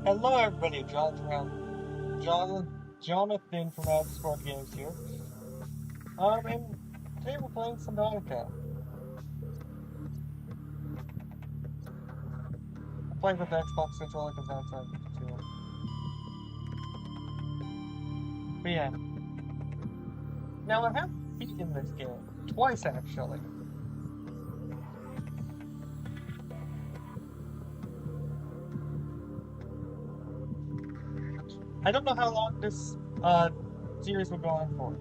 Hello, everybody. Jonathan from Out Sport Games here. And today we're playing Subnautica. I'm playing with the Xbox controller because that's our too. But yeah, now I have beaten this game twice actually. I don't know how long this series will go on for.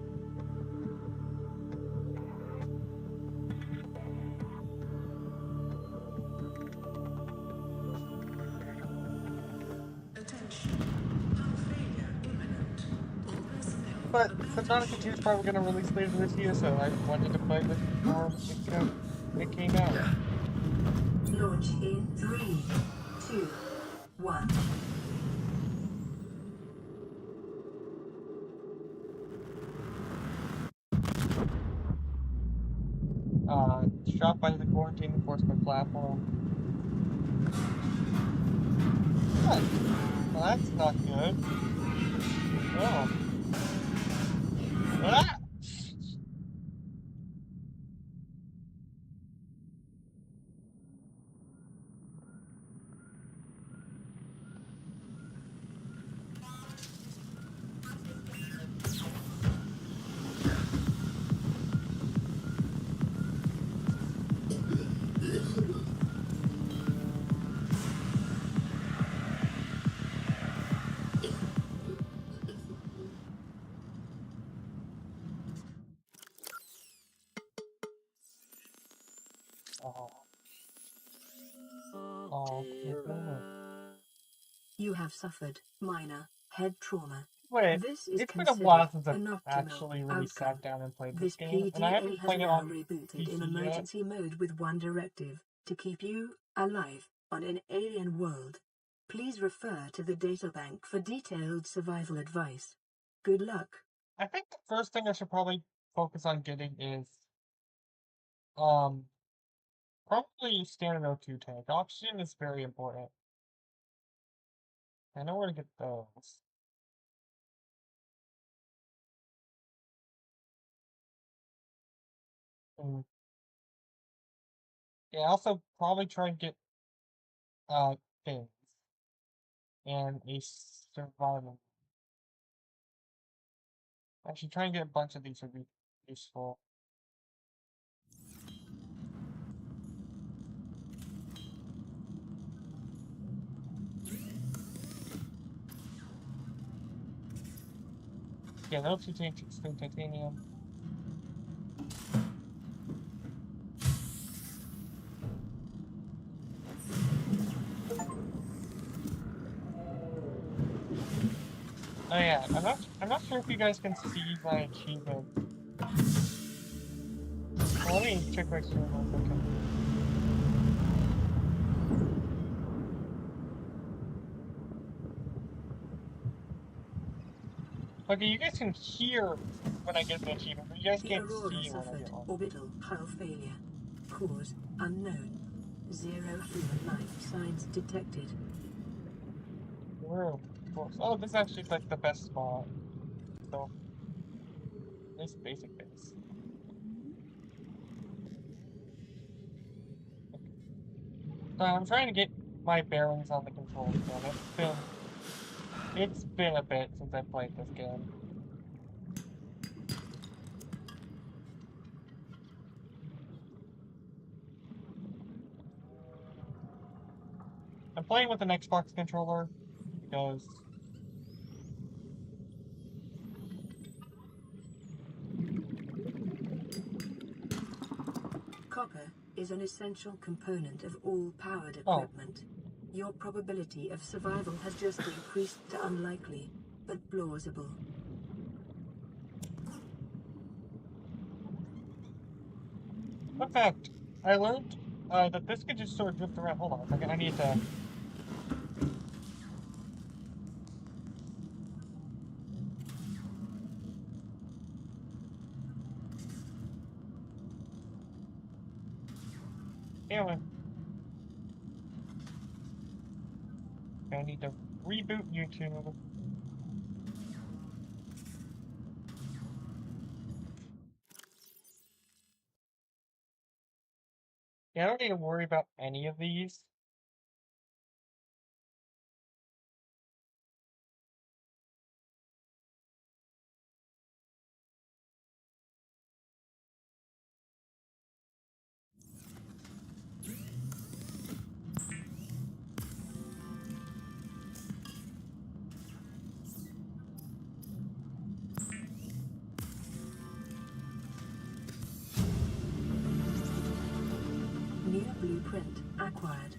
But Subnautica 2 is probably going to release later this year, so I wanted to play this before it came out. Launch in 3, 2, 1. Shot by the quarantine enforcement platform. What? Well, that's not good. Oh. Ah! Oh. Oh, no. You have suffered minor head trauma. Wait, This is it's been a considered while since I've an optimal actually really sat outcome. down and played this This game, and I PDA haven't has played it now on rebooted in PC yet. emergency mode with one directive to keep you alive on an alien world. Please refer to the databank for detailed survival advice. Good luck. I think the first thing I should probably focus on getting is, um, probably standard O2 tank. Oxygen is very important. I know where to get those. Mm. Yeah, also probably try and get, fins. And a survival. Actually, try and get a bunch of these would be useful. Yeah, those two tanks extreme titanium. Oh yeah, I'm not sure if you guys can see my achievement. Well, let me check my stream real quick. Okay, you guys can hear when I get the achievement, but you guys The can't Aurora see when I suffered get one. orbital hull failure. Cause unknown. Zero human life signs detected. Whoa, of course. Oh, this is actually like the best spot. So, this basic base. So I'm trying to get my bearings on the controls again. It's been a bit since I played this game. I'm playing with an Xbox controller because Copper is an essential component of all powered oh, equipment. Your probability of survival has just increased to unlikely, but plausible. fun fact, I learned that this could just sort of drift around. Hold on a second, I need to. Anyway, I need to reboot YouTube. Yeah, I don't need to worry about any of these. New blueprint acquired.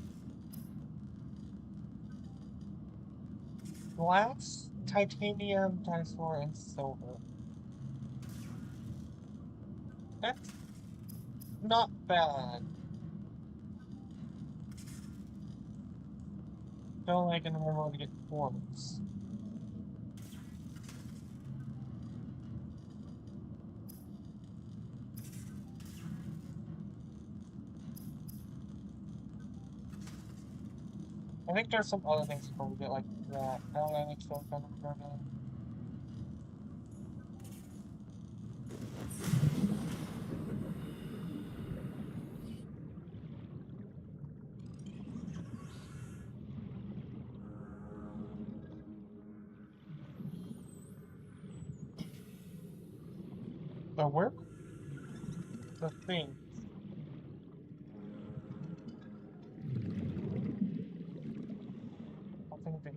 Glass, titanium, dinosaur, and silver. That's not bad. Don't like a normal to get performance. I think there's some other things before we get like that. I don't know, it's still kind of running. So where the thing? Nothing there.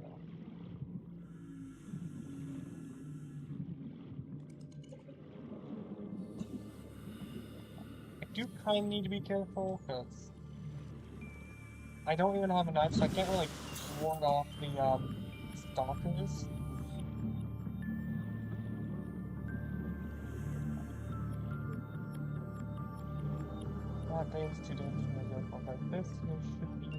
I do kind of need to be careful because I don't even have a knife, so I can't really ward off the stalkers. That day was too dangerous for my vehicle, but this here should be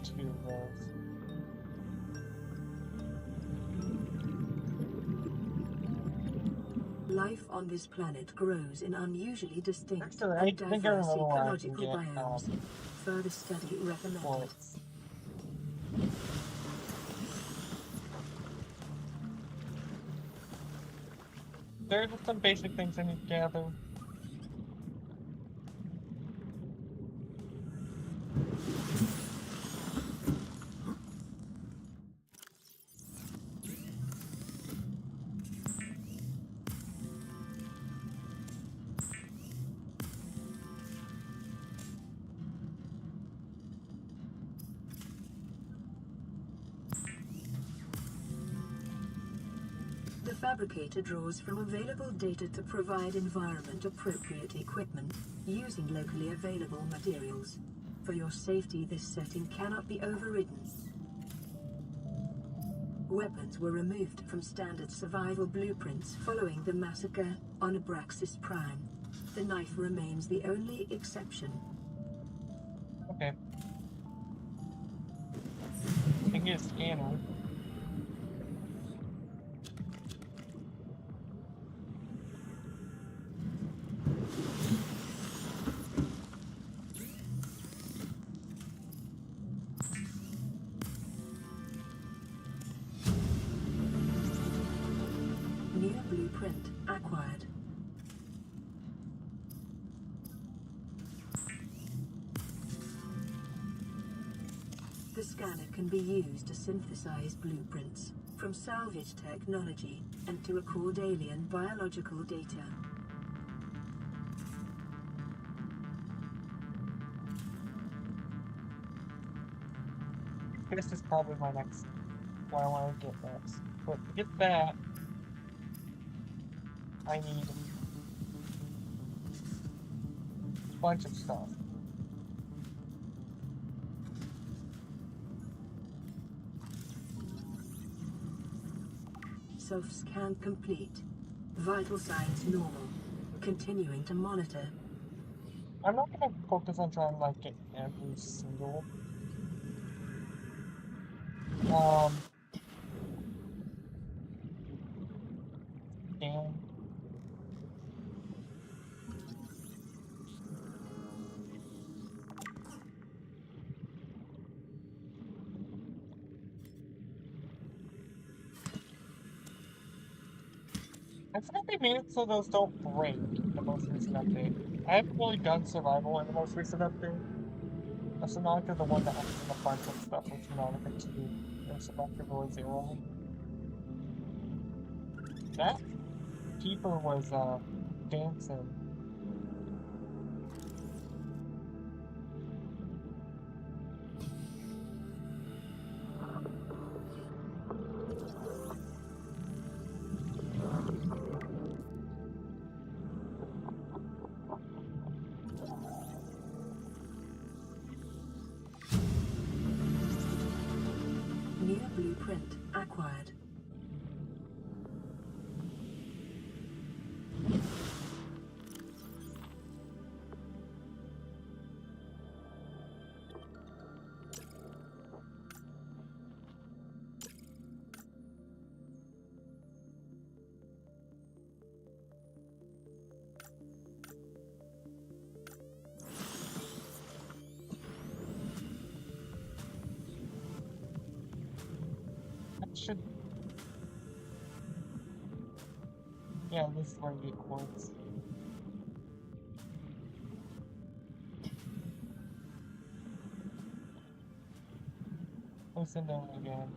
two of those. Life on this planet grows in unusually distinct Actually, and I think I diverse remember where I can ecological get biomes. Further study recommended. bullets. There are just some basic things I need to gather. The fabricator draws from available data to provide environment-appropriate equipment using locally available materials. For your safety, this setting cannot be overridden. Weapons were removed from standard survival blueprints following the massacre on Abraxas Prime. The knife remains the only exception. Okay. I can get a scanner. New blueprint acquired. The scanner can be used to synthesize blueprints from salvage technology and to record alien biological data. This is probably my next what I want to get next. But to get that, I need a bunch of stuff. Self-scan complete. Vital signs normal. Continuing to monitor. I'm not gonna focus on trying to like get every single scan. I forgot they made it so those don't break in the most recent update. I haven't really done survival in the most recent update. Subnautica, the one that has done a bunch of stuff with Subnautica 2, or Subnautica Below Zero. That keeper was, dancing. New blueprint acquired. That should. Yeah, this is where you get quartz. Listen to it again.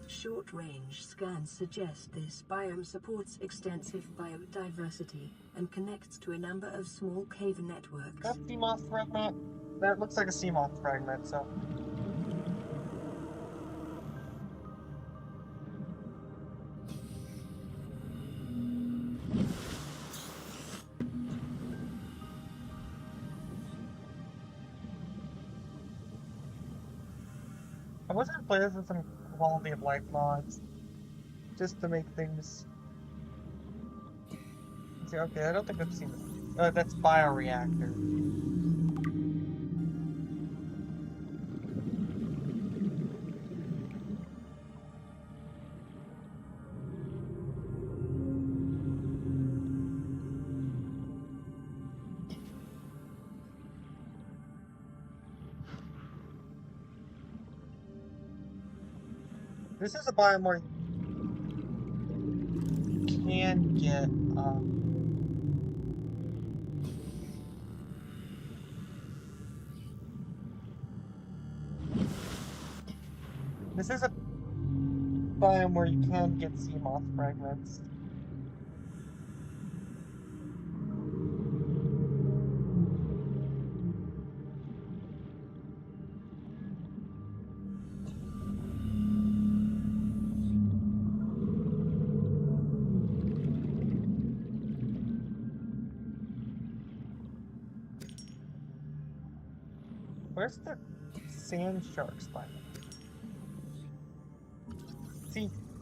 Short-range scans suggest this biome supports extensive biodiversity and connects to a number of small cave networks. That sea moth fragment? That looks like a sea moth fragment, so. I was gonna play this with some quality of life mods, just to make things. See, okay, I don't think I've seen it. That's bioreactor. This is a biome where you can get, this is a biome where you can get sea moth fragments. Where's the sand shark spider?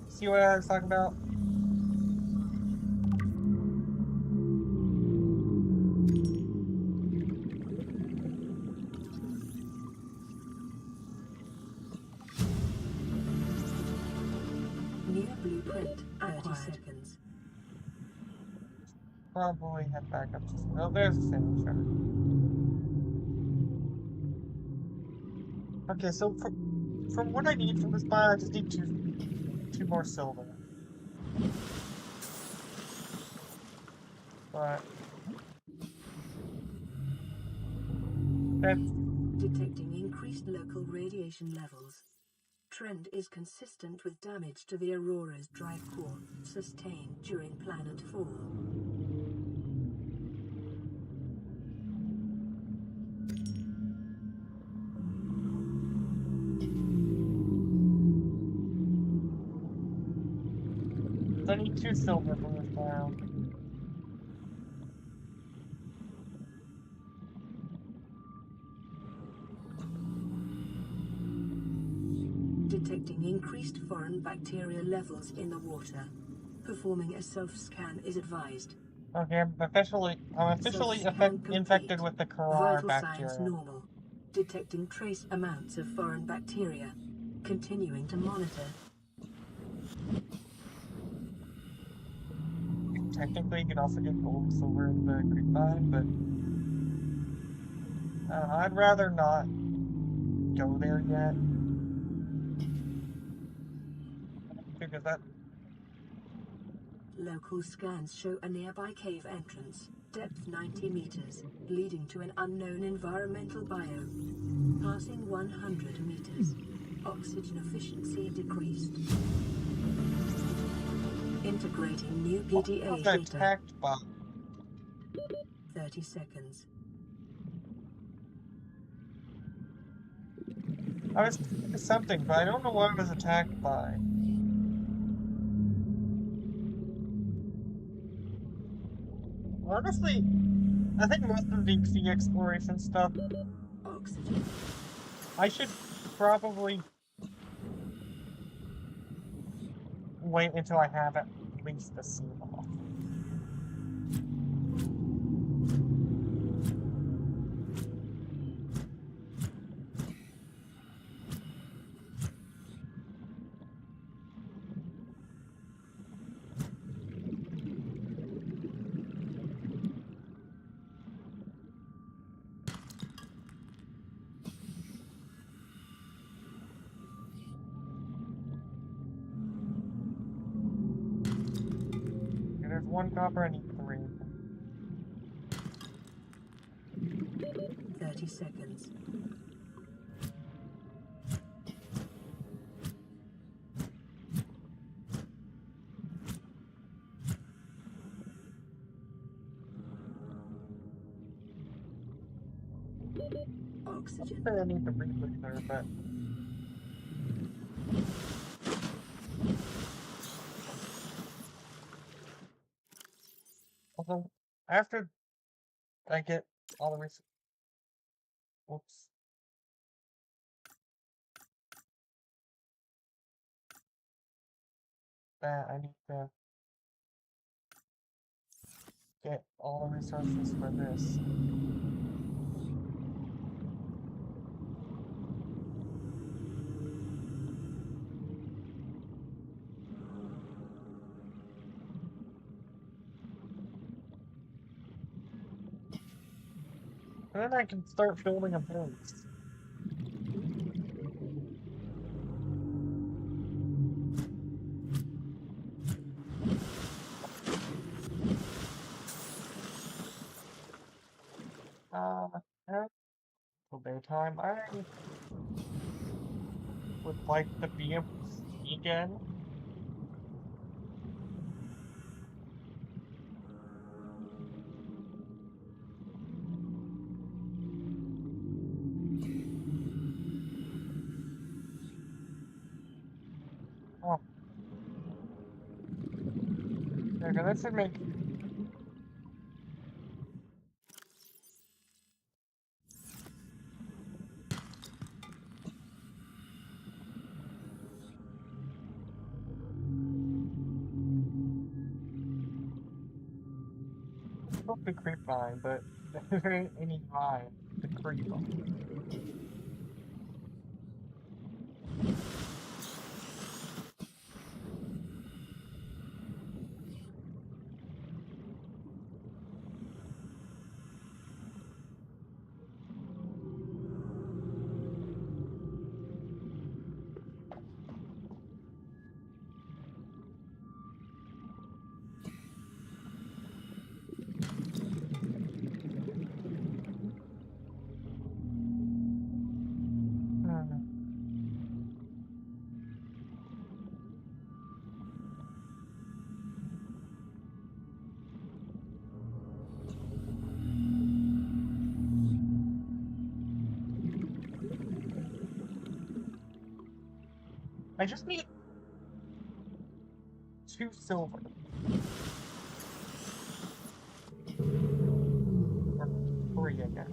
See what I was talking about? New blueprint 30 seconds. Probably head back up to. Oh, there's the sand shark. Okay, so from what I need from this biome, I just need two more silver. But that's Detecting increased local radiation levels. Trend is consistent with damage to the Aurora's drive core sustained during planet fall. I need 2 silver from this biome. Detecting increased foreign bacteria levels in the water. Performing a self-scan is advised. Okay, I'm officially infected with the Corona Vital signs bacteria. normal. Detecting trace amounts of foreign bacteria. Continuing to monitor. Technically, you can also get gold and silver in the grapevine, but I'd rather not go there yet. Because that... Local scans show a nearby cave entrance, depth 90 meters, leading to an unknown environmental biome. Passing 100 meters. Oxygen efficiency decreased. Integrating new PDA was data. attacked by... 30 seconds. I was thinking something, but I don't know what I was attacked by. Honestly, I think most of the deep sea exploration stuff, Oxygen. I should probably wait until I have at least the sea off. Okay, there's one copper, I need 3. 30 seconds. Oxygen. I need the rebreather, but... Although, after I get all the research... Whoops. That, I need to get all the resources for this. And then I can start building a base. Till daytime, I would like to be able to see again. Oh. Okay, that should make... Hope the creep vine, but there ain't any vine to creep on. I just need 2 silver. Or 3, I guess.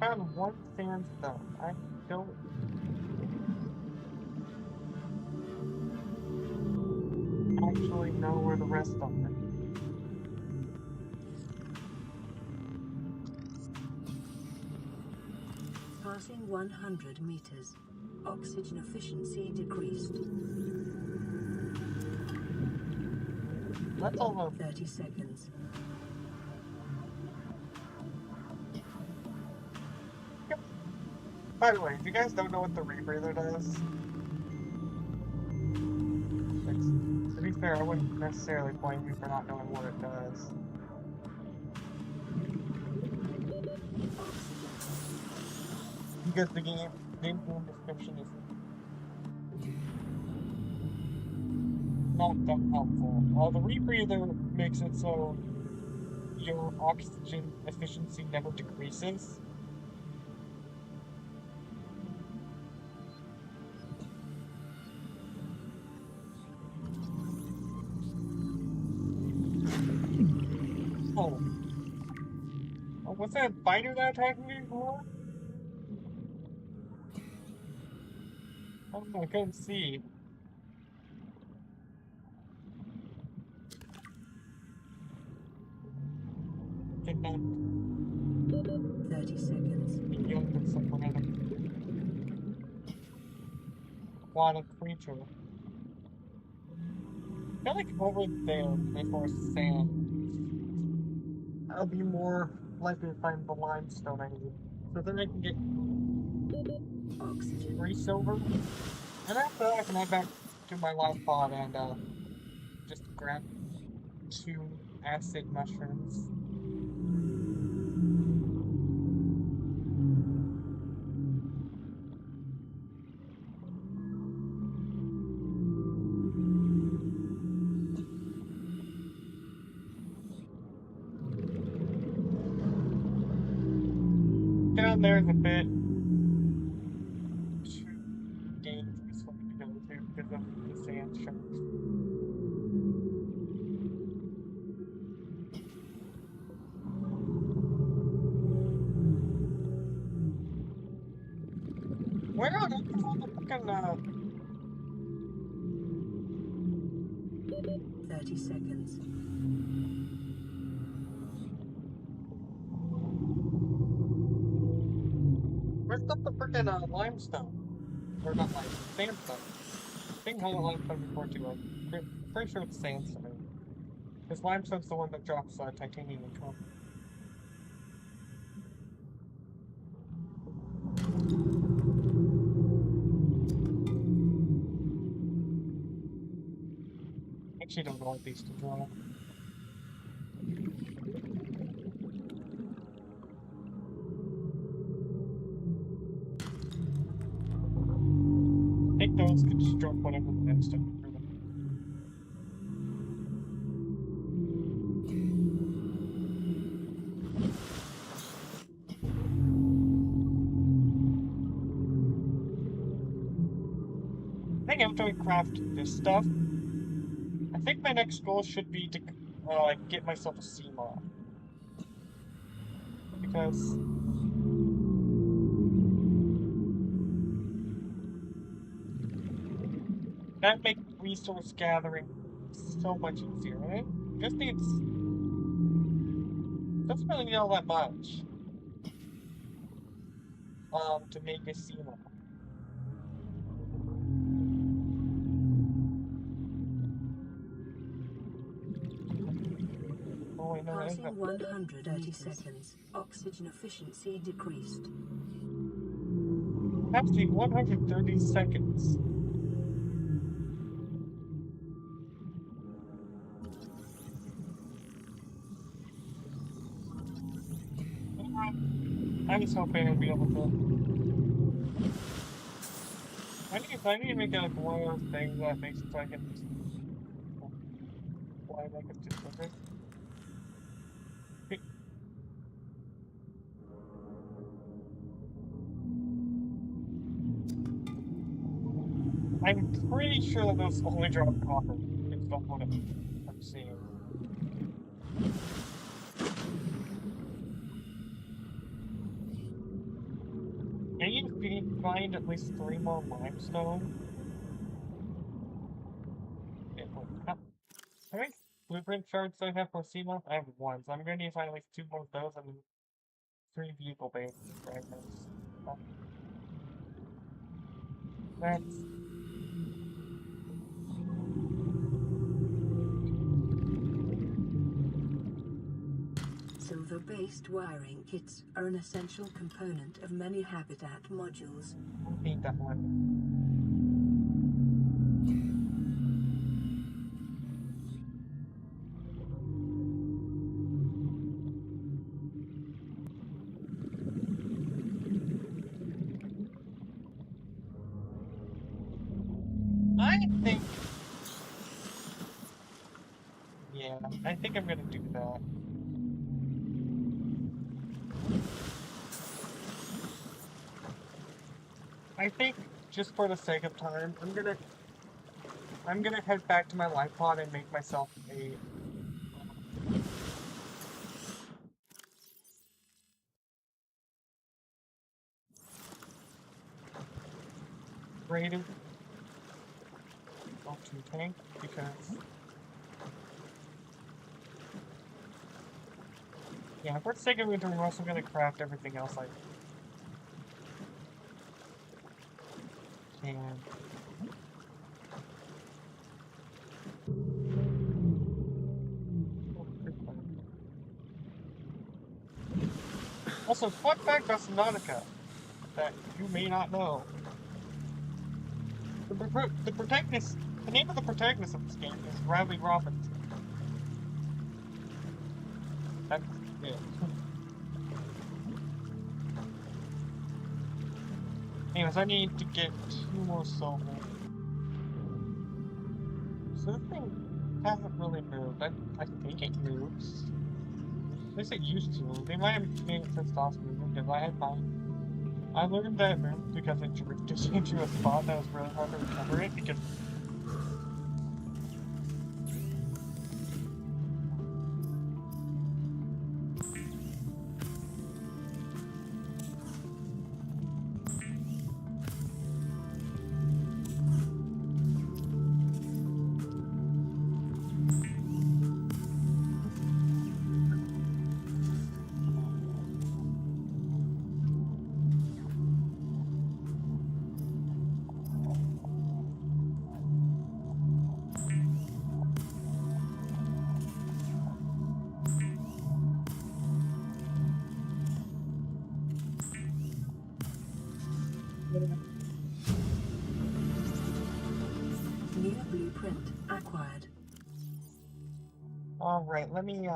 Found 1 sandstone. I don't actually know where the rest of it. Passing 100 meters. Oxygen efficiency decreased. That's all 30 seconds. By the way, if you guys don't know what the rebreather does, to be fair, I wouldn't necessarily blame you for not knowing what it does. Because the game description is not that helpful. The rebreather makes it so your oxygen efficiency never decreases. Oh. Oh, was that a fighter that attacked me before? Oh, I couldn't see. Did not 30 seconds. be young with some random aquatic creature. I feel like over there, before sand, I'll be more likely to find the limestone I need. So then I can get Oxygen. 3 silver. And after that, I can head back to my life pod and just grab 2 acid mushrooms. Down there's a bit too dangerous for me to go to because of the sand sharks. Where on earth is all the fucking 30 seconds. where's the freaking limestone? Or not limestone, sandstone. I think I had limestone before too. I'm pretty sure it's sandstone. Because limestone's the one that drops titanium and copper. Actually, don't want these to drop. I think those could just drop whatever the limestone through them. I think after I craft this stuff, I think my next goal should be to get myself a sea moth. Because that makes resource gathering so much easier. And it just needs, doesn't really need all that much to make a sea moth. Oh wait, no, it is Passing 130 seconds. Oxygen efficiency decreased. has to be 130 seconds. I was hoping I'd be able to. I need to make it like one of those things that makes it so I can fly like a different. I'm pretty sure that those only drop copper. It's not what I'm seeing. I need to find at least 3 more limestone. How many blueprint shards do I have for Seamoth? I have 1, so I'm gonna need to find at least 2 more of those and 3 vehicle bay fragments. That's Silver-based wiring kits are an essential component of many habitat modules. I hate that one. I think, yeah, I think I'm gonna do that. I think just for the sake of time, I'm gonna head back to my life pod and make myself a rated O2 tank because yeah, for the sake of it, I'm also gonna craft everything else I can. Also, fun fact about Subnautica that you may not know. The protagonist, the name of the protagonist of this game is Riley Robinson. That's it. Anyways, I need to get 2 more silver. So this thing hasn't really moved. I think it moves. At least it used to. They might have made it since last movement because I learned that it moved because it drifted into a spot that was really hard to recover it because New blueprint acquired. alright, let me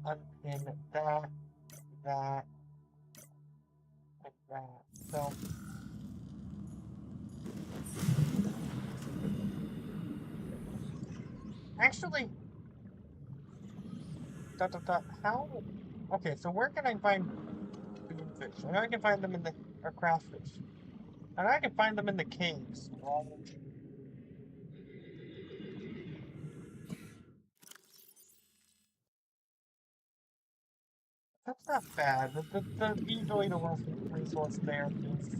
unpin that, that, and that. So actually how okay, so where can I find boomfish? I know I can find them in the or crawfish. And I can find them in the caves. Well, that's not bad. Usually the worst resource there is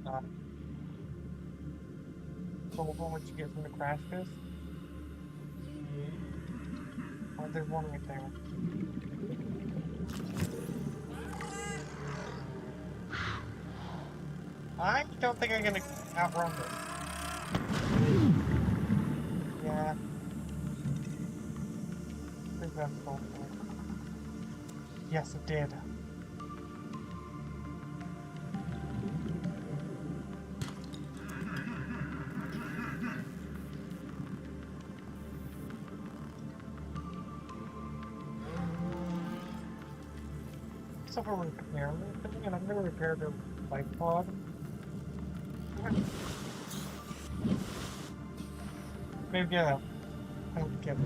uh, silver, which you get from the crash fish. Oh, there's one right there. I don't think I'm gonna outrun this. Yeah, I think that's sulfur. Yes, it did. So for repair thing, and I'm gonna repair the life pod. Maybe get a health kit.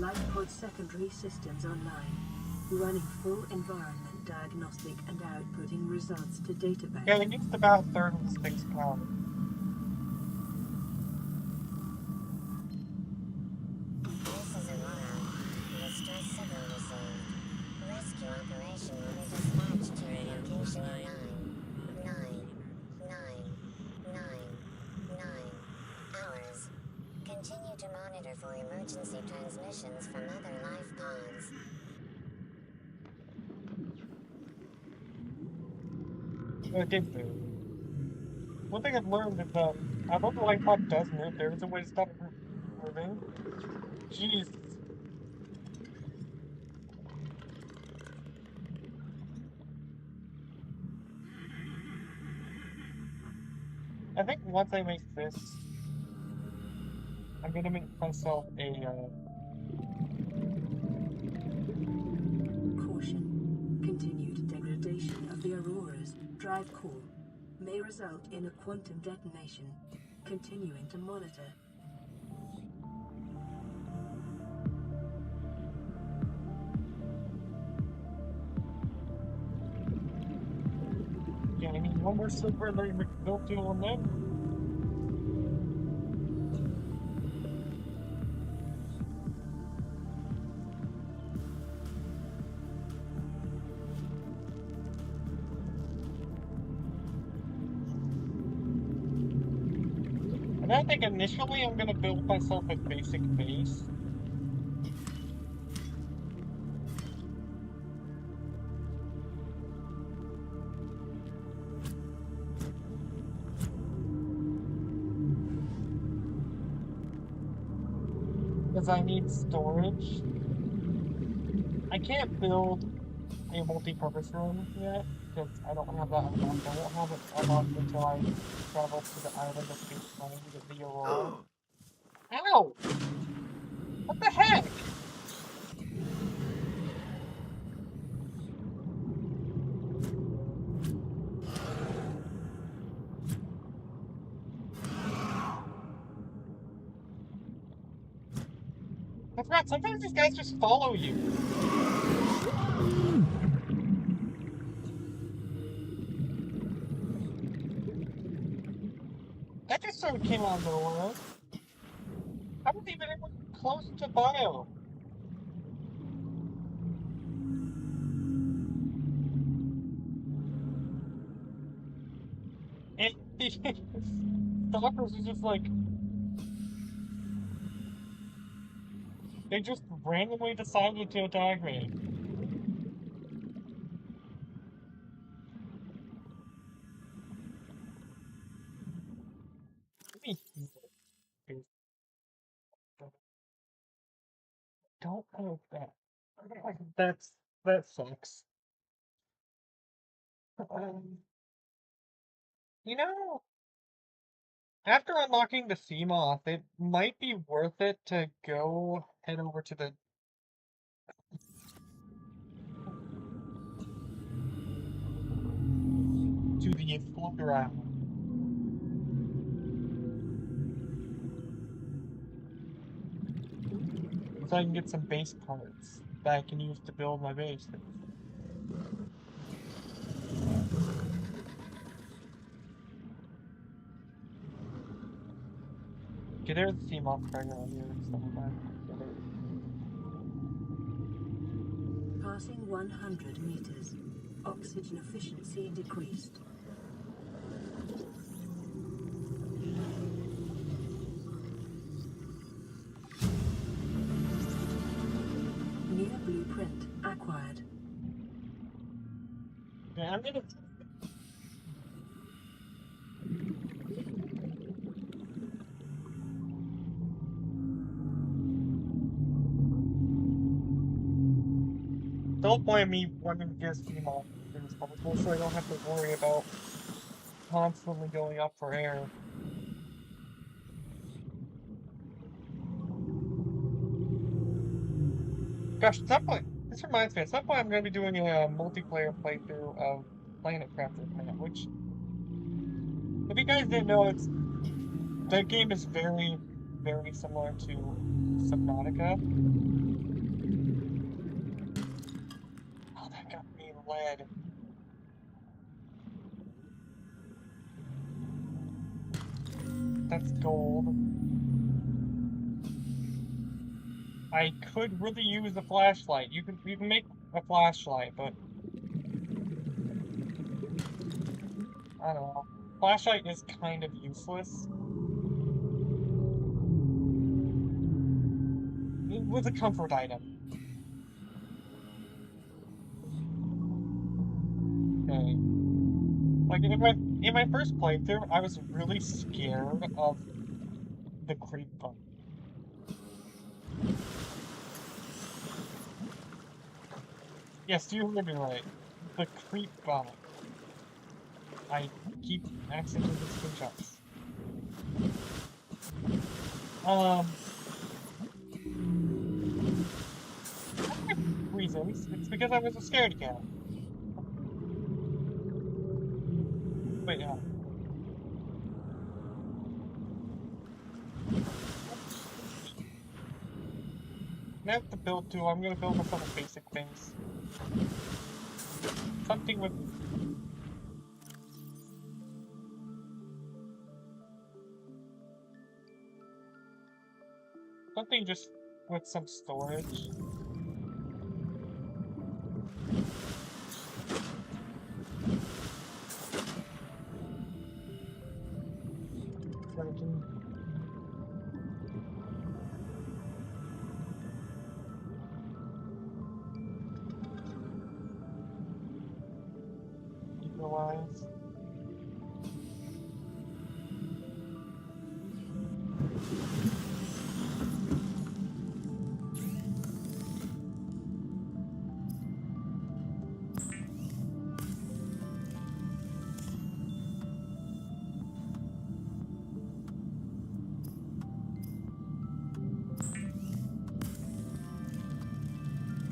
LifePod secondary systems online, running full environment diagnostic and outputting results to database. Yeah, it used about a third of the space power. This is Aurora. Distress signal received. Rescue operation will be dispatched to your location in 9 hours. Continue to monitor for emergency transmissions from other life pods. Well, it did move. One thing I've learned is that although the light pod does move, there is a way to stop it from moving. Jeez. I think once I make this, I'm gonna make myself a, Caution. Continued degradation of the Aurora's drive core may result in a quantum detonation. Continuing to monitor. yeah, I need one more super and then build two on them. And I think initially I'm gonna build myself a basic base. Because I need storage. I can't build a multi-purpose room yet, because I don't have that unlocked. I won't have it unlocked until I travel to the island of Space Trying to get the Aurora. Ow! What the heck? I forgot, sometimes these guys just follow you. That just sort of came out of nowhere. I wasn't even close to bio. And the stalkers are just like, they just randomly decided to attack me. Don't poke that. That sucks. You know, after unlocking the Seamoth, it might be worth it to go head over to the Explorer Island. So I can get some base parts that I can use to build my base. Okay, there's the Seamoth right around here somewhere. Passing 100 meters. Oxygen efficiency decreased. New blueprint acquired. Yeah, I'm gonna. Don't blame me wanting to get Seamoth as soon as possible, so I don't have to worry about constantly going up for air. Gosh, at some point, this reminds me, at some point I'm going to be doing a multiplayer playthrough of Planet Crafter Planet, which, if you guys didn't know, that game is very, very similar to Subnautica. That's gold. I could really use a flashlight. You can make a flashlight, but I don't know. Flashlight is kind of useless. It was a comfort item. Okay. Like in my first playthrough, I was really scared of the creep bug. Yes, you heard me right. The creep bug. I keep accidentally screenshots. Reasons. It's because I was a scaredy cat. Wait, I have to build too. I'm gonna build with some basic things. Something with something just with some storage. So I can utilize.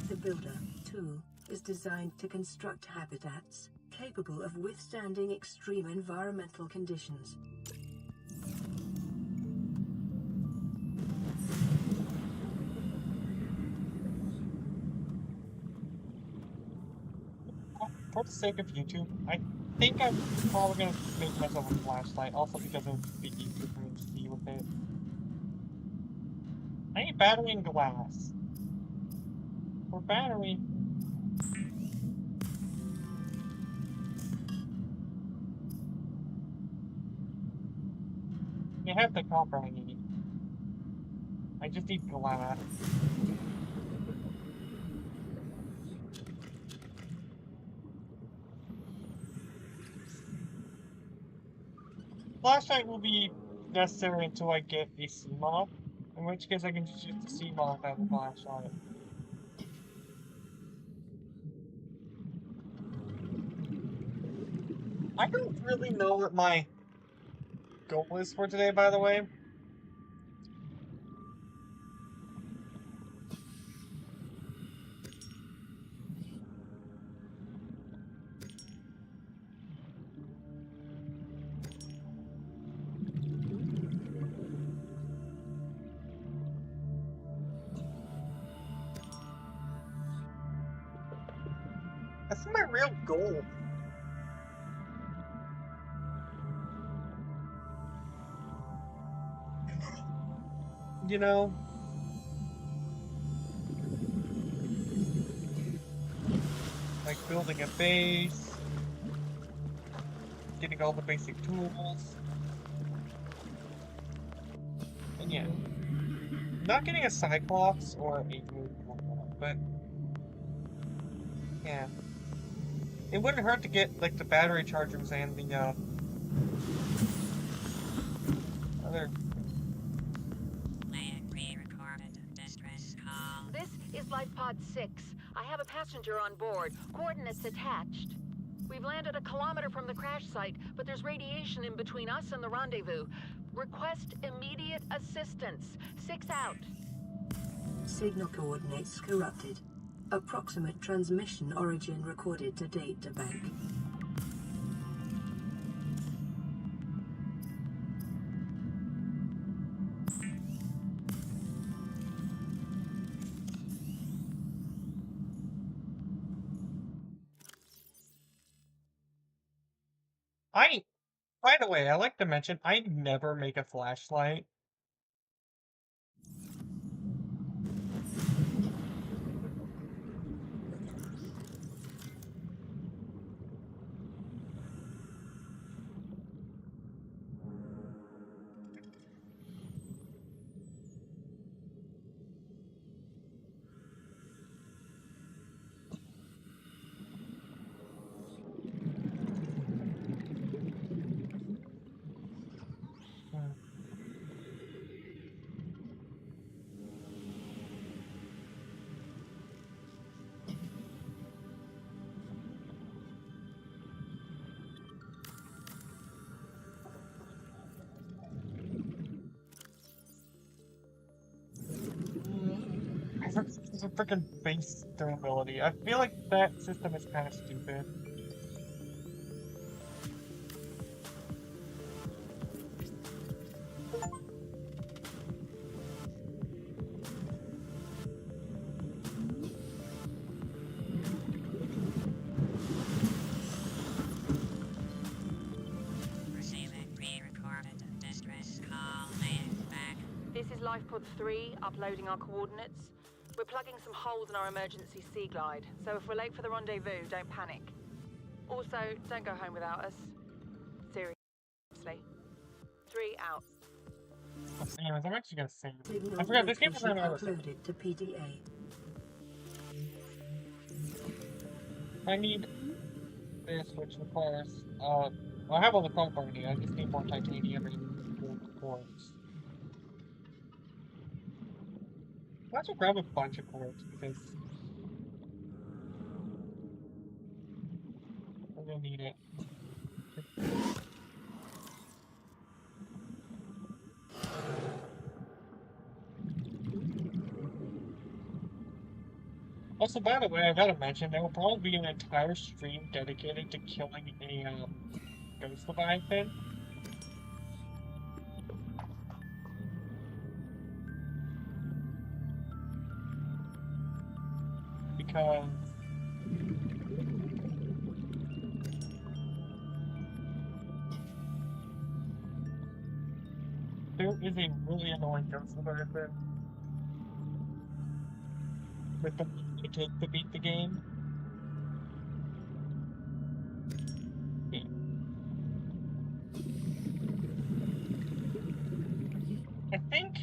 The Builder tool is designed to construct habitats capable of withstanding extreme environmental conditions. For the sake of YouTube, I think I'm probably gonna make myself a flashlight, also because it would be easier for me to see with it. I need battery and glass. For battery, I have the copper I need. I just need glass. Flashlight will be necessary until I get a CMOS, in which case I can just use the CMOS as a flashlight. I don't really know what my goal is for today, by the way. That's my real goal. You know, like building a base, getting all the basic tools, and yeah, not getting a Cyclops or a but yeah, it wouldn't hurt to get like the battery chargers and the other. This is Life Pod 6. I have a passenger on board. Coordinates attached. We've landed a kilometer from the crash site, but there's radiation in between us and the rendezvous. Request immediate assistance. 6 out. Signal coordinates corrupted. Approximate transmission origin recorded to data bank. I By the way, I like to mention I never make a flashlight. Hmm. I forgot there's a freaking base durability. I feel like that system is kind of stupid. Receiving pre-recorded distress call. Laying back. This is Lifepod 3, uploading our coordinates. We're plugging some holes in our emergency sea glide, so if we're late for the rendezvous, don't panic. Also, don't go home without us. Seriously. 3 out. Anyways, I'm actually gonna save. Signal I forgot this game is location not hours. uploaded to PDA. I need this, which requires I have all the chrome I need. I just need more titanium and gold quartz. Why don't you grab a bunch of quartz because we're gonna need it. Also, by the way, I gotta mention there will probably be an entire stream dedicated to killing a ghost leviathan. Because there is a really annoying ghost leviathan with the it takes to beat the game. Yeah. I think.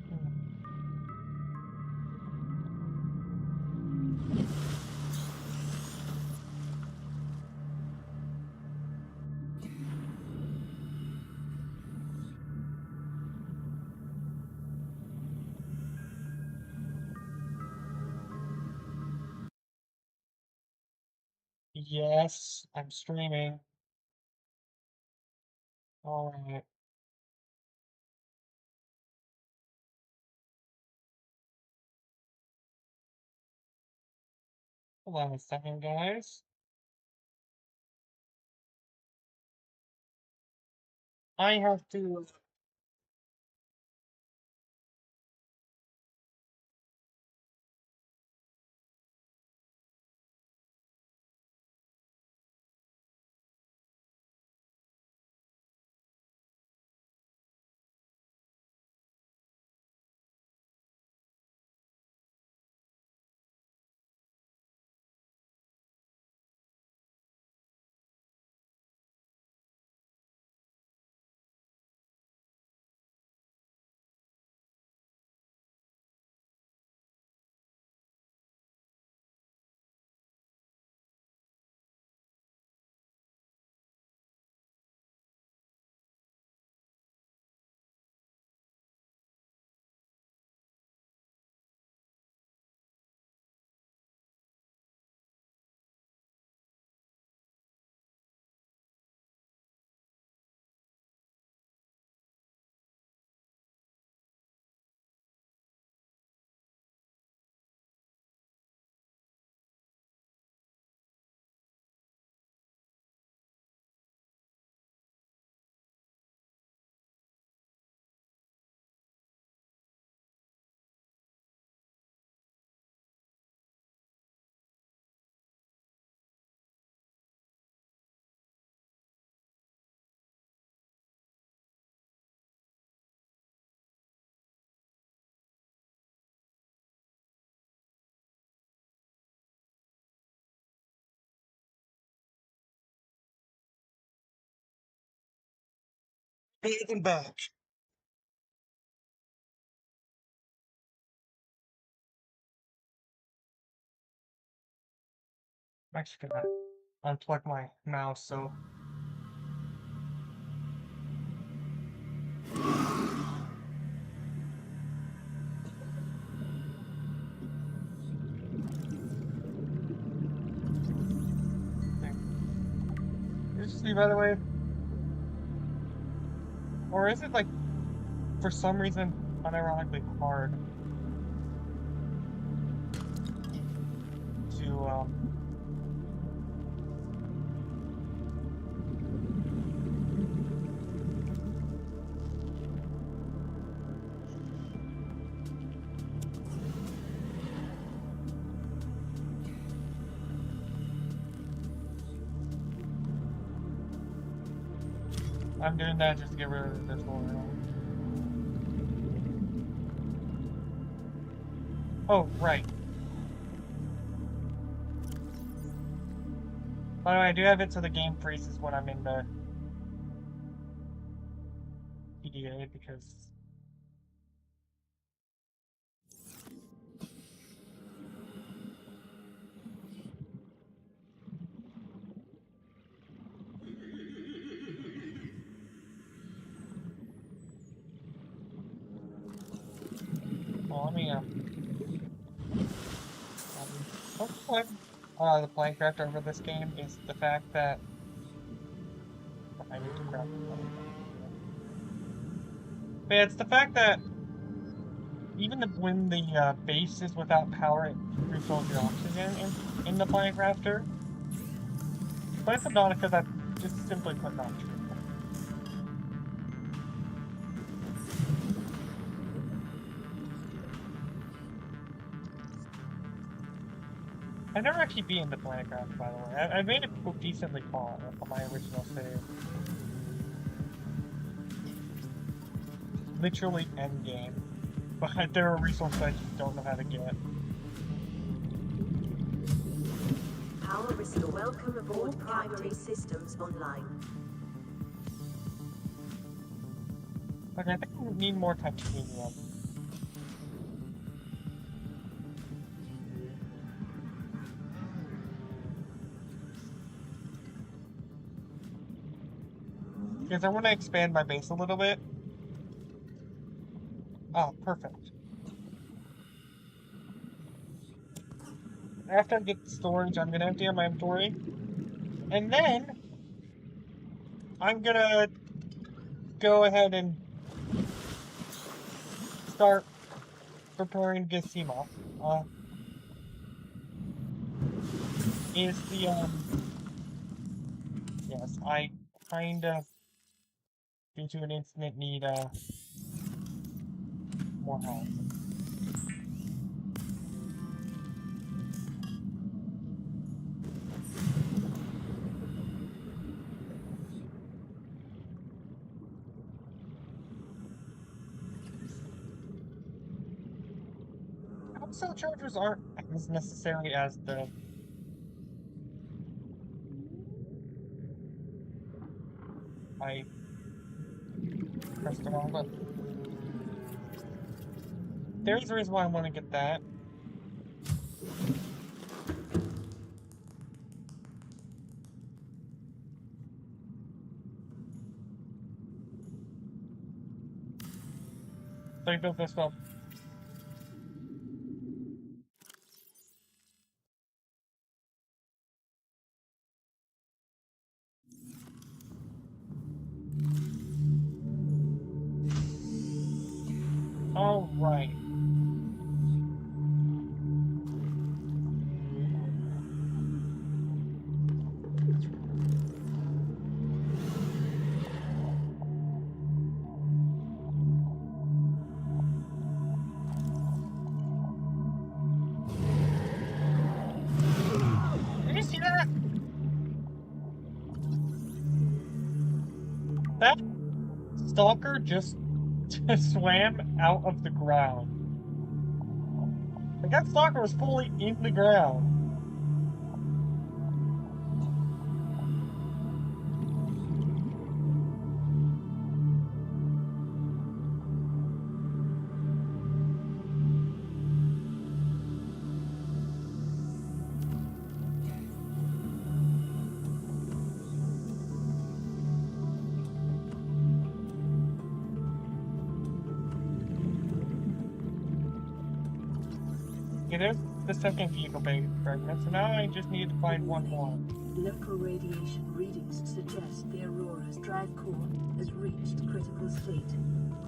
Hmm, yes, I'm streaming. Alright. Hold on a second, guys. I have to And back. I'm actually gonna unplug my mouse so. Just see, by the way, or is it like for some reason unironically hard to I'm doing that just to get rid of this one. Oh, right. By the way, I do have it so the game freezes when I'm in the PDA because. Well, let me the playing factor over this game is the fact that I need to grab the phone. But it's the fact that even when the base is without power, it refills your oxygen in the playing rafter. But it's subnautica that just simply put not true. I've never actually been in the planet craft, by the way. I made it decently far on my original save. Literally endgame. But there are resources I just don't know how to get. Power restore. Welcome aboard Primary Systems Online. Okay, I think we need more titanium. Because I want to expand my base a little bit. Oh, perfect. After I get the storage, I'm gonna empty out my inventory. And then I'm gonna go ahead and start preparing to get CMOS. Is the yes, I kind of, due to an incident, need more help. Cell chargers aren't as necessary as the I pressed the wrong button. There's a reason why I want to get that. So I built this up. All right. Did you see that? That stalker just swam out of the ground. Like, that stalker was fully in the ground. Okay, there's the second vehicle bay fragment, so now I just need to find one more. Local radiation readings suggest the Aurora's drive core has reached critical state.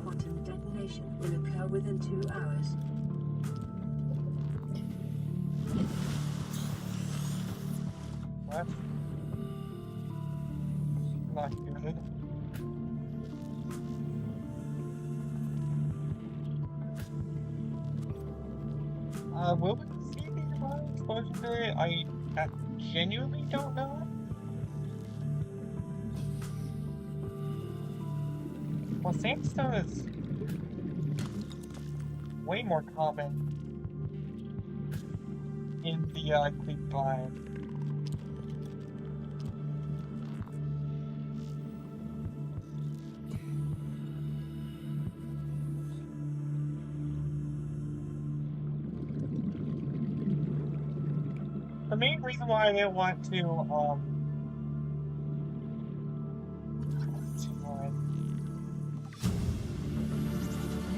Quantum detonation will occur within 2 hours. That's not good. Will we see the Aurora explosion today? I genuinely don't know. Well, sandstone is way more common in the creek biome. The main reason why I didn't want to,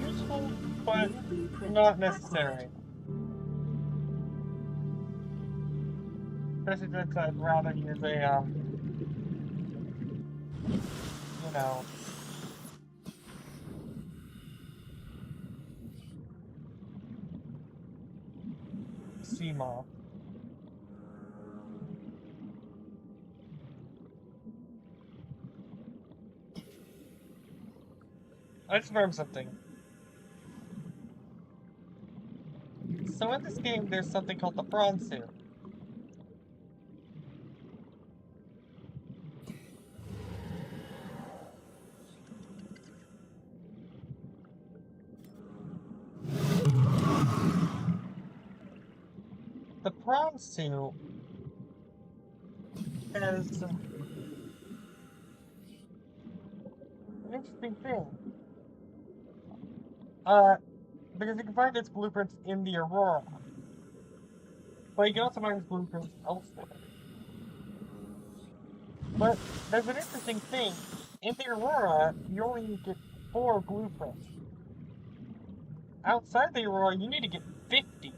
useful, but Near blueprint not acquired. necessary. Especially since I'd rather use a, you know, CMOS. I just learned something. So in this game, there's something called the prawn suit. The prawn suit has an interesting thing. Because you can find its blueprints in the Aurora. But you can also find its blueprints elsewhere. But there's an interesting thing. In the Aurora, you only get 4 blueprints. Outside the Aurora, you need to get 50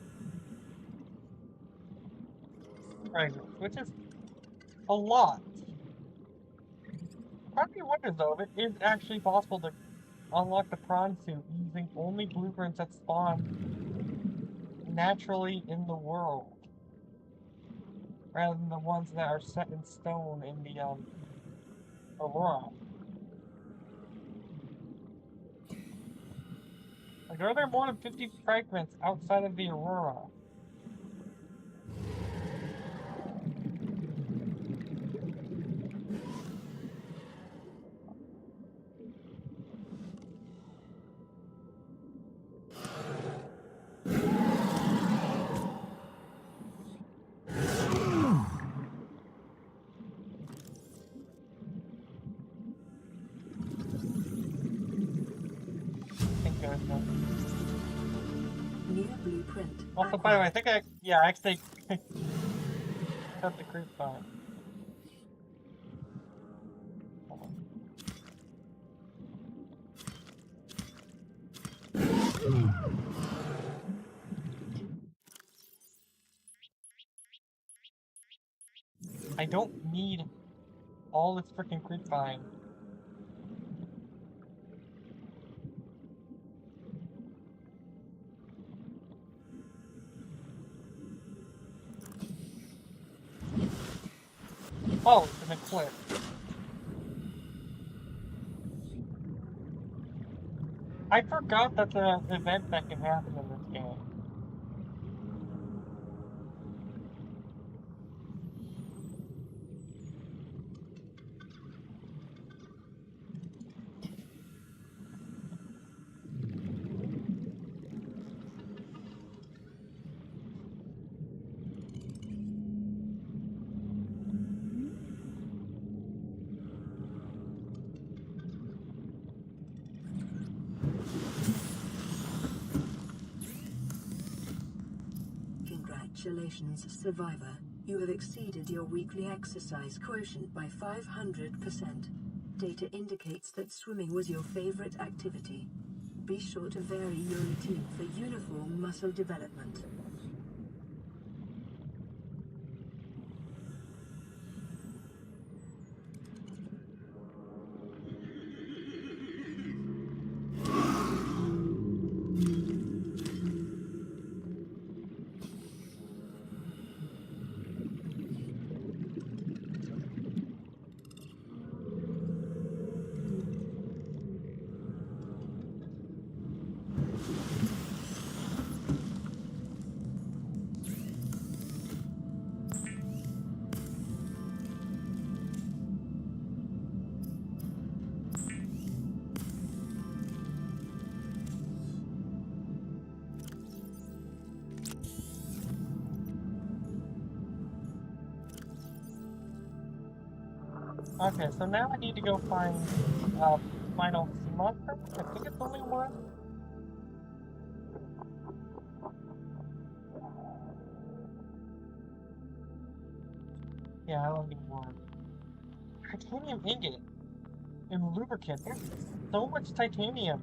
fragments, which is a lot. Part of me wonders, though, if it is actually possible to unlock the prawn suit using only blueprints that spawn naturally in the world, rather than the ones that are set in stone in the Aurora. Like, are there more than 50 fragments outside of the Aurora? I think there's no. Near blueprint Also, by the way, I acquired. think I actually cut the creep fine. I don't need all this freaking creep vine. Oh, it's an eclipse. I forgot that's an event that can happen in this game. Congratulations, survivor. You have exceeded your weekly exercise quotient by 500%. Data indicates that swimming was your favorite activity. Be sure to vary your routine for uniform muscle development. Okay, so now I need to go find final sea monster. I think it's only one. Yeah, I don't need one. Titanium ingot and lubricant. There's so much titanium.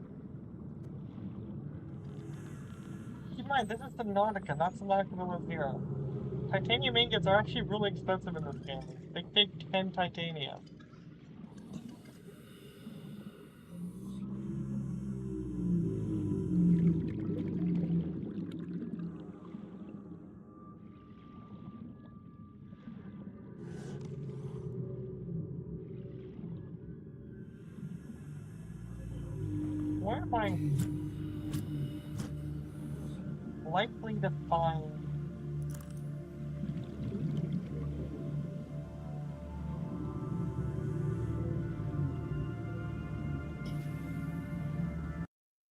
Keep in mind, this is Subnautica, not Subnautica Below Zero. Titanium ingots are actually really expensive in this game. They take 10 titanium. Where am I likely to find...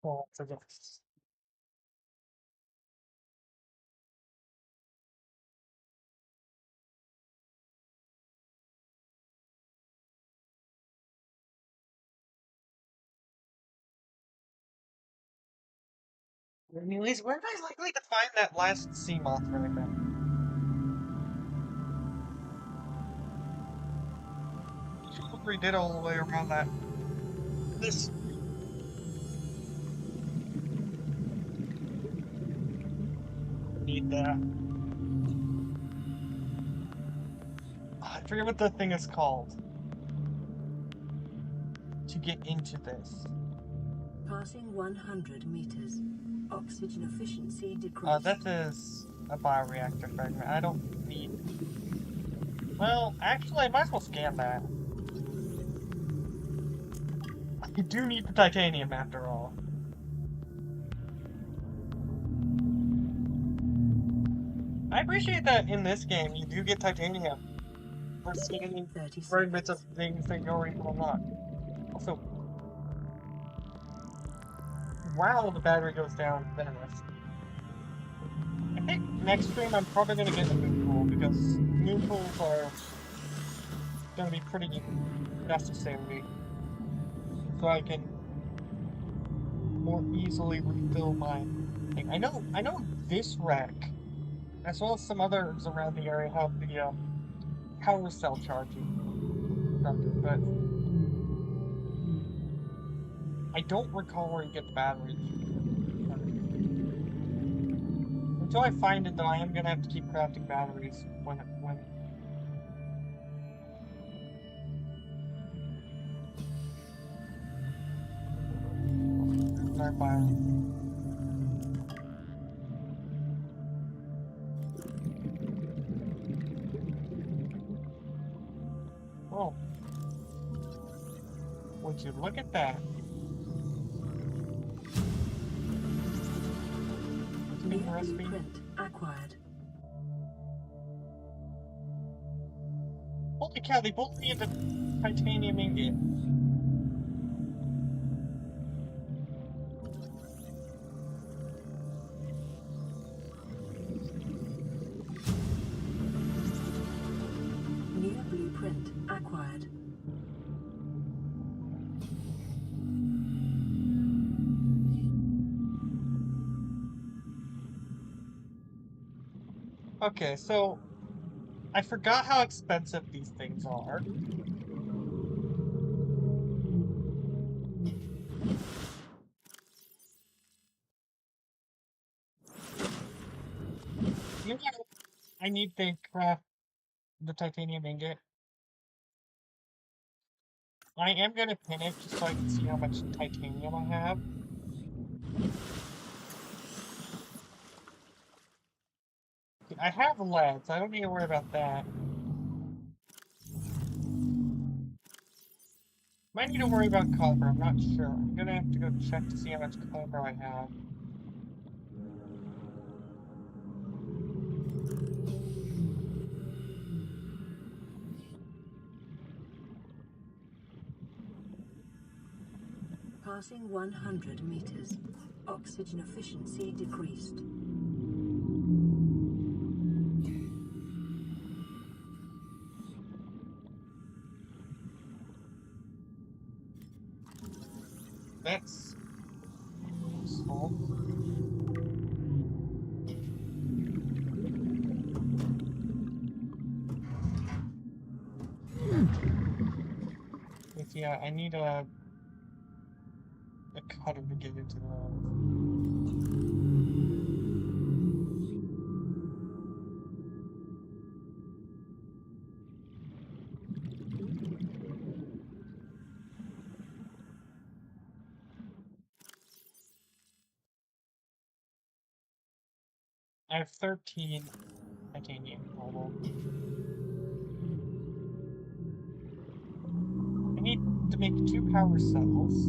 Well, it's a guess. Anyways, where am I likely to find that last sea moth right there? We did all the way around that. This. Need that. I forget what the thing is called. To get into this. Passing 100 meters. Oxygen efficiency decreased. That is a bioreactor fragment. I don't need... Well, actually, I might as well scan that. I do need the titanium after all. I appreciate that in this game you do get titanium for scanning fragments of things that you already unlocked. Also, wow, the battery goes down fast. I think next stream I'm probably gonna get a moon pool because moon pools are gonna be pretty necessary, so I can more easily refill my thing. I know this wreck, as well as some others around the area, have the power cell charging something, but I don't recall where you get the batteries. Until I find it, though, I am gonna have to keep crafting batteries when our fire. Oh, would you look at that? New blueprint acquired. Holy cow, they both need the titanium ingot. New blueprint acquired. Okay, so I forgot how expensive these things are. You know, I need to craft the titanium ingot. I am gonna pin it just so I can see how much titanium I have. I have lead, so I don't need to worry about that. Might need to worry about copper, I'm not sure. I'm gonna have to go check to see how much copper I have. Passing 100 meters. Oxygen efficiency decreased. That's useful. But yeah, I need a cutter to get into the. I have 13 titanium total. I need to make 2 power cells.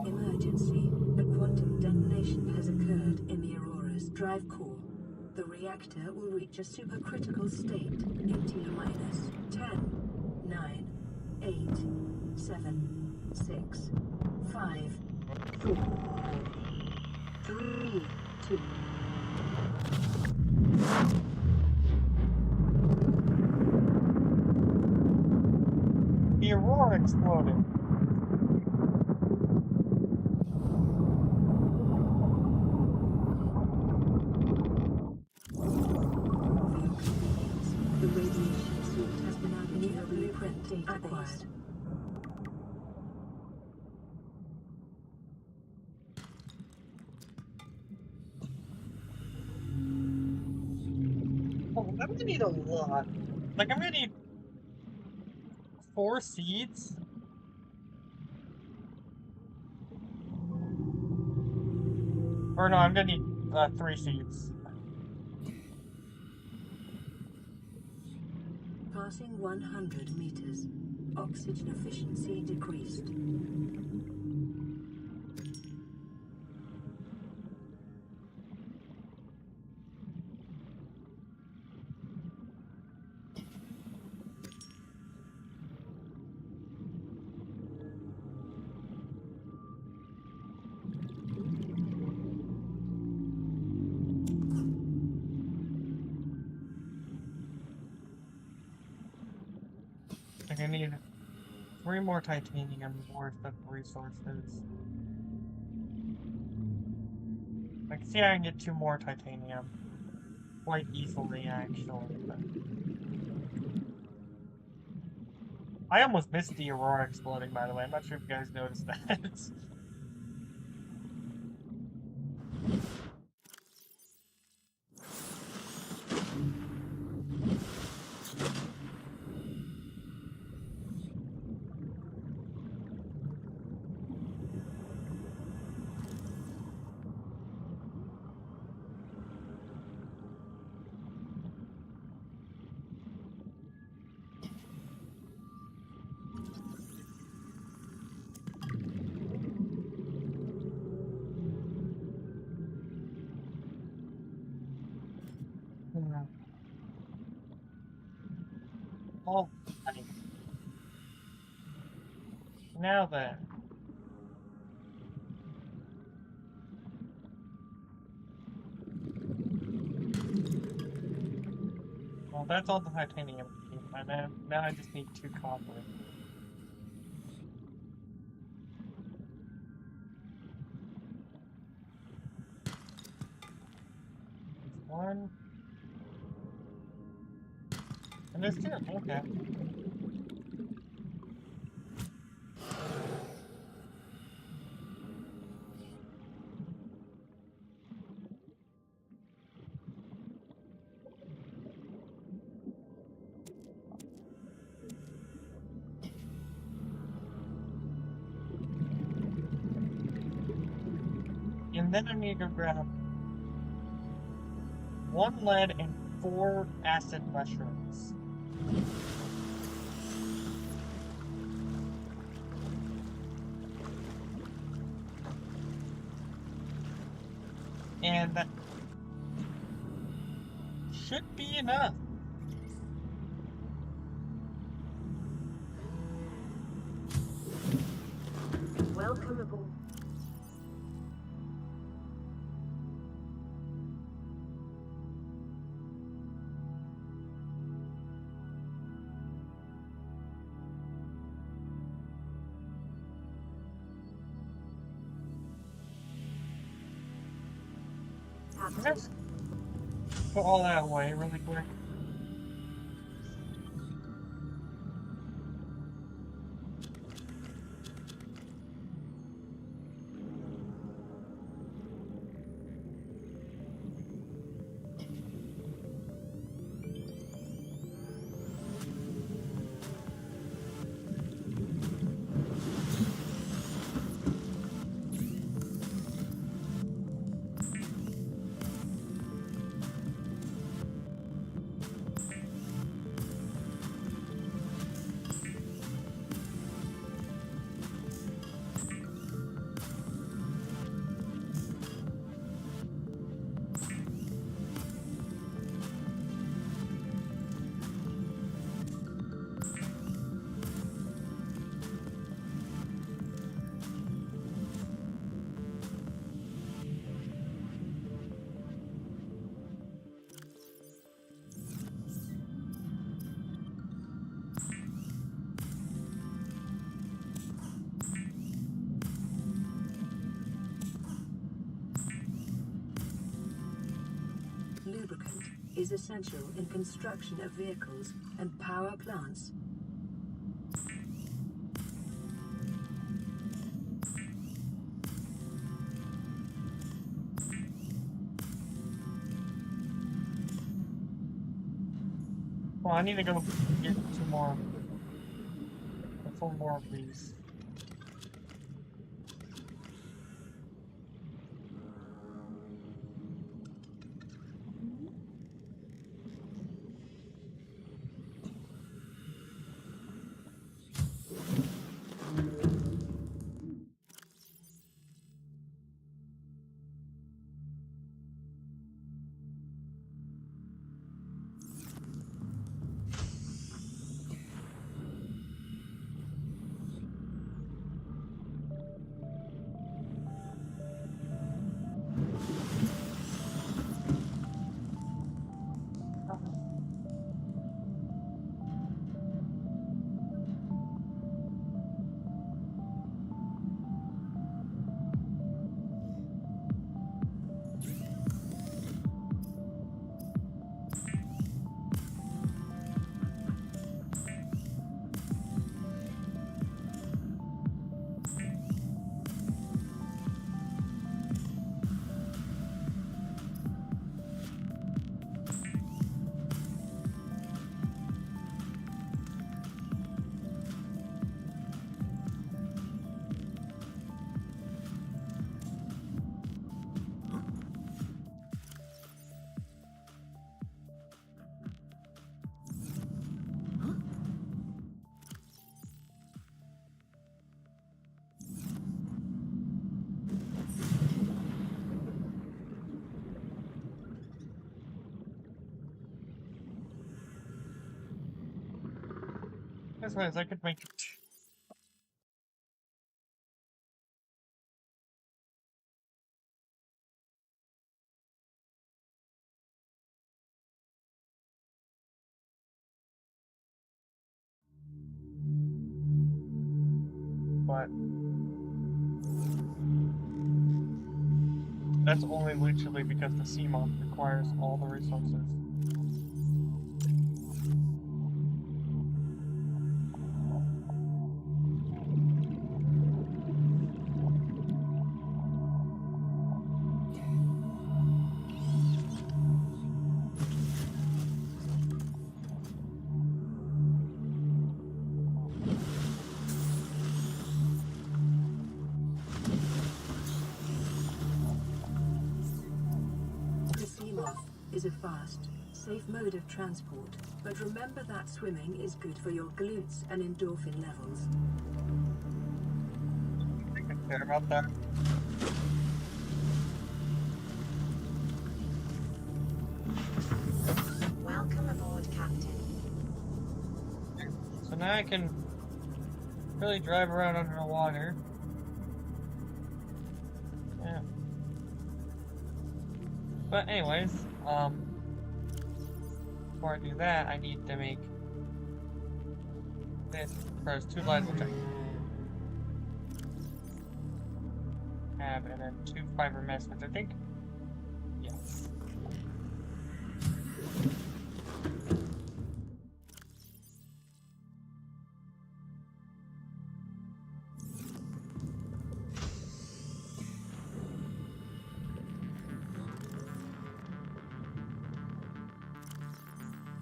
Emergency. A quantum detonation has occurred in the Aurora's drive core. The reactor will reach a supercritical state in T-minus 10, 9, 8, 7, 6, 5, 4, 3, 2. The Aurora exploded. The radiation suit has been added to your blueprint database. Oh, I'm gonna need a lot. Like, I'm gonna need 4 seeds. Or no, I'm gonna need 3 seeds. Passing 100 meters. Oxygen efficiency decreased. Like, I need 3 more titanium worth of resources. Like, see, I can get 2 more titanium. Quite easily, actually. But I almost missed the Aurora exploding, by the way. I'm not sure if you guys noticed that. Oh, honey. Now then. Well, that's all the titanium. And then, now I just need 2 copper. There's 1. And there's 2. Okay. And then I need to grab 1 lead and 4 acid mushrooms. And that should be enough. Welcome aboard. Let's put all that away really quick. Lubricant is essential in construction of vehicles and power plants. Well, I need to go get some more. 4 more of these. As well as I could make it. But that's only literally because the CMOD requires all the resources. The sea moth is a fast, safe mode of transport, but remember that swimming is good for your glutes and endorphin levels. I think I care about that. Captain. So now I can really drive around under the water. Yeah. But anyways, before I do that, I need to make this first 2 lines, which I have, and then 2 fiber mesh, which I think, yes.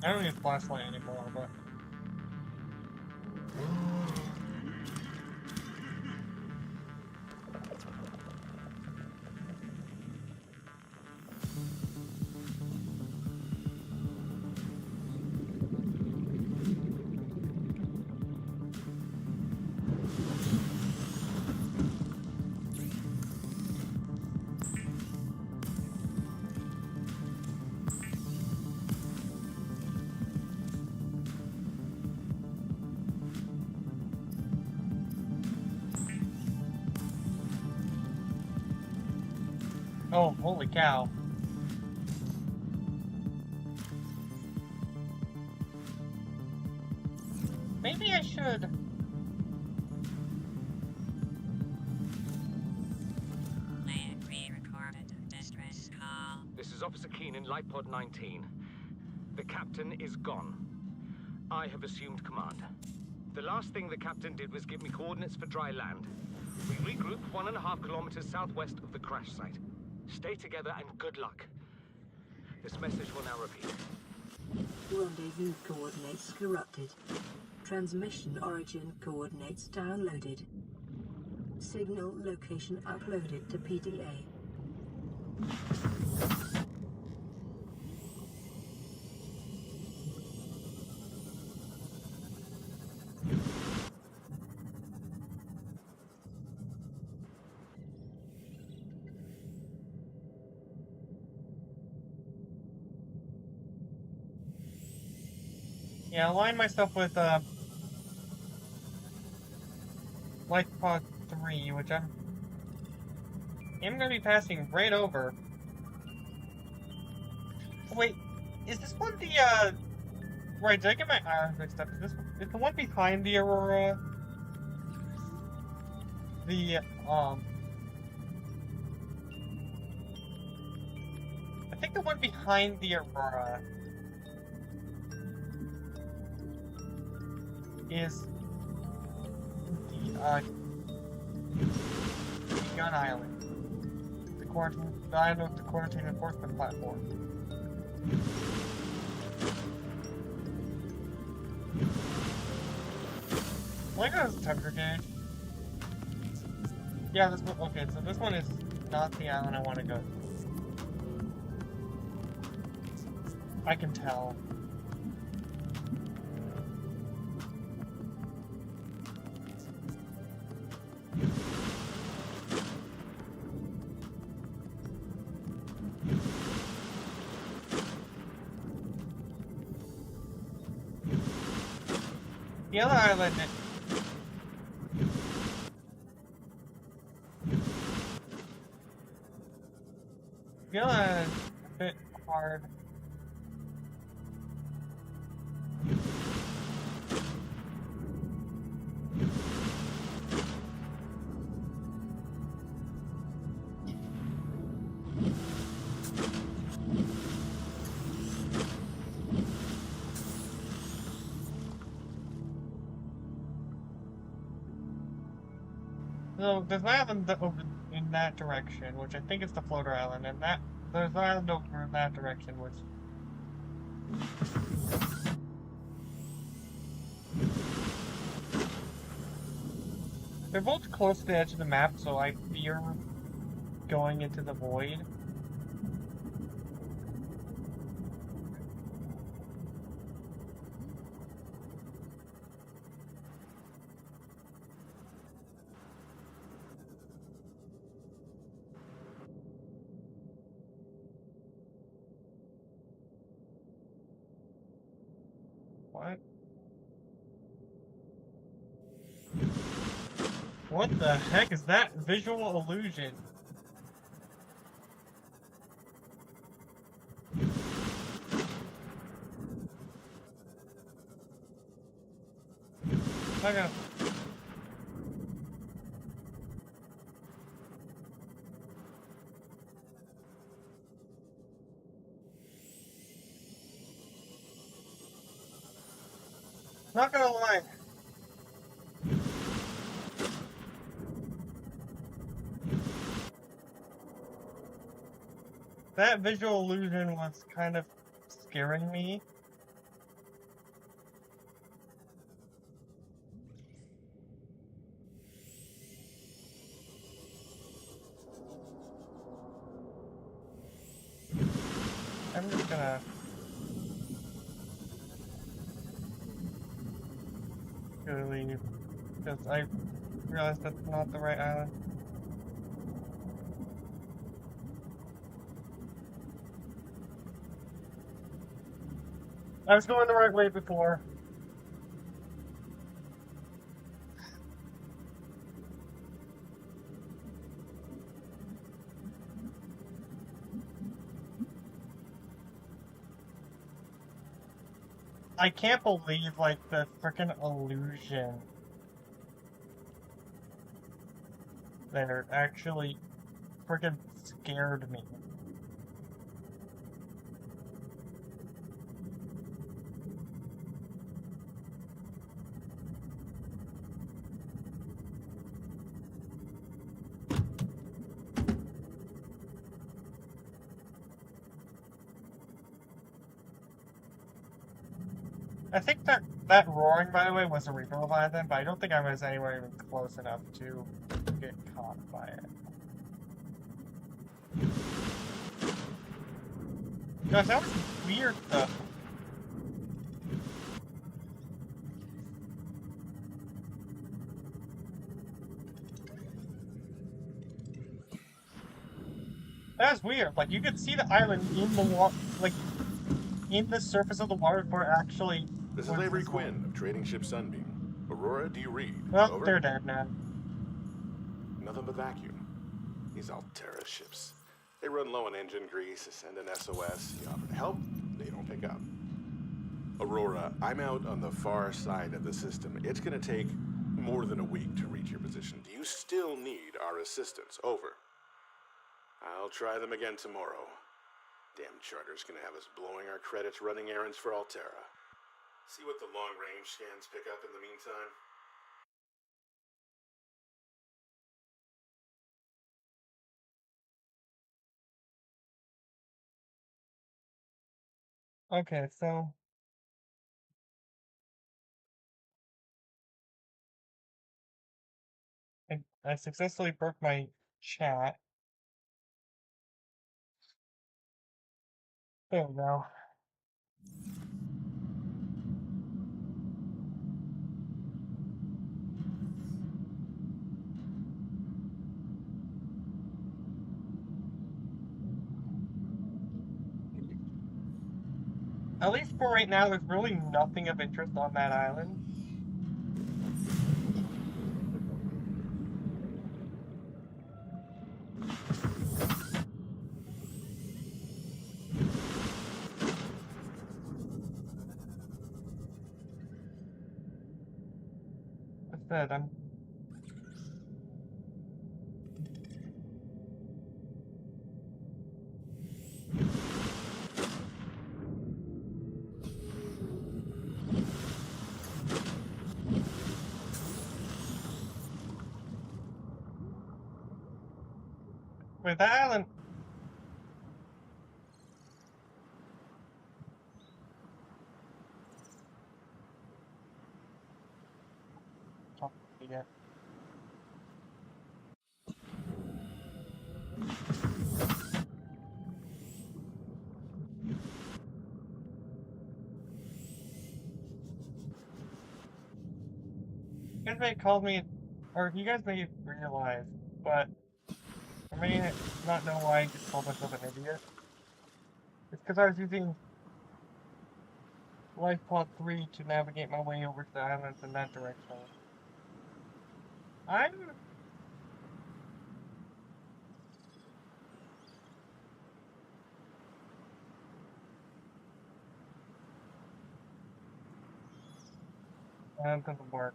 I don't need a flashlight anymore, but oh, holy cow. Maybe I should. Pre-recorded distress call. This is Officer Keenan, Light Pod 19. The captain is gone. I have assumed command. The last thing the captain did was give me coordinates for dry land. We regroup 1.5 kilometers southwest of the crash site. Stay together and good luck. This message will now repeat. Rendezvous coordinates corrupted. Transmission origin coordinates downloaded. Signal location uploaded to PDA. Yeah, align myself with, Life Pod 3, which I'm gonna be passing right over. Wait, is this one the, right, did I get my irons mixed up? Is the one behind the Aurora? The, I think the one behind the Aurora is the Gun Island. The island of the quarantine enforcement platform. Like that was a temperature gauge. Yeah, this one, okay, so this one is not the island I want to go to. I can tell. The other island. The other island is a bit hard. So there's an island over in that direction, which I think is the floater island, and there's an island over in that direction, which they're both close to the edge of the map, so I fear going into the void. What? What the heck is that visual illusion? I got. Not gonna lie. That visual illusion was kind of scaring me. I'm just gonna go leave because I realized that's not the right island. I was going the right way before. I can't believe, like, the freaking illusion there actually freaking scared me. I think that roaring, by the way, was a Reaper Leviathan, but I don't think I was anywhere even close enough to get caught by it. Gosh, that was weird though. That was weird. Like, you could see the island in the water, like, in the surface of the water before it actually. This is Avery Quinn of Trading Ship Sunbeam. Aurora, do you read? Well, Over? they're dead now. Nothing but vacuum. These Altera ships. They run low on engine grease, send an SOS, you offer to help, they don't pick up. Aurora, I'm out on the far side of the system. It's gonna take more than a week to reach your position. Do you still need our assistance? Over. I'll try them again tomorrow. Damn charter's gonna have us blowing our credits running errands for Altera. See what the long-range scans pick up in the meantime. Okay, so I successfully broke my chat. There we go. At least for right now, there's really nothing of interest on that island. I said, I'm. With that island. Oh, yeah. You guys may have called me, or you guys may realize, but I may not know why I just called myself an idiot. It's because I was using life pod 3 to navigate my way over to the islands in that direction. I'm... That doesn't work.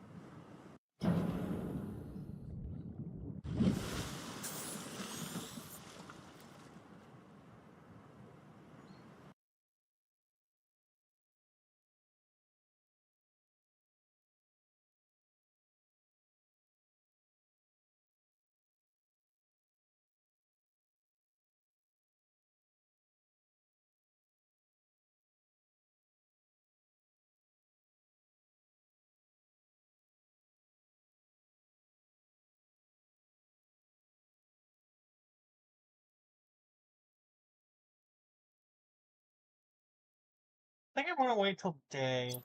I think I want to wait till day.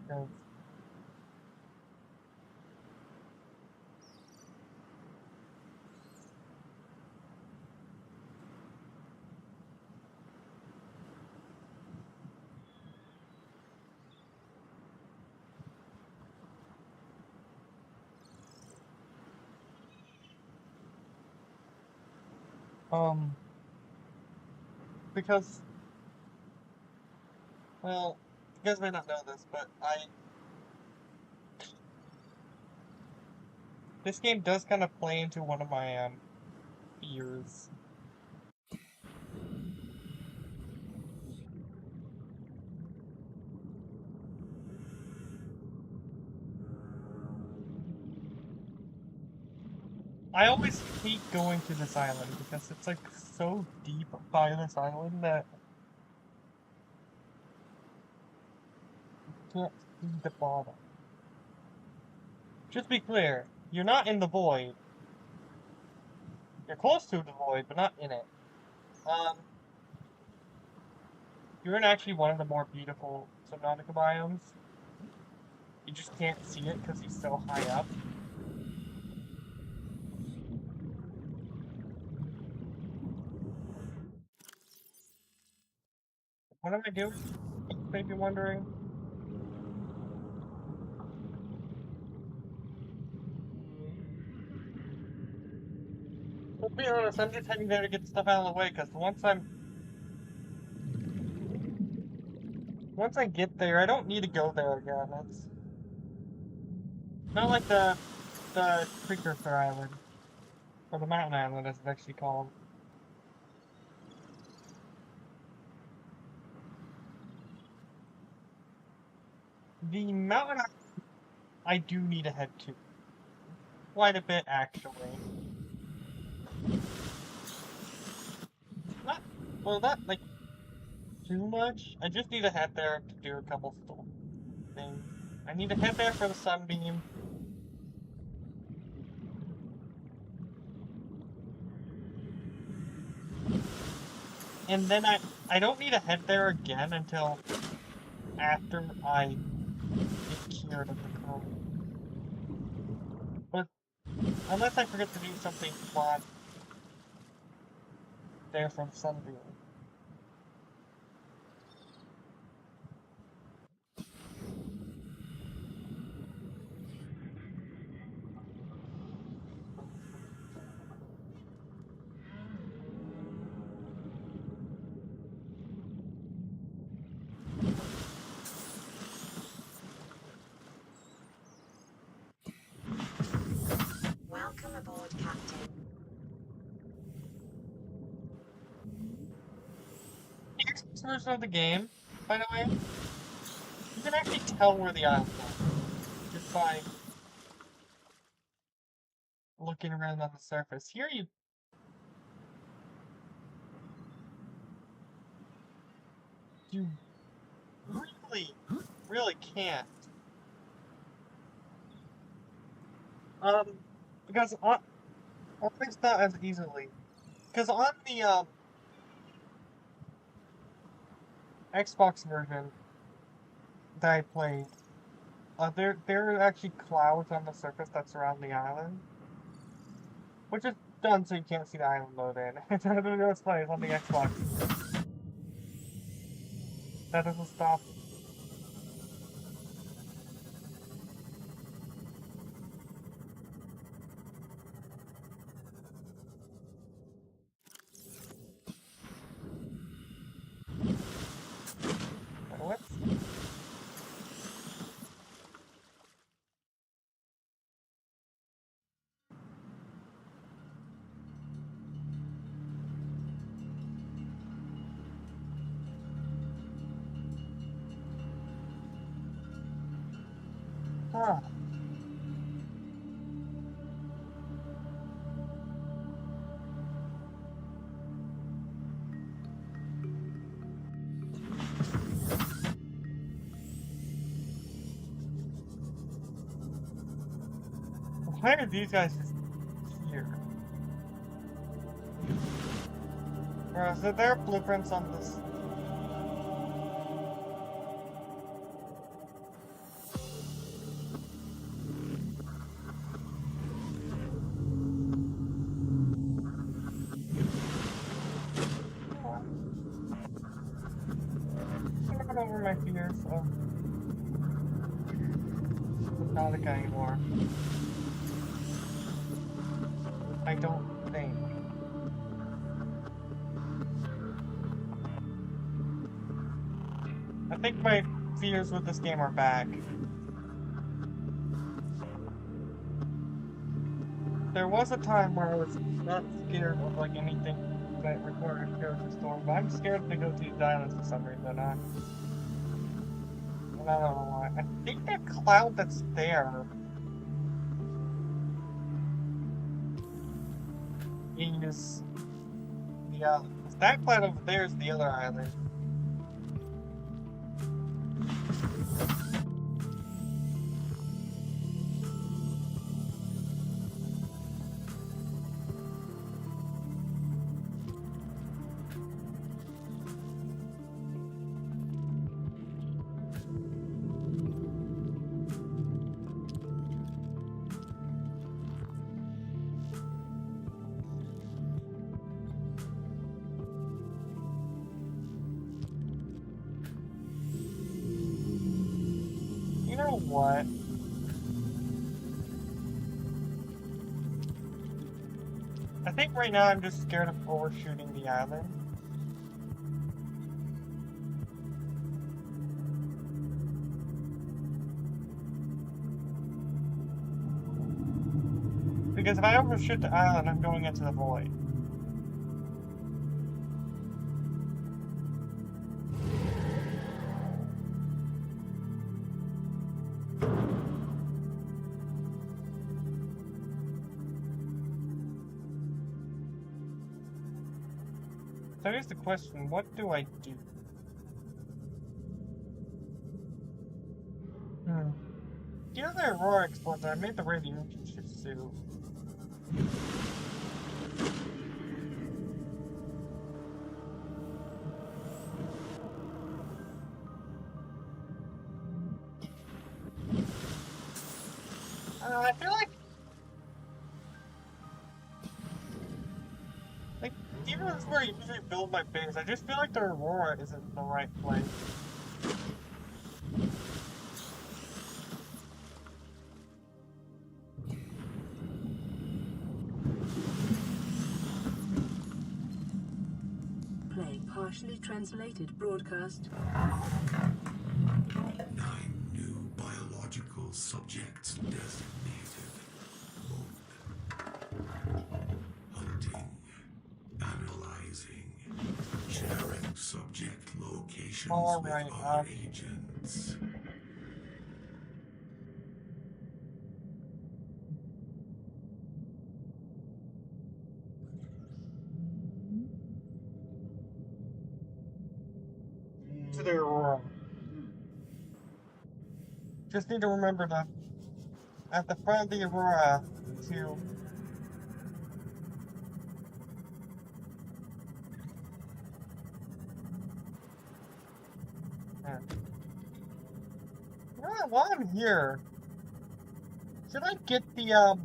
Because because, well, you guys may not know this, but this game does kind of play into one of my, fears. I always hate going to this island because it's like so deep by this island that you can't see the bottom. Just be clear, you're not in the void. You're close to the void, but not in it. You're in actually one of the more beautiful subnautica biomes. You just can't see it because he's so high up. What am I doing? You may be wondering. To be honest, I'm just heading there to get stuff out of the way, because once I get there, I don't need to go there again. It's not like the Precursor Island, or the Mountain Island as it's actually called. The Mountain Island I do need to head to. Quite a bit, actually. Not like, too much. I just need to head there to do a couple things. I need to head there for the sunbeam. And then I don't need to head there again until after I get cured of the cold. But unless I forget to do something while I'm there for the sunbeam. Welcome aboard, Captain. The Xbox version of the game, by the way, you can actually tell where the islands are just by looking around on the surface. Here you really can't. Because on it's not as easily. Because on the Xbox version that I played, there are actually clouds on the surface that surround the island, which is done so you can't see the island load in. That's funny, it's on the Xbox. That doesn't stop. Whoops. Huh. Why are these guys just here? Or is there blueprints on this? I'm not over my fears of subnautica anymore. I don't think. I think my fears with this game are back. There was a time where I was not scared of like anything that required a character story, but I'm scared to go to these islands for some reason. I don't know why. I think that cloud that's there is the island. That cloud over there is the other island. You know what? I think right now I'm just scared of overshooting the island. Because if I overshoot the island, I'm going into the void. So here's the question, what do I do? The other Aurora explodes, I made the radiation suit. I feel like even though this is where I usually build my base, I just feel like the Aurora isn't the right place. Playing partially translated broadcast. 9 new biological subjects designated. Hunting. Analyzing. Sharing subject locations Alright, with our agents. To the Aurora. Just need to remember that at the front of the Aurora to while I'm here, should I get the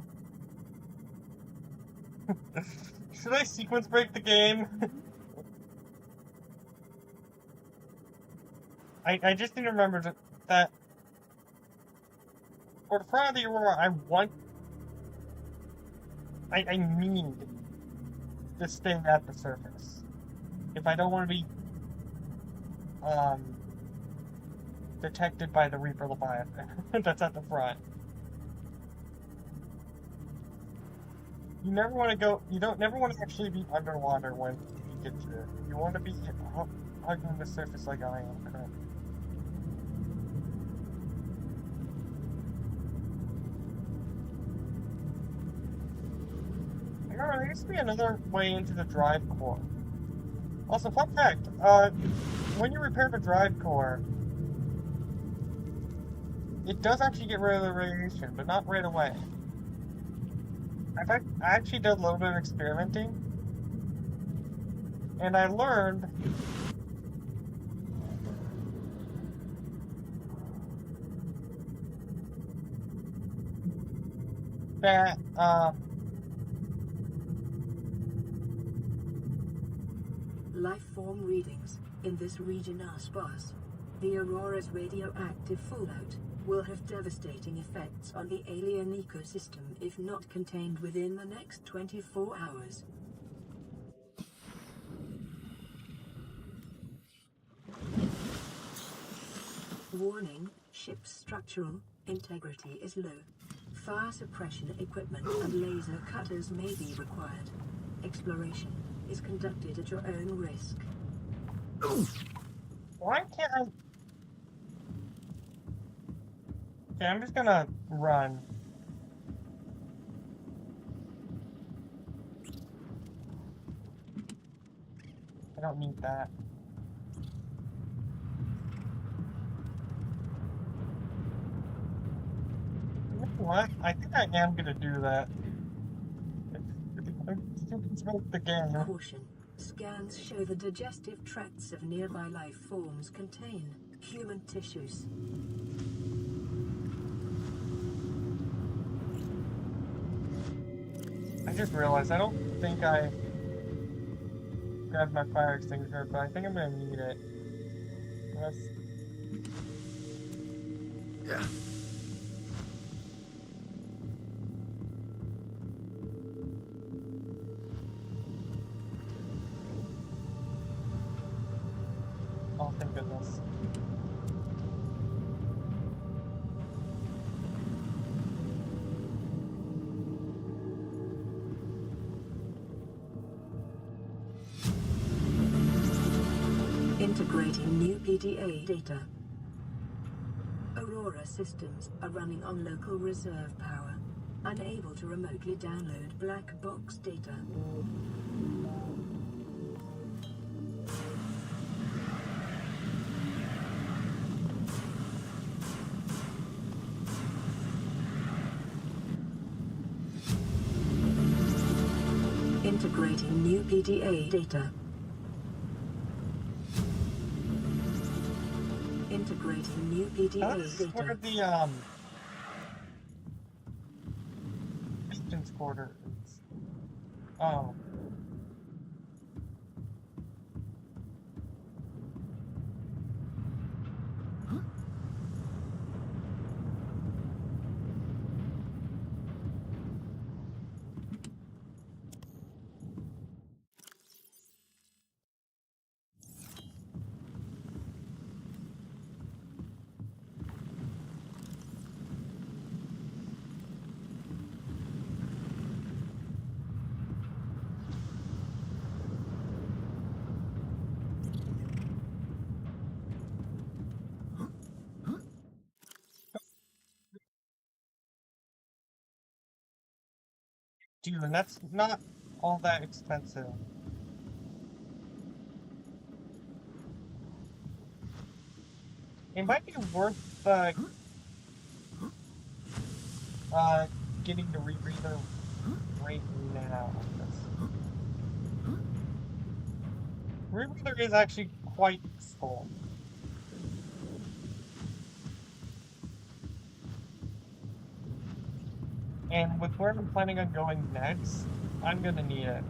Should I sequence break the game? I just need to remember that for the front of the Aurora, I need to stay at the surface. If I don't want to be detected by the Reaper Leviathan that's at the front. You never want to go. You don't never want to actually be underwater when you get to it. You want to be hugging the surface like I am currently. Remember, there used to be another way into the drive core. Also, fun fact: when you repair the drive core, it does actually get rid of the radiation, but not right away. I actually did a little bit of experimenting, and I learned that, Life form readings in this region are sparse. The Aurora's radioactive fallout will have devastating effects on the alien ecosystem if not contained within the next 24 hours. Warning, ship's structural integrity is low. Fire suppression equipment and laser cutters may be required. Exploration is conducted at your own risk. why can't I? Okay, I'm just gonna run. I don't need that. You know what? I think I am gonna do that. It's make the game. Caution. Scans show the digestive tracts of nearby life forms contain human tissues. I just realized I don't think I grabbed my fire extinguisher, but I think I'm gonna need it. Unless... Yeah. Oh, thank goodness. Integrating new PDA data. Aurora systems are running on local reserve power, unable to remotely download black box data. Integrating new PDA data. Integrating new PDA That's data. where the agent's quarter is. Oh. Dude, and that's not all that expensive. It might be worth getting the rebreather right now. Rebreather is actually quite useful. And with where I'm planning on going next, I'm gonna need it.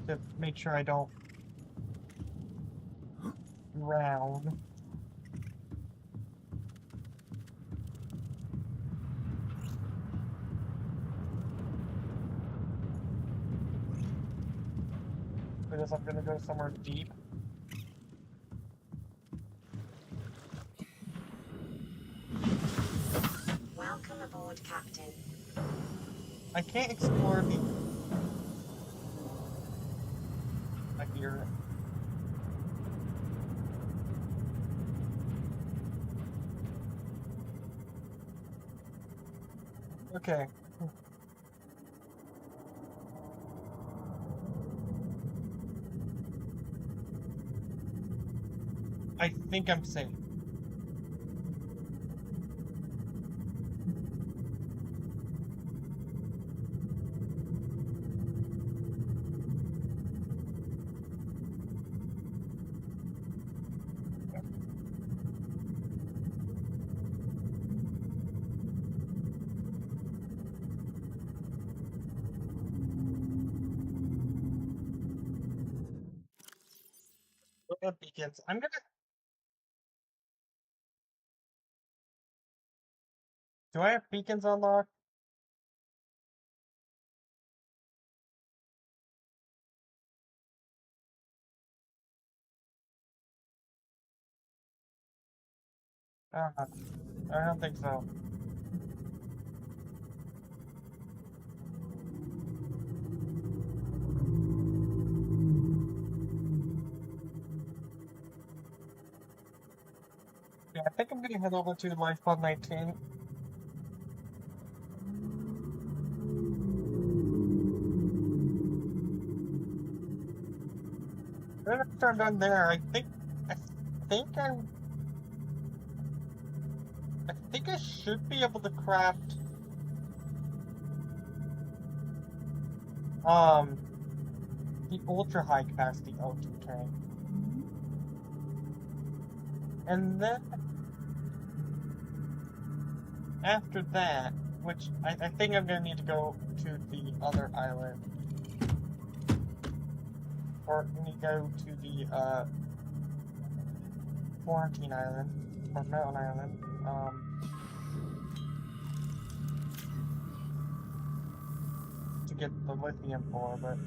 To make sure I don't drown. Because I'm gonna go somewhere deep. Welcome aboard, Captain. I can't explore the... I hear it. Okay. I think I'm safe. What are beacons? I'm gonna... Do I have beacons unlocked? I don't think so. Yeah, I think I'm gonna head over to Lifepod 19. Then after I'm done there, I think I should be able to craft the ultra high capacity O2 tank. And then after that, which I think I'm gonna need to go to the other island. Or we need to go to the Quarantine Island or Mountain Island. To get the lithium for, but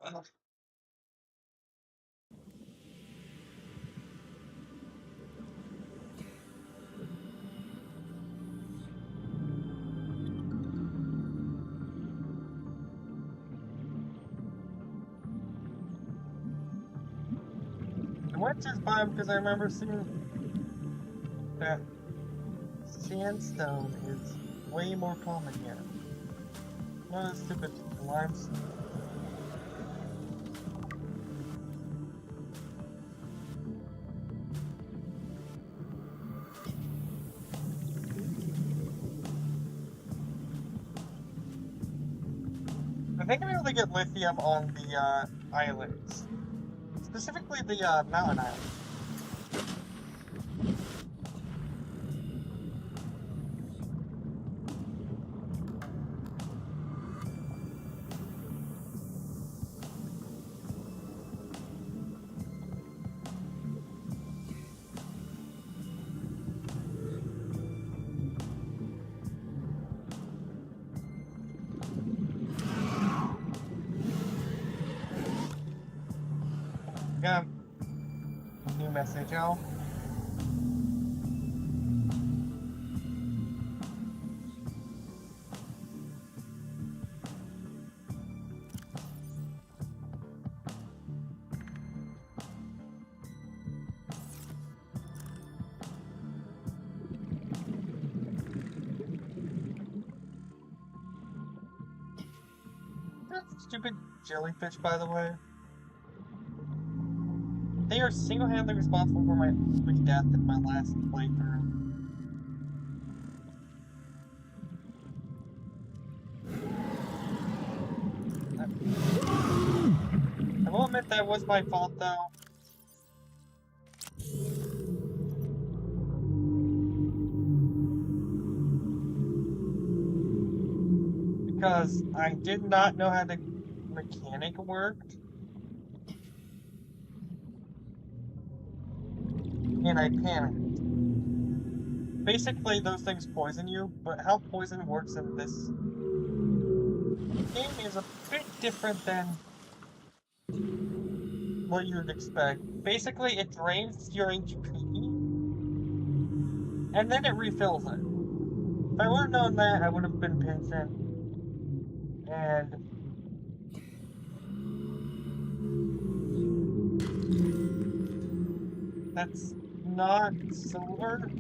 I went to this biome because I remember seeing that sandstone is way more common here. Not as stupid limestone. I think I'm able to get lithium on the islands. Specifically the mountain island. Got a new message out. That stupid jellyfish, by the way. They are single-handedly responsible for my every death in my last playthrough. I will admit that was my fault, though. Because I did not know how the mechanic worked. And I panicked. Basically, those things poison you, but how poison works in this game is a bit different than what you'd expect. Basically, it drains your HP, and then it refills it. If I would have known that, I would have been patient. And that's not silver.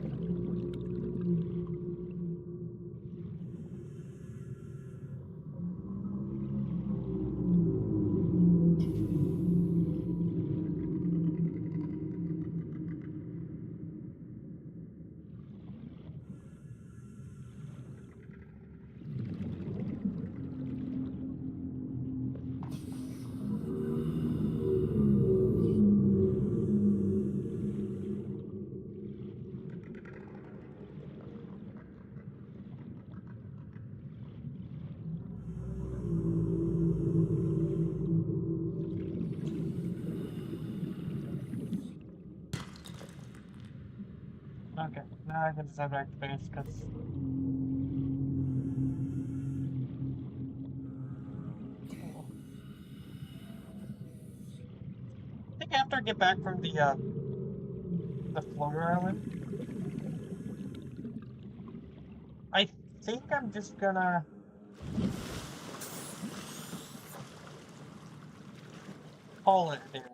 Okay, now I can just head back to base, because I think after I get back from the floater island, I think I'm just gonna call it there.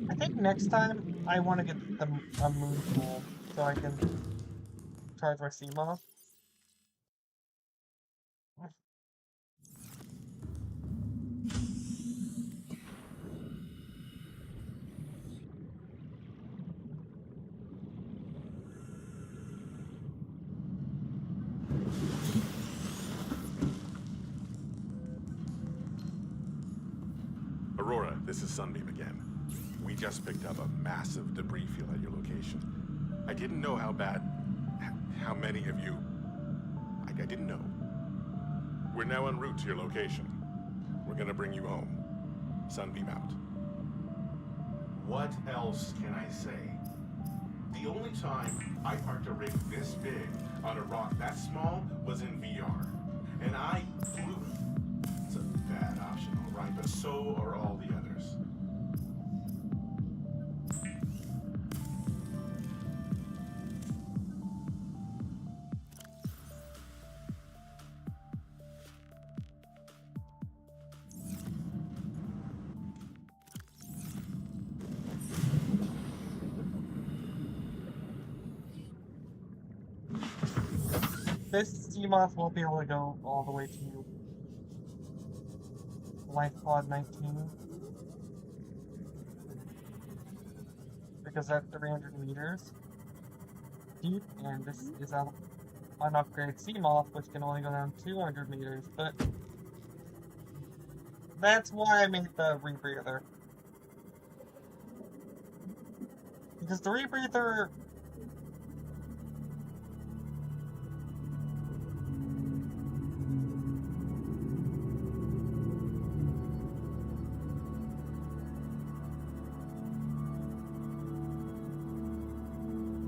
I think next time I want to get a moon pool so I can charge my Seamoth. Aurora, this is Sunbeam again. We just picked up a massive debris field at your location. I didn't know how bad... how many of you... I didn't know. We're now en route to your location. We're gonna bring you home. Sunbeam out. What else can I say? The only time I parked a rig this big on a rock that small was in VR. And I flew it. It's a bad option, all right, but so are all the others. This Seamoth won't be able to go all the way to Life Pod 19 because that's 300 meters deep, and this is an upgrade Seamoth, which can only go down 200 meters, but that's why I made the rebreather. Because the rebreather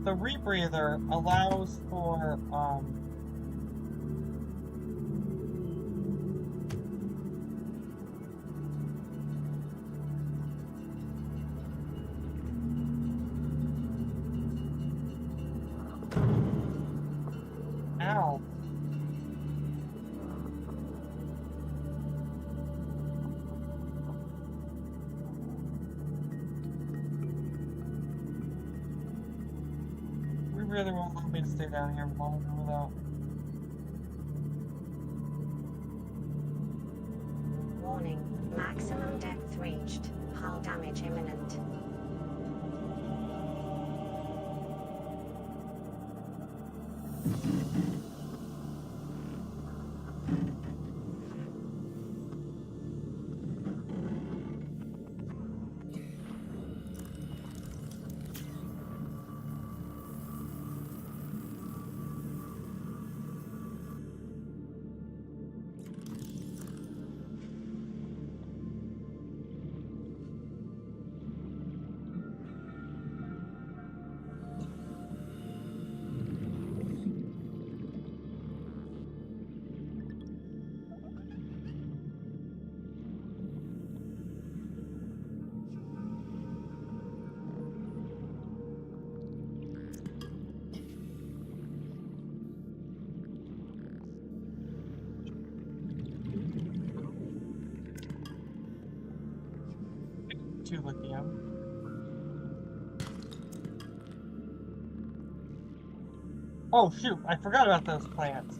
the rebreather allows for, ow. Rebreather won't allow me to stay down here longer without. Warning, maximum depth reached. Hull damage imminent. Lithium. Oh shoot, I forgot about those plants.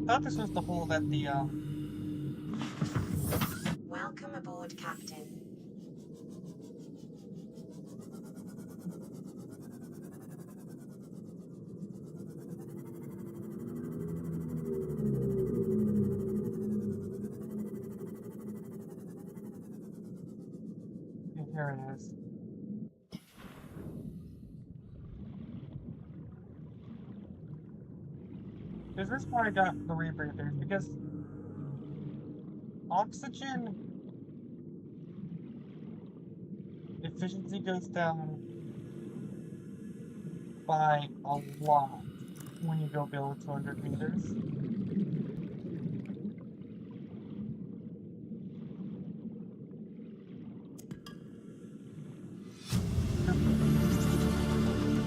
I thought this was the hole that the, Welcome aboard, Captain. here it is. Is this why I got the rebreathers? Because oxygen efficiency goes down by a lot when you go below 200 meters.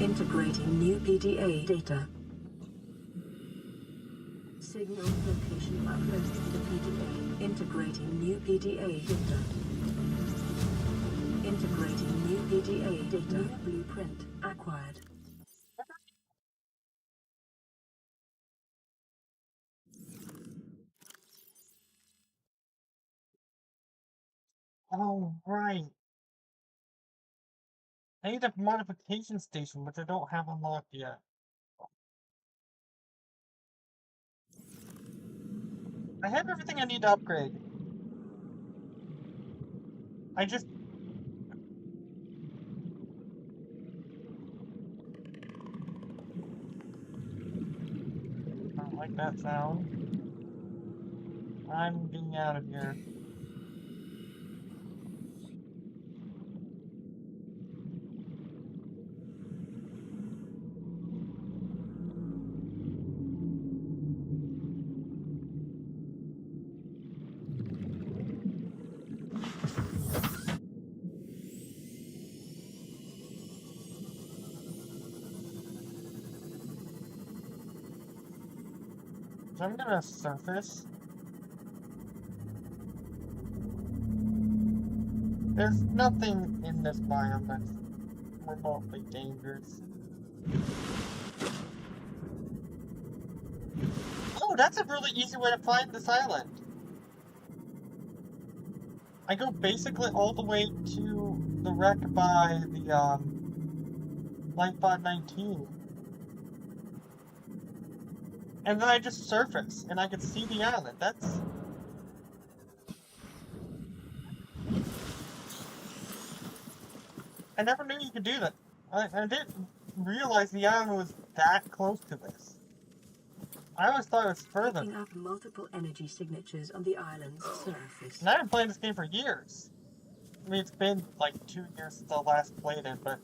Integrating new PDA data. Signal location uploaded to the PDA. Integrating new PDA data. Integrating new PDA data. New blueprint acquired. Oh, right. I need a modification station, which I don't have unlocked yet. I have everything I need to upgrade. I just... I don't like that sound. I'm getting out of here. So I'm gonna surface. There's nothing in this biome that's remotely dangerous. Oh, that's a really easy way to find this island. I go basically all the way to the wreck by the, Light Pod 19. And then I just surface, and I could see the island. That's... I never knew you could do that. I didn't realize the island was that close to this. I always thought it was further. Picking up multiple energy signatures on the island's surface. And I've been playing this game for years. I mean, it's been like 2 years since I last played it, but...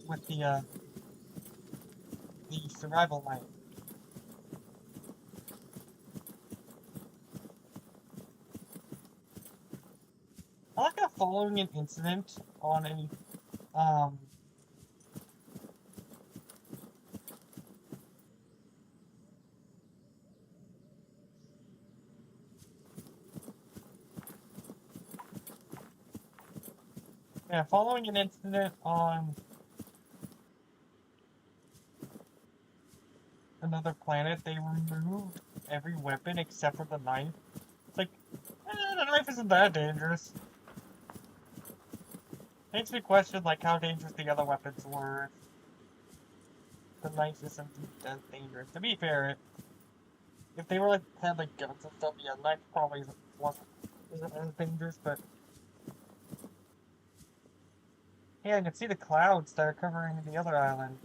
with the survival light. I like how following an incident on a yeah, following an incident on another planet, they removed every weapon except for the knife. It's like, the knife isn't that dangerous. Makes me question, like, how dangerous the other weapons were. The knife isn't that dangerous. To be fair, if they were, like, had, like, guns and stuff, yeah, the knife probably isn't as dangerous, but... Yeah, I can see the clouds that are covering the other island.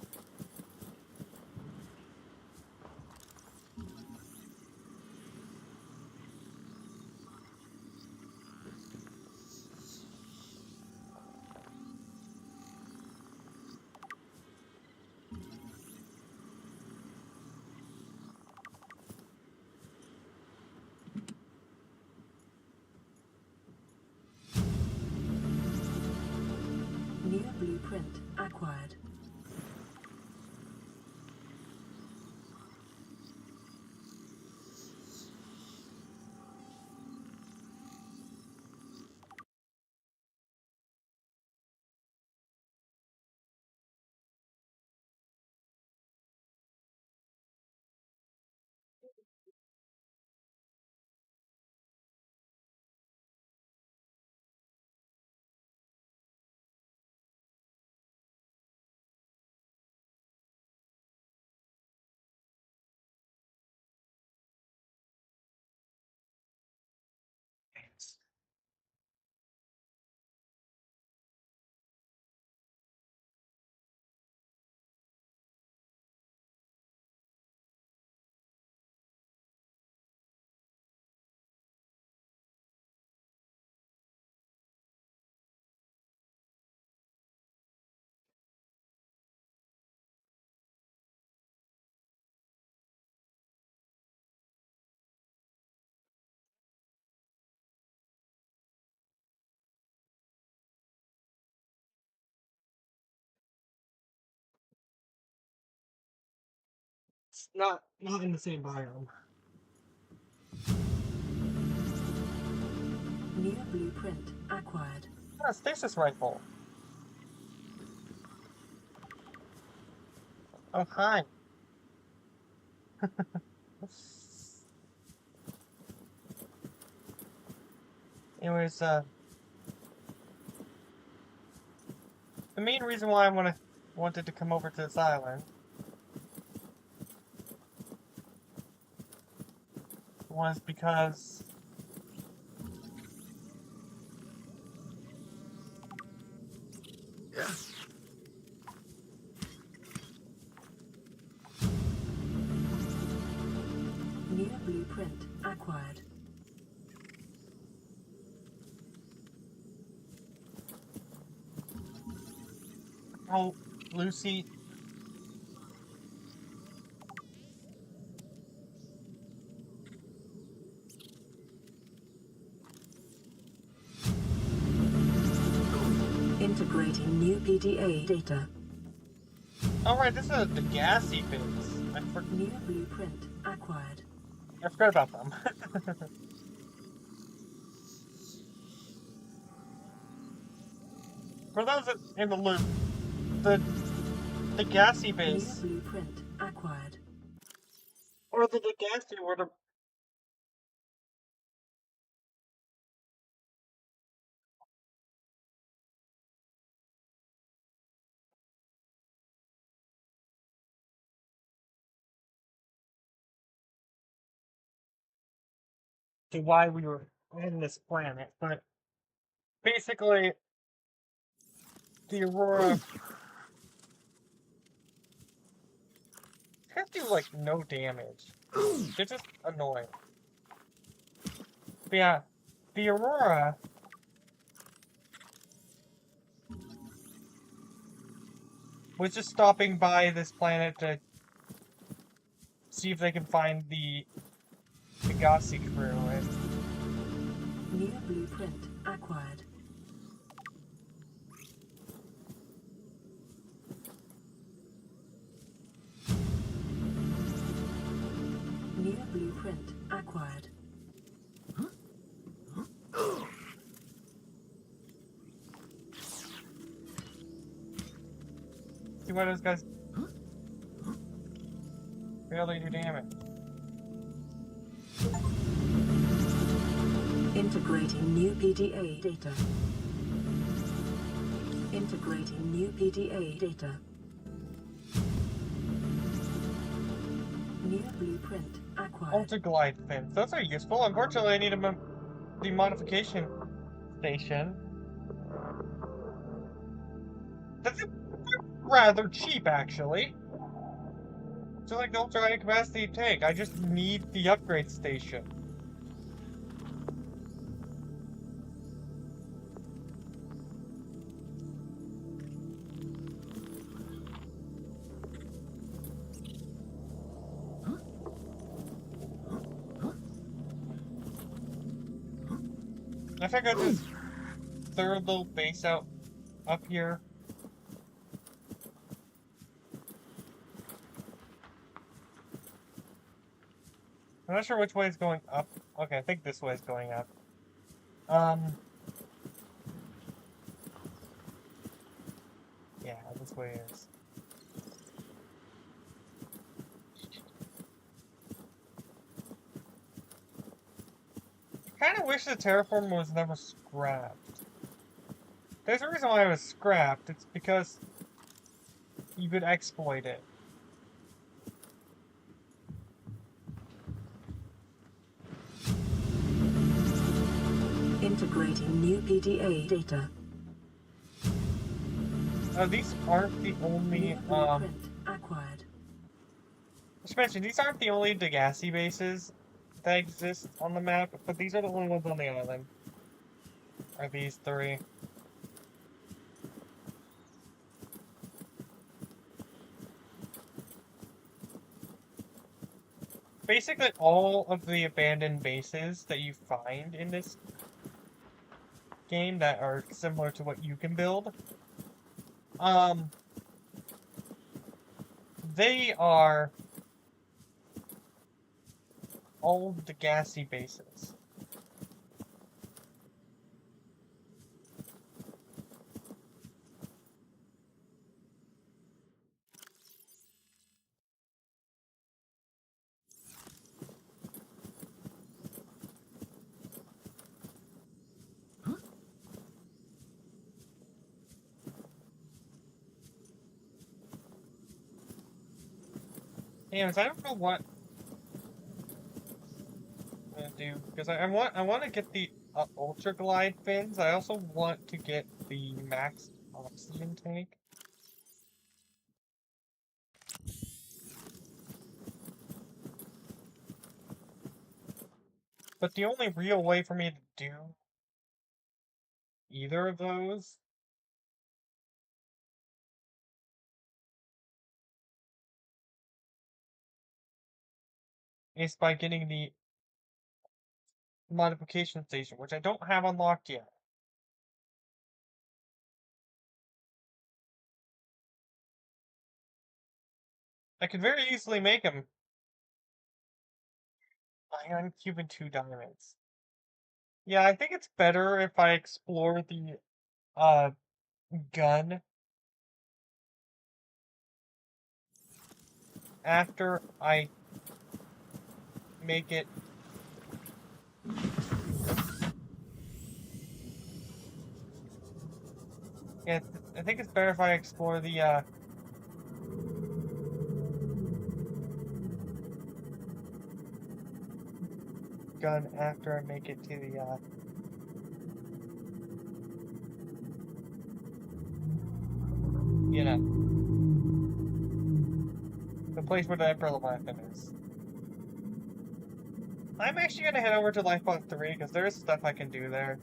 New blueprint acquired. It's not in the same biome. New blueprint acquired. Ah, stasis rifle. Oh, hi. Anyways, the main reason why I wanted to come over to this island was because New blueprint acquired. how Lucy Integrating new PDA data. oh right, this is the gassy base. I forgot. New blueprint acquired. I forgot about them. For those in the loop, the gassy New base blueprint acquired. or the gassy were the to why we were on this planet, but basically the Aurora can't do like no damage. They're just annoying. But yeah, the Aurora was just stopping by this planet to see if they can find the Gassi crew. And New blueprint acquired. New blueprint acquired. see why those guys barely do damage. Integrating new PDA data. Integrating new PDA data. New blueprint acquired. Ultra-glide fins. Those are useful. Unfortunately, I need the modification station. That's rather cheap, actually. Just like the ultra-high capacity tank. I just need the upgrade station. I think I just third little base out up here. I'm not sure which way is going up. Okay, I think this way is going up. Yeah, this way is. I kind of wish the terraform was never scrapped. There's a reason why it was scrapped. It's because you could exploit it. Integrating new PDA data. These aren't the only, New blueprint acquired. I should mention, these aren't the only Degassi bases that exist on the map, but these are the only ones on the island. Are these three. Basically, all of the abandoned bases that you find in this game that are similar to what you can build, they are all Degassi bases. Anyways, I don't know what I'm gonna do because I want to get the ultra glide fins. I also want to get the max oxygen tank. But the only real way for me to do either of those is by getting the modification station, which I don't have unlocked yet. I could very easily make them Ion cube and 2 diamonds. Yeah, I think it's better if I explore the gun after I make it. Yeah, I think it's better if I explore the gun after I make it to the you know, the place where the Emperor Leviathan is. I'm actually gonna head over to Lifeboat 3 because there is stuff I can do there.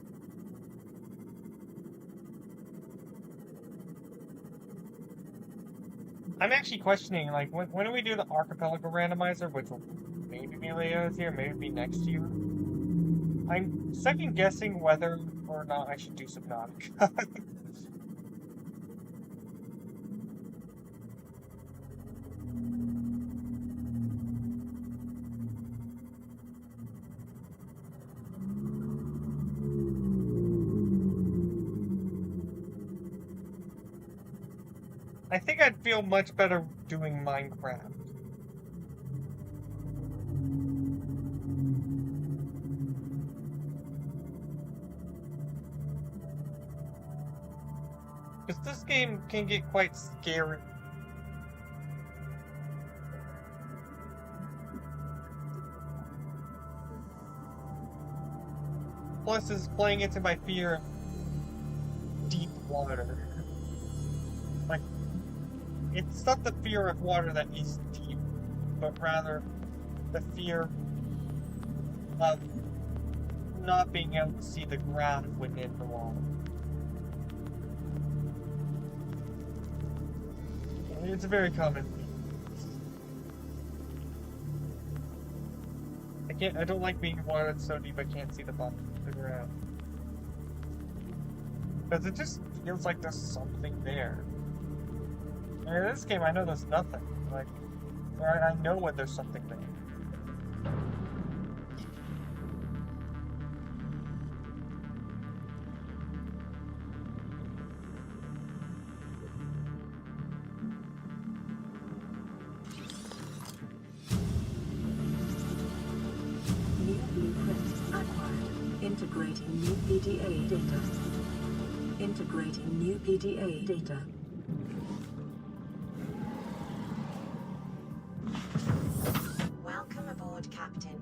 I'm actually questioning, like, when do we do the Archipelago Randomizer, which will maybe be later this year, maybe be next year. I'm second guessing whether or not I should do Subnautica. I think I'd feel much better doing Minecraft. Because this game can get quite scary. Plus, is playing into my fear of deep water. Like, it's not the fear of water that is deep, but rather the fear of not being able to see the ground within the water. It's a very common thing. I don't like being in water that's so deep I can't see the bottom of the ground. Because it just feels like there's something there. And in this game, I know there's nothing. Like, or I know when there's something there. New blueprint acquired. Integrating new PDA data. Integrating new PDA data. Welcome aboard, Captain.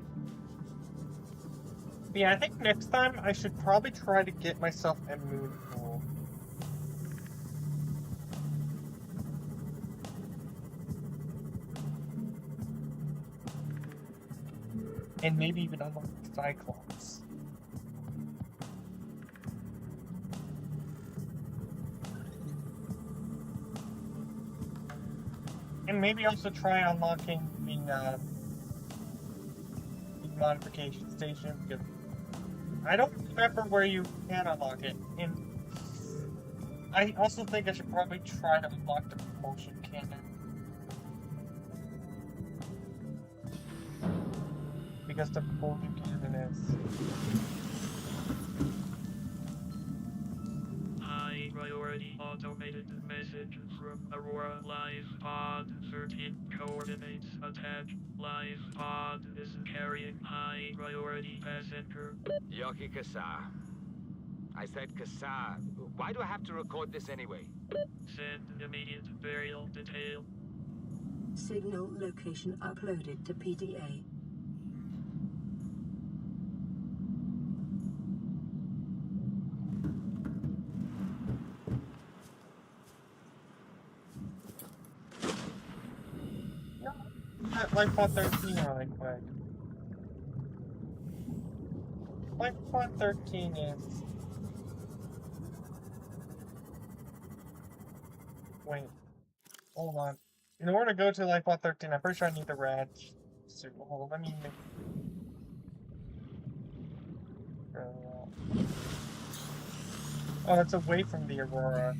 Yeah, I think next time I should probably try to get myself a moon pool. And maybe even unlock Cyclops. And maybe also try unlocking the modification station, because I don't remember where you can unlock it. And I also think I should probably try to unlock the propulsion cannon. Because the propulsion cannon is... High priority automated message from Aurora Live Pod 13 coordinates attached. Live Pod is carrying high priority passenger. Yoki Kasa. I said Kasa. Why do I have to record this anyway? Send immediate burial detail. Signal location uploaded to PDA. At Lifebot 13 really quick. Lifebot 13 is... Wait. Hold on. In order to go to Lifebot 13, I'm pretty sure I need the rad suit. Hold on, let me make... Oh, it's away from the Aurora.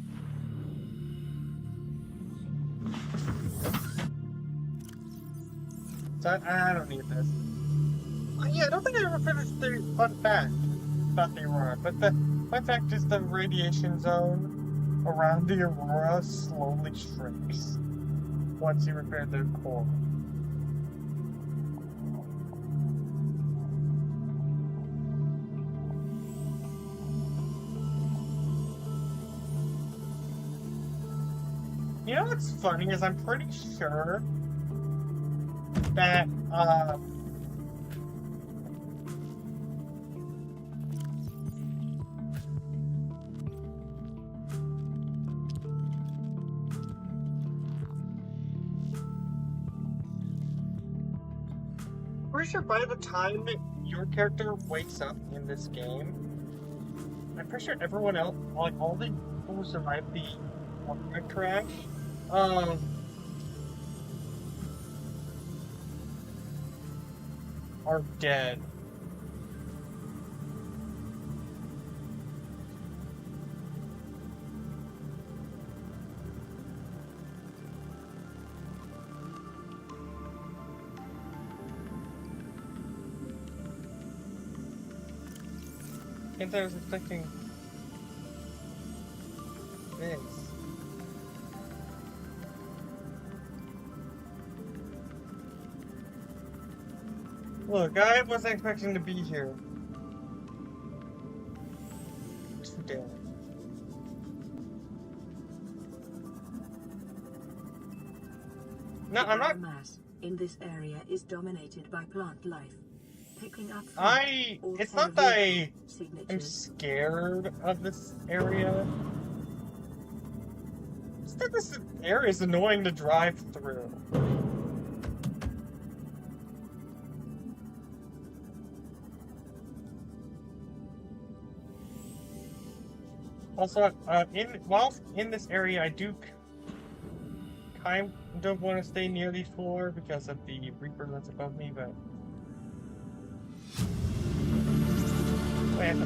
So I don't need this. Yeah, I don't think I ever finished the fun fact about the Aurora, but the fun fact is the radiation zone around the Aurora slowly shrinks once you repair the core. You know what's funny is I'm pretty sure that pretty sure by the time that your character wakes up in this game, I'm pretty sure everyone else, like all the people who survived the rocket crash, are dead. And I was expecting this. Look, I wasn't expecting to be here today. No, I'm not. Biomass in this area is dominated by plant life. Picking up It's not that I am scared of this area. It's that this area is annoying to drive through. Also, whilst in this area, I do kind of want to stay near the floor because of the Reaper that's above me, but...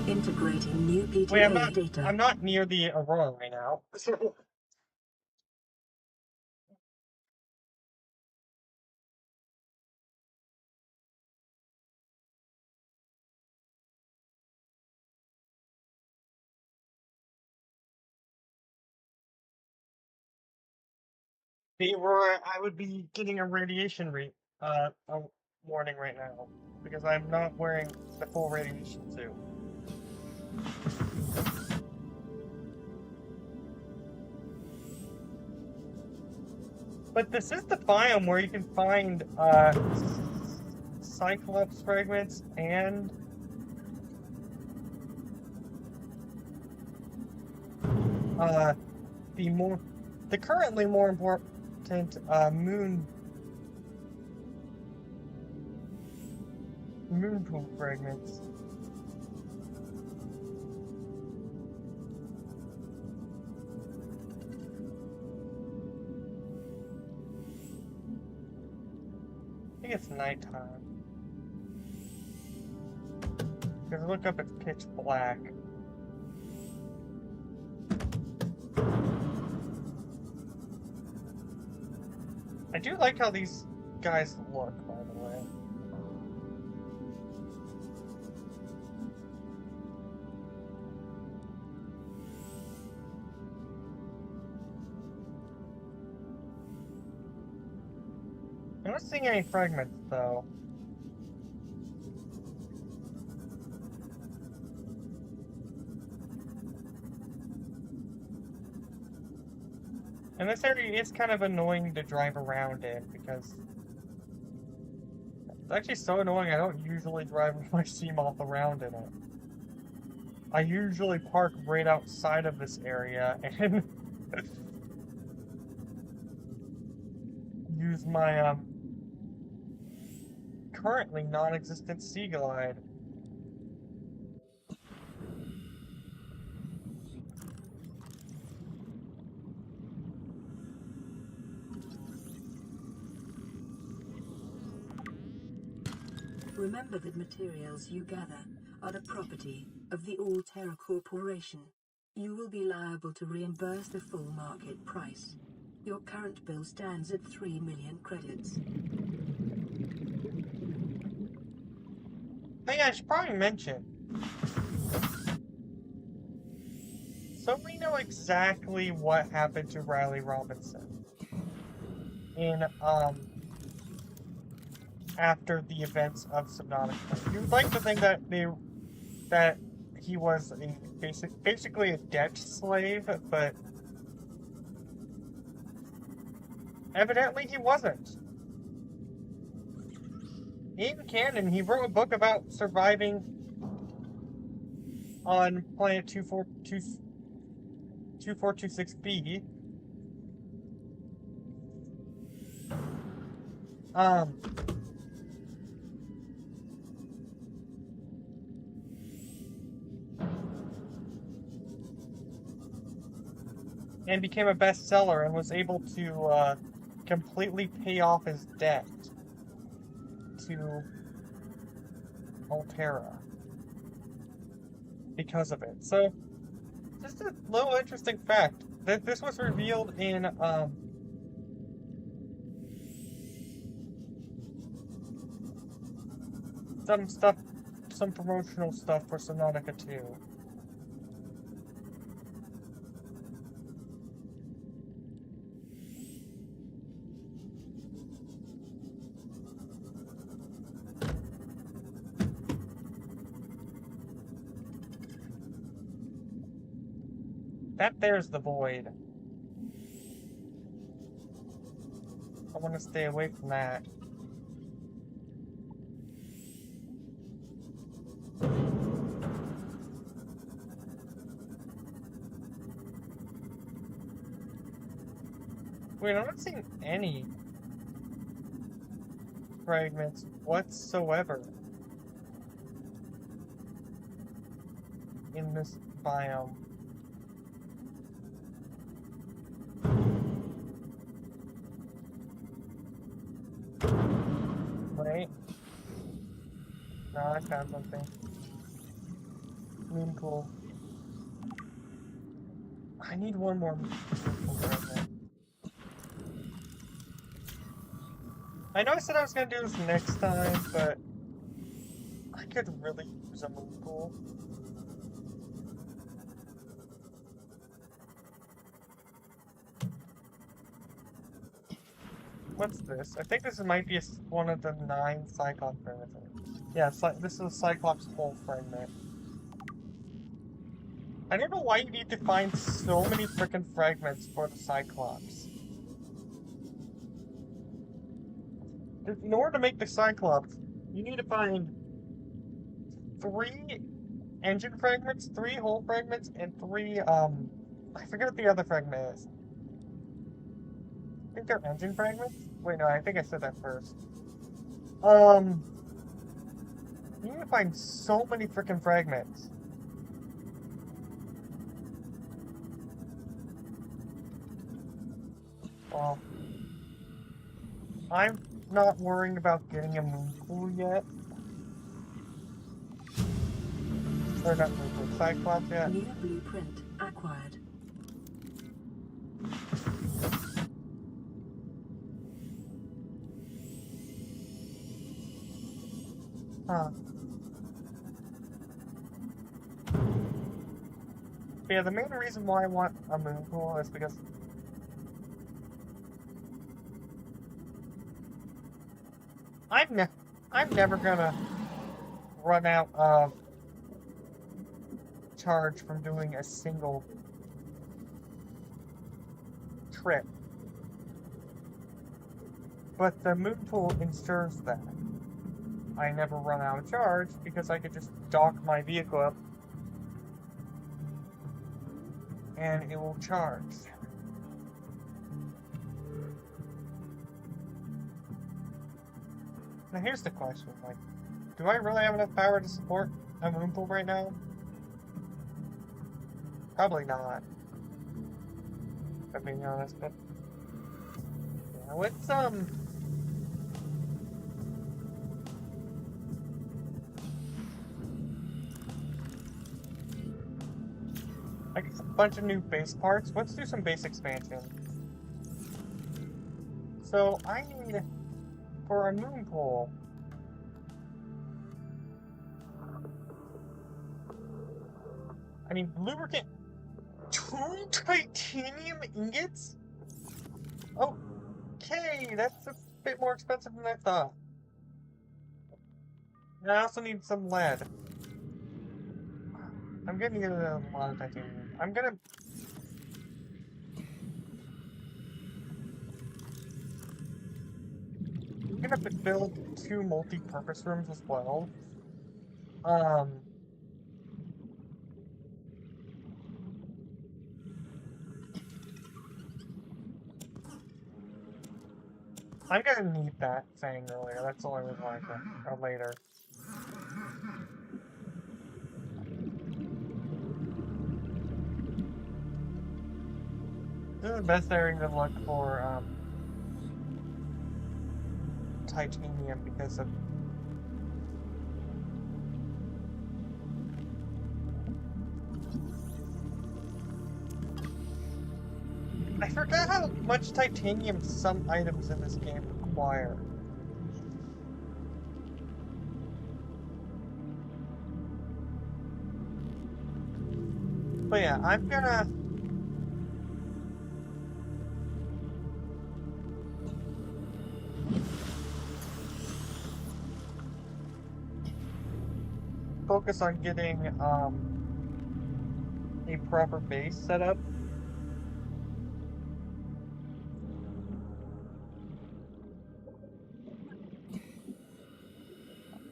Integrating new PTA data. I'm not near the Aurora right now. The Aurora, I would be getting a radiation warning right now because I'm not wearing the full radiation suit. But this is the biome where you can find Cyclops fragments and the currently more important moon pool fragments. I think it's nighttime. Because look up, it's pitch black. I do like how these guys look, by the way. I'm not seeing any fragments, though. And this area is kind of annoying to drive around in, because it's actually so annoying I don't usually drive with my Seamoth around in it. I usually park right outside of this area and use my currently non-existent Sea Glide. Remember that materials you gather are the property of the All-Terra Corporation. You will be liable to reimburse the full market price. Your current bill stands at 3 million credits. Oh yeah, I should probably mention. So we know exactly what happened to Riley Robinson in after the events of Subnautica. You would like to think that he was a basically a debt slave, but evidently he wasn't. In canon, he wrote a book about surviving on planet 2426b. And became a bestseller and was able to completely pay off his debt to Altera because of it. So, just a little interesting fact that this was revealed in some promotional stuff for Subnautica 2. That there's the void. I want to stay away from that. Wait, I'm not seeing any fragments whatsoever in this biome. Wait. No, I found something. Moon pool. I need one more moon pool fragment. I know I said I was gonna do this next time, but I could really use a moon pool. What's this? I think this might be one of the 9 Cyclops fragments. Yeah, it's like, this is a Cyclops hull fragment. I don't know why you need to find so many frickin' fragments for the Cyclops. In order to make the Cyclops, you need to find 3 engine fragments, 3 hull fragments, and 3, I forget what the other fragment is. I think they're engine fragments? Wait, no, I think I said that first. You need to find so many frickin' fragments. Well, I'm not worrying about getting a moon pool yet. Or not moon pool, Cyclops yet. New blueprint acquired. Huh. But yeah, the main reason why I want a moon pool is because I'm never gonna run out of charge from doing a single trip. But the moon pool ensures that I never run out of charge because I could just dock my vehicle up and it will charge. Now here's the question, like, do I really have enough power to support a moon pool right now? Probably not. If I'm being honest, but yeah, let's I guess a bunch of new base parts. Let's do some base expansion. So I need, for a moon pool, I mean, lubricant. 2 titanium ingots? Okay, that's a bit more expensive than I thought. And I also need some lead. I'm gonna get a lot of titanium. I'm gonna build 2 multi-purpose rooms as well. I'm gonna need that thing earlier. That's the only reason why I can. Or later. This is the best area to look for titanium because of I forgot how much titanium some items in this game require. But yeah, I'm gonna focus on getting a proper base set up.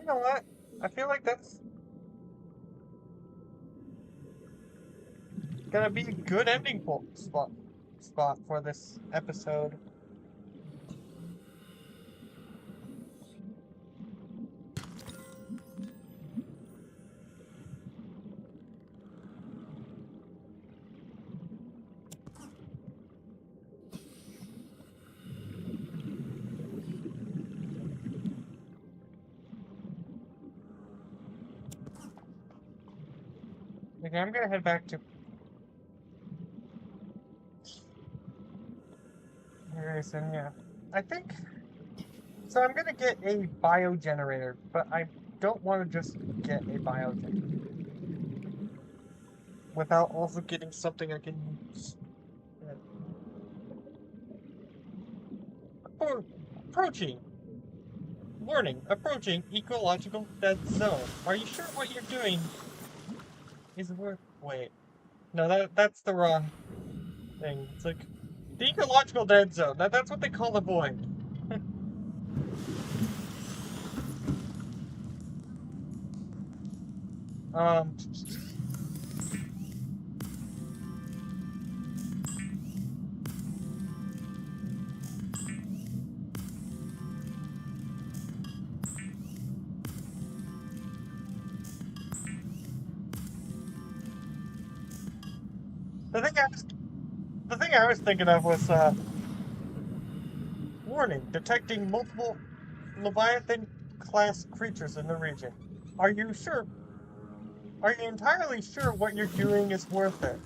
You know what? I feel like that's gonna be a good ending spot for this episode. Okay, I'm gonna head back to... Harrison, yeah. I think... So I'm gonna get a biogenerator, but I don't want to just get a biogenerator. Without also getting something I can use. Approaching! Warning, approaching ecological dead zone. Are you sure what you're doing is worth... Wait. No, that's the wrong thing. It's like, the ecological dead zone. That's what they call the void. The thing I was thinking of was, warning, detecting multiple Leviathan-class creatures in the region. Are you sure? Are you entirely sure what you're doing is worth it?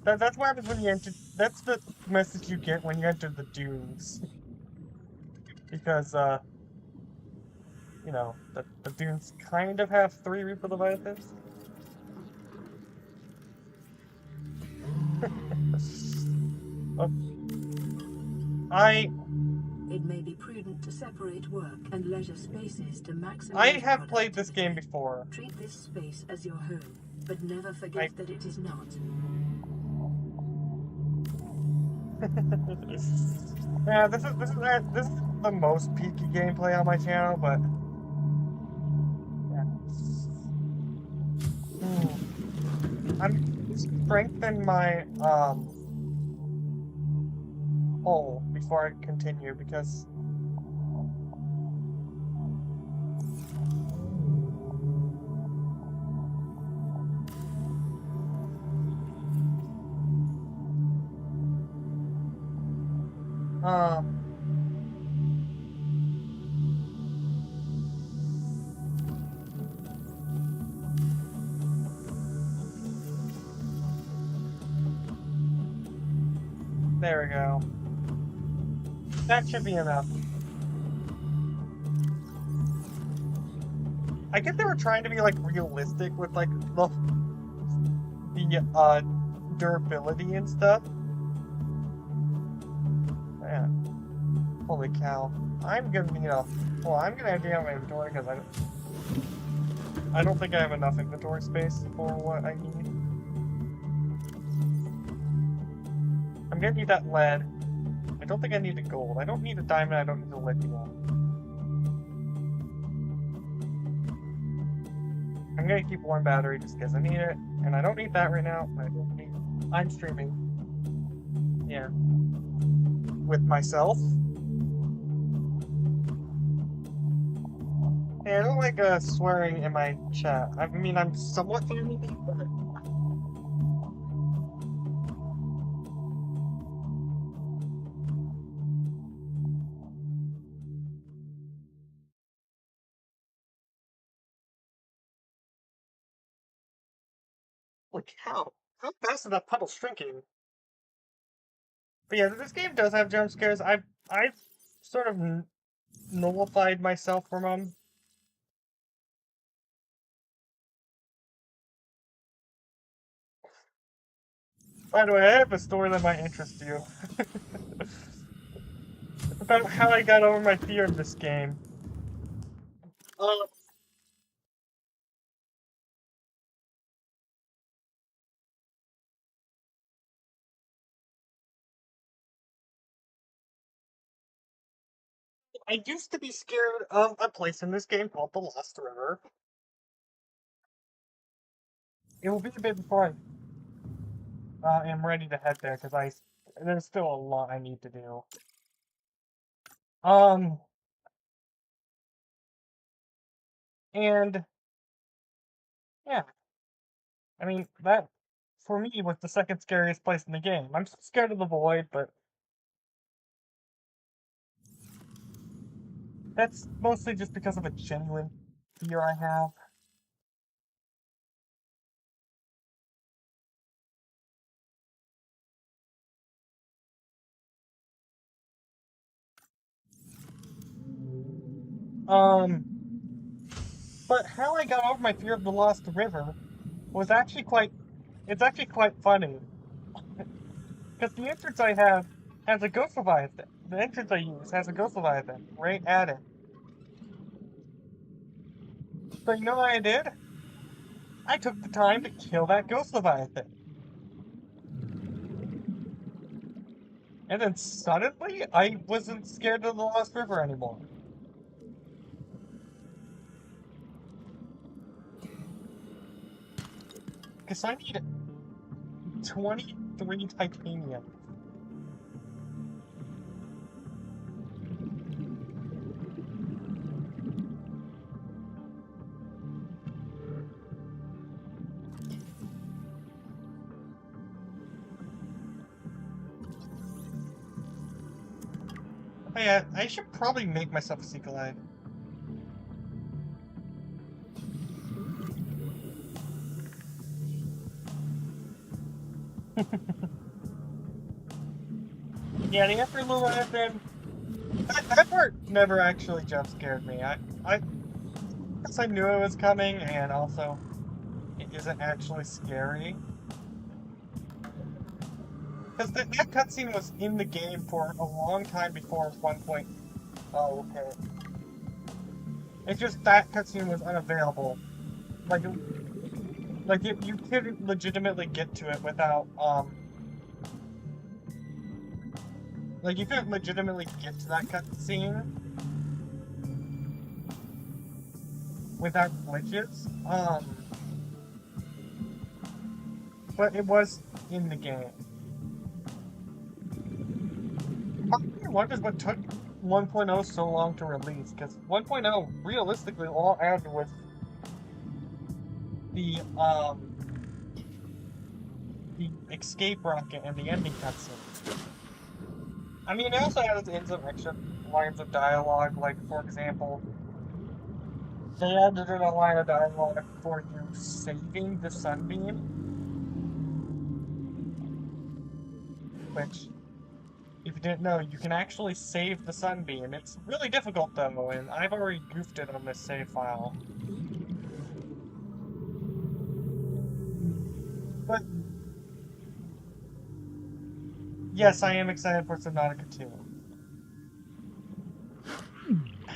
That's what happens when you enter... That's the message you get when you enter the dunes. Because, you know, the dunes kind of have 3 Reaper Leviathans. It may be prudent to separate work and leisure spaces to maximize I have played this game before. Treat this space as your home, but never forget that it is not. Yeah, this is the most peaky gameplay on my channel, but yeah. I'm strengthening my hull before I continue because there we go. That should be enough. I guess they were trying to be like realistic with like the durability and stuff. Yeah. Holy cow. I'm gonna need a... Well, I'm gonna empty out my inventory because I don't think I have enough inventory space for what I need. I'm gonna need that lead. I don't think I need a gold. I don't need a diamond, I don't need a lithium. I'm gonna keep one battery just because I need it. And I don't need that right now. I'm streaming. Yeah. With myself. Hey, I don't like swearing in my chat. I mean, I'm somewhat fine with it, but... Like, how? How fast is that puddle shrinking? But yeah, this game does have jump scares. I've sort of nullified myself from them. By the way, I have a story that might interest you. About how I got over my fear of this game. I used to be scared of a place in this game called the Lost River. It will be a bit before I am ready to head there, because there's still a lot I need to do. And, yeah. I mean, that, for me, was the second scariest place in the game. I'm still scared of the void, but that's mostly just because of a genuine fear I have. But how I got over my fear of the Lost River was actually it's actually quite funny. Because the entrance I have has a ghost leviathan. The entrance I use has a ghost leviathan right at it. So you know what I did? I took the time to kill that ghost leviathan. And then suddenly, I wasn't scared of the Lost River anymore. Because I need 23 titanium. Oh yeah, I should probably make myself a sea glide. Yeah, the Emperor Leviathan, that part never actually jump scared me. I guess I knew it was coming, and also, it isn't actually scary. Because that cutscene was in the game for a long time before 1.0. Oh, okay. It's just that cutscene was unavailable. Like you couldn't legitimately get to it without, like, you couldn't legitimately get to that cutscene without glitches. But it was in the game. I wonders what took 1.0 so long to release, because 1.0 realistically all added was the escape rocket and the ending cutscene. I mean, it also added in some extra lines of dialogue, like, for example, they added in a line of dialogue for you saving the sunbeam, which, if you didn't know, you can actually save the sunbeam. It's really difficult, though, and I've already goofed it on this save file. yes, I am excited for Subnautica 2.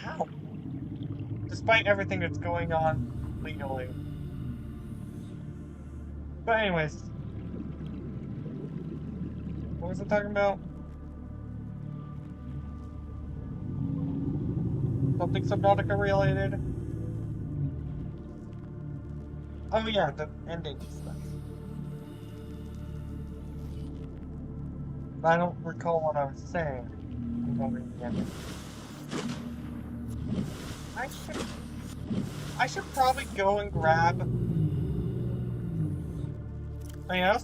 Ow! Despite everything that's going on legally. But anyways. What was I talking about? Something Subnautica related? Oh yeah, the ending stuff. I don't recall what I was saying regarding the ending. I should probably go and grab. I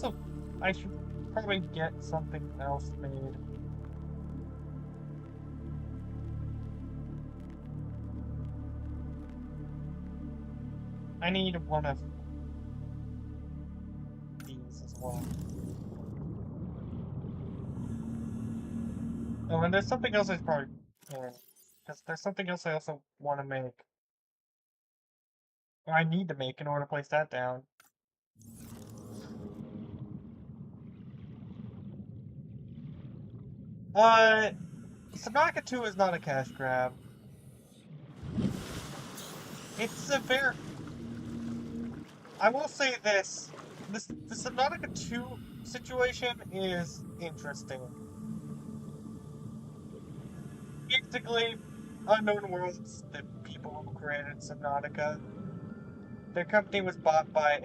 should probably get something else made. I need one of these as well. Oh, and there's something else I probably can. Because there's something else I also want to make. Or I need to make in order to place that down. Subnautica 2 is not a cash grab. It's a very... I will say this. The Subnautica 2 situation is interesting. Basically, Unknown Worlds, the people who created Subnautica, their company was bought by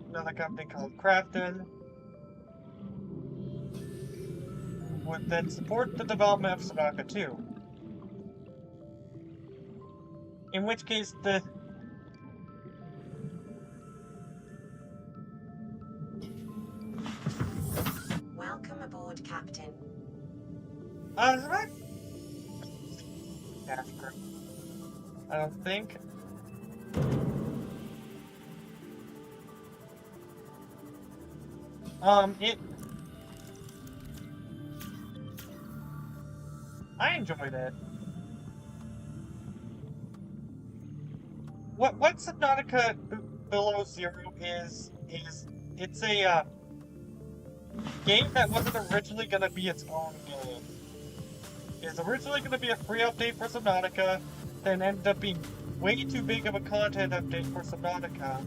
another company called Crafton, who would then support the development of Subnautica 2. In which case, Welcome aboard, Captain. Subnautica cash grab. I don't think. I enjoyed it. What Subnautica Below Zero is it's a game that wasn't originally gonna be its own game. It's originally gonna be a free update for Subnautica, then ended up being way too big of a content update for Subnautica.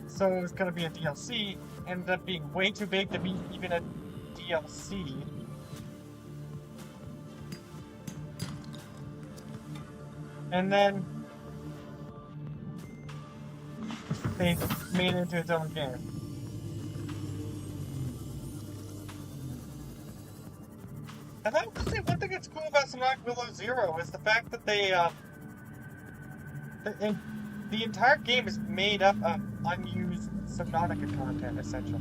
So it was gonna be a DLC, ended up being way too big to be even a DLC. And then they made it into its own game. And I would say one thing that's cool about Subnautica Below Zero is the fact that the entire game is made up of unused Subnautica content, essentially.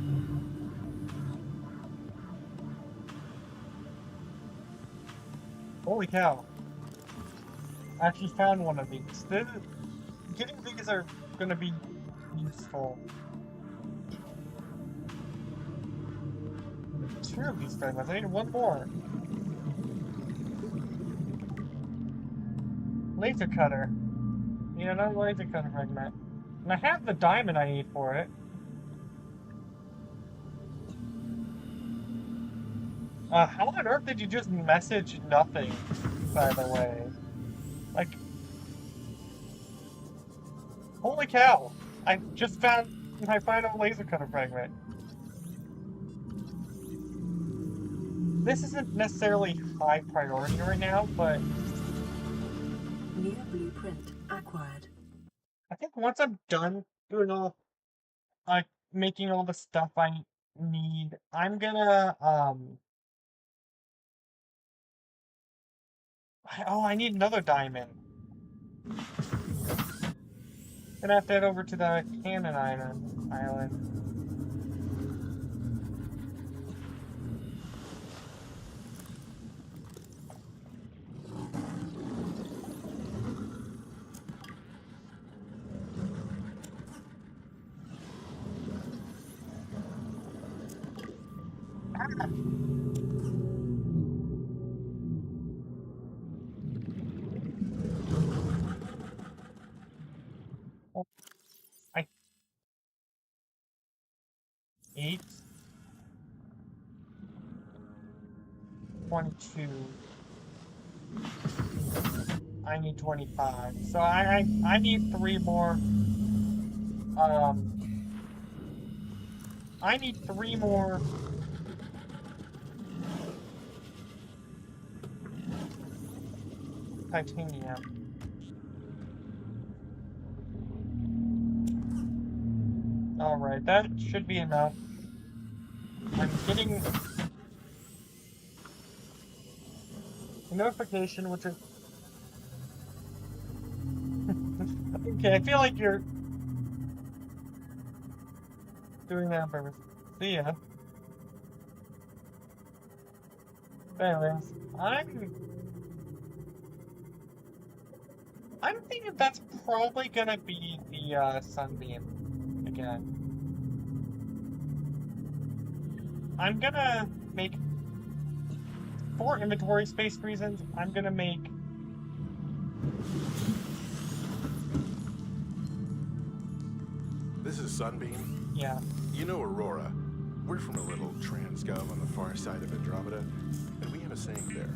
Holy cow. I actually found one of these. Getting these are going to be useful. Two of these fragments. I need one more. Laser cutter. Need another laser cutter fragment. And I have the diamond I need for it. How on earth did you just message nothing, by the way? Like, holy cow! I just found my final laser cutter fragment. This isn't necessarily high priority right now, but... New blueprint acquired. I think once I'm done doing all... making all the stuff I need, I'm gonna, Oh, I need another diamond. Gonna have to head over to the Cannon Island. I... 8? 22. I need 25. So I need 3 more. I need 3 more. Titanium. Alright, that should be enough. I'm getting a notification, which is... Okay, I feel like you're doing that on purpose. See ya. Anyways, I'm thinking that's probably gonna be the sunbeam again. I'm gonna make, for inventory space reasons, I'm gonna make This is Sunbeam. yeah. You know Aurora. We're from a little transgov on the far side of Andromeda, and we have a saying there.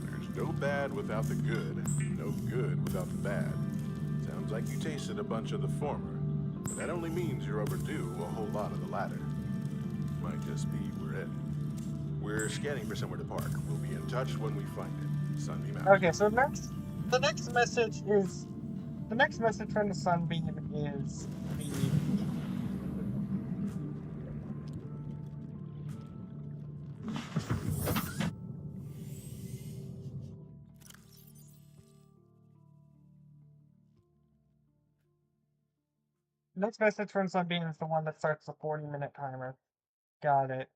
There's no bad without the good, no good without the bad. Sounds like you tasted a bunch of the former, but that only means you're overdue a whole lot of the latter. Might just be we're it. We're scanning for somewhere to park. We'll be in touch when we find it. Sunbeam out. Okay, so the next message from the sunbeam is the next message from Sunbeam is the one that starts the 40-minute timer. Got it.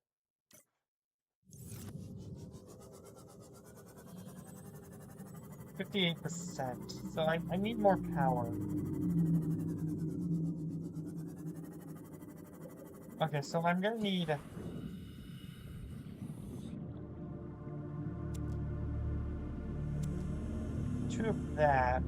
%. So I need more power. Okay, so I'm gonna need 2 of that.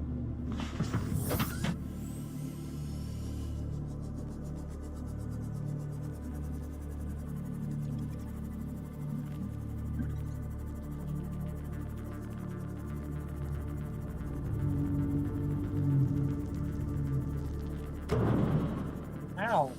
Ow.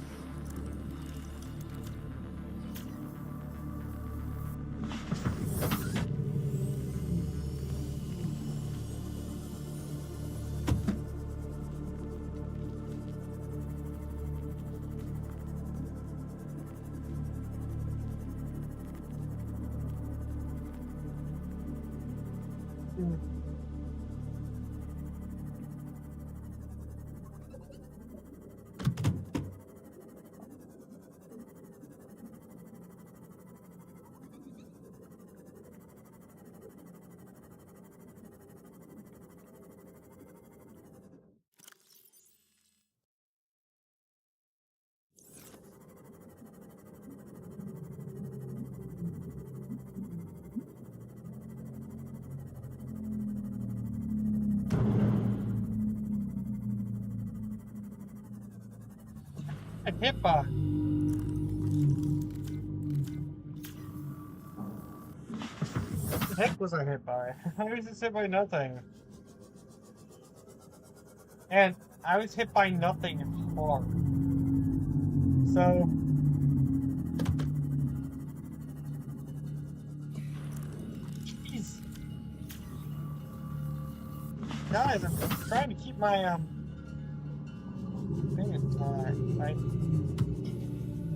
A hit by. What the heck was I hit by? I was just hit by nothing. And I was hit by nothing hard. So... Jeez. Guys, I'm trying to keep my, thing intact.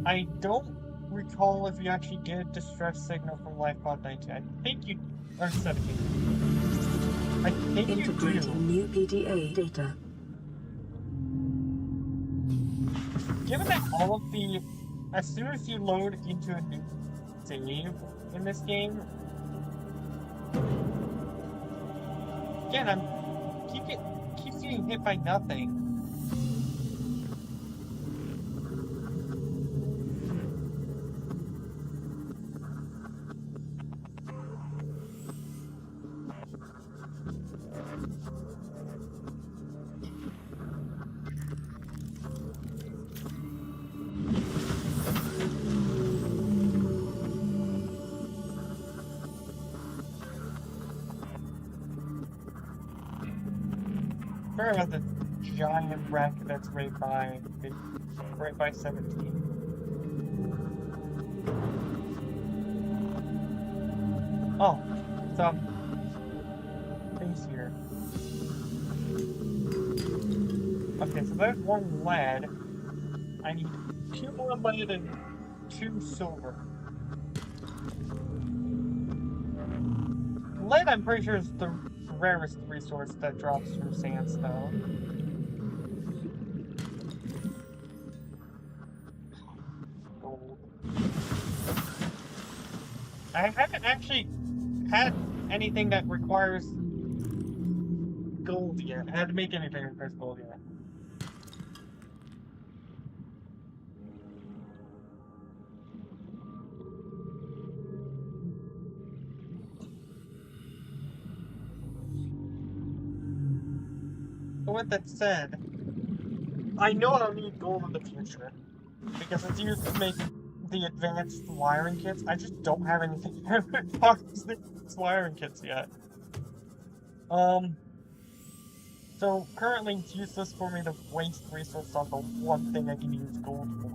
I don't recall if you actually get a distress signal from LifePod 19. I think you... or 17. I think you do. Integrating new PDA data. Given that all of the... As soon as you load into a new save in this game... Again, I'm... keep getting hit by nothing. Sorry about the giant wreck that's right by 17. Oh, some things here. Okay, so there's one lead. I need 2 more lead and 2 silver. Lead, I'm pretty sure, is the rarest resource that drops through sandstone. Gold. I haven't actually had anything that requires gold yet. I had to make anything that requires gold yet. But with that said, I know I'll need gold in the future, because it's used to make the advanced wiring kits. I just don't have anything that requires these wiring kits yet. So currently it's useless for me to waste resources on the one thing I can use gold for.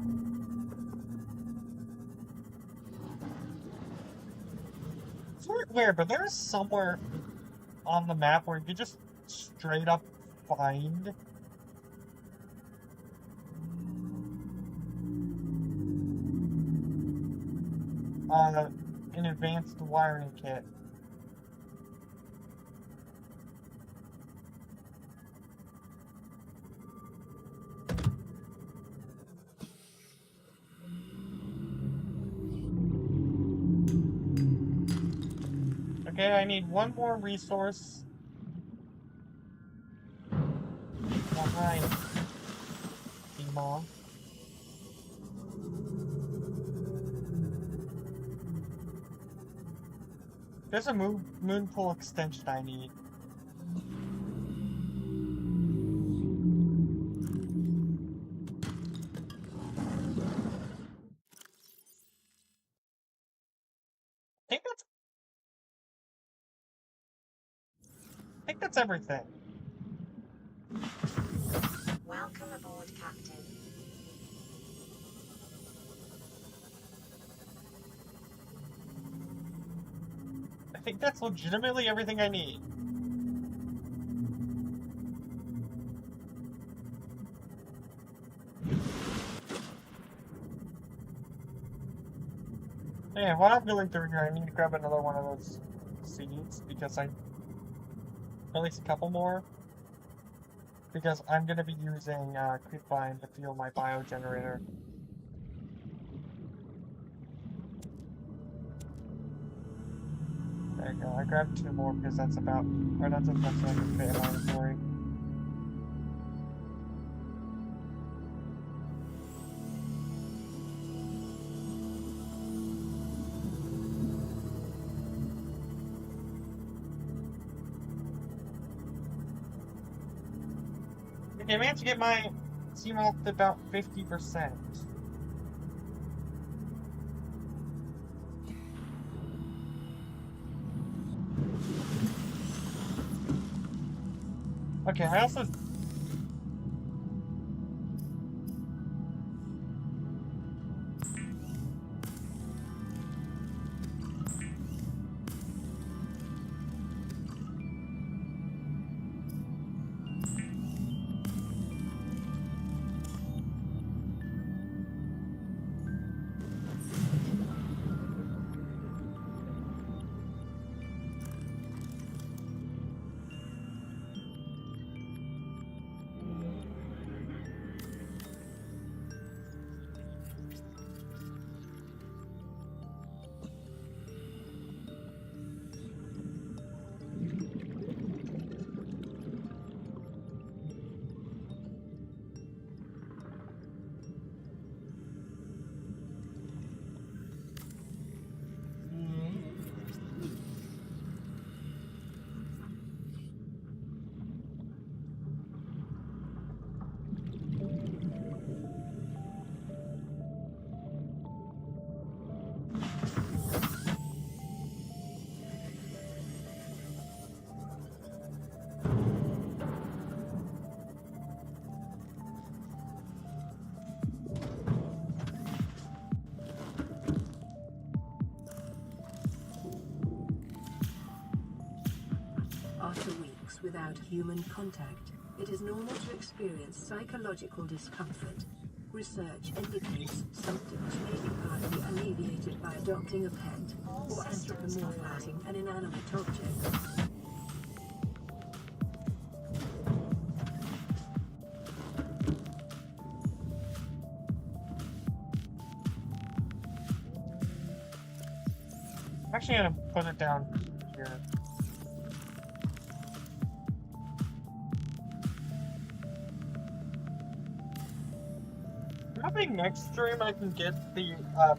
It's weird, but there is somewhere on the map where you can just straight up find an advanced wiring kit. Okay, I need one more resource behind Ema. There's a moon pool extension I need. I think that's everything. Welcome aboard, Captain. I think that's legitimately everything I need. Yeah, while I'm going through here, I need to grab another one of those seeds, because at least a couple more, because I'm going to be using creepvine to fuel my biogenerator. There you go, I grabbed 2 more because that's about, or that's as much as I can fit in my inventory. Okay, I managed to get my team up to about 50%. Okay, I also... without human contact, it is normal to experience psychological discomfort. Research indicates symptoms may be partly alleviated by adopting a pet or anthropomorphizing an inanimate object. I'm actually gonna put it down here. I'm hoping next stream I can get the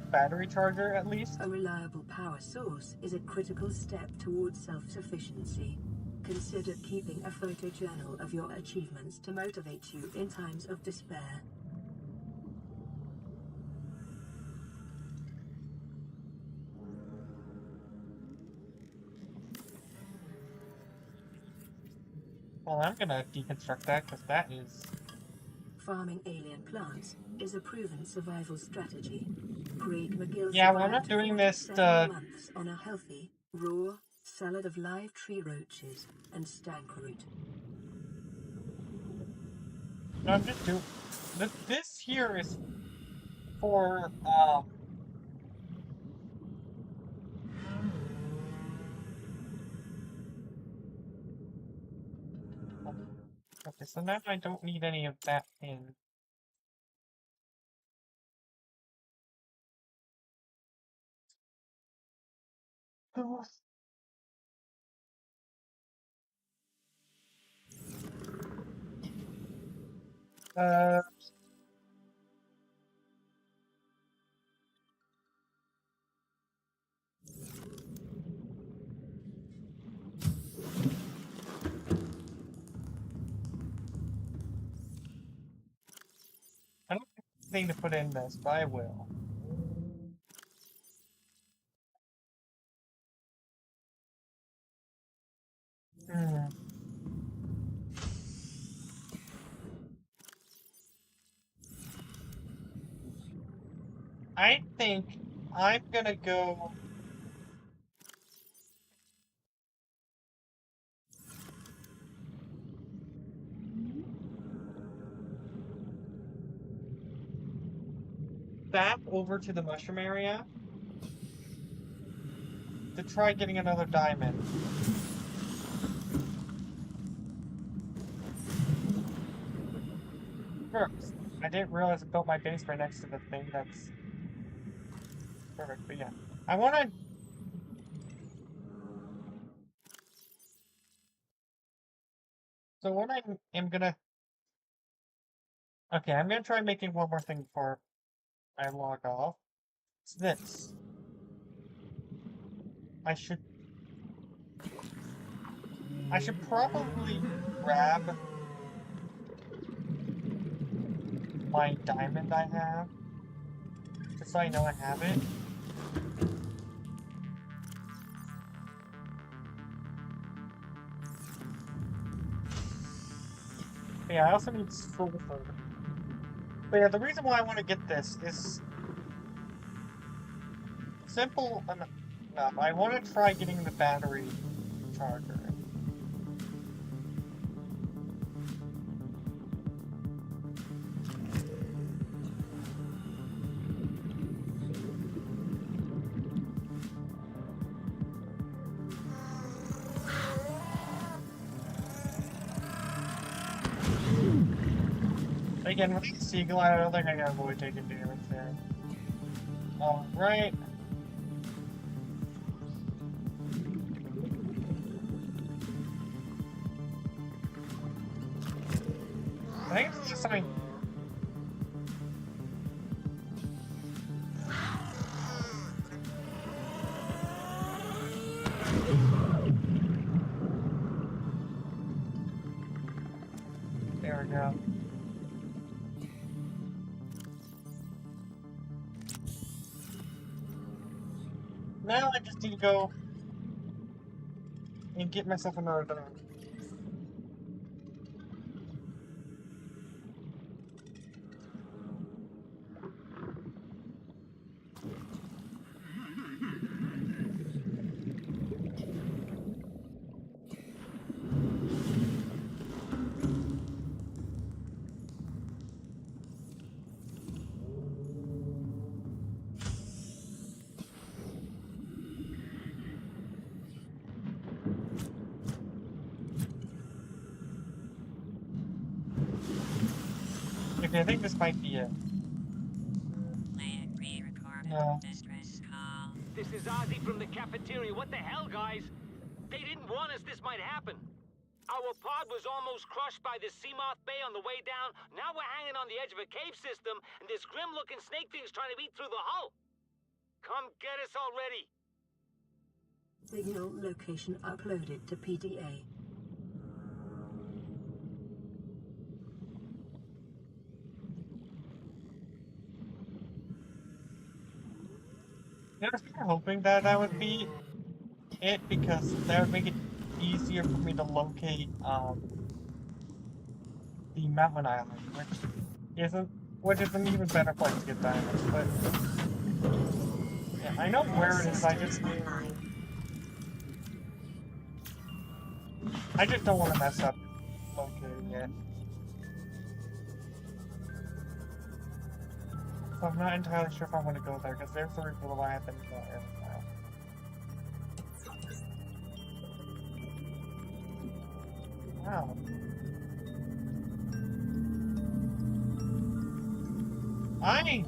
battery charger at least. A reliable power source is a critical step towards self-sufficiency. Consider keeping a photojournal of your achievements to motivate you in times of despair. Well, I'm gonna deconstruct that because that is... Farming alien plants is a proven survival strategy. Craig McGill Yeah, well, I'm survived not doing this 47 months on a healthy, raw salad of live tree roaches and stank root. No, I'm just doing... This here is for, okay, so now I don't need any of that in. Uh, I don't have anything to put in this, but I will. Hmm. I think I'm gonna go... back over to the mushroom area to try getting another diamond. First, I didn't realize I built my base right next to the thing that's perfect, but yeah. I wanna... So what I am gonna... Okay, I'm gonna try making one more thing before I log off. It's this. I should probably grab my diamond I have, just so I know I have it. But yeah, I also need sulfur. But yeah, the reason why I want to get this is simple enough. I want to try getting the battery charger. Again, with the seagull, I don't think I gotta avoid taking damage there. Alright. I think it's just something. There we go. Now I just need to go and get myself another diamond. Yeah, I think this might be it. Player pre-recorded No. distress call. This is Ozzy from the cafeteria. What the hell, guys? They didn't warn us this might happen. Our pod was almost crushed by the Seamoth Bay on the way down. Now we're hanging on the edge of a cave system, and this grim-looking snake thing's trying to eat through the hull. Come get us already. Signal location uploaded to PDA. I was kind of hoping that would be it, because that would make it easier for me to locate the mountain island, which is an even better place to get diamonds. But yeah, I know where it is. I just don't want to mess up locating it. So I'm not entirely sure if I want to go there, because there's the reason why I have been there. Wow. I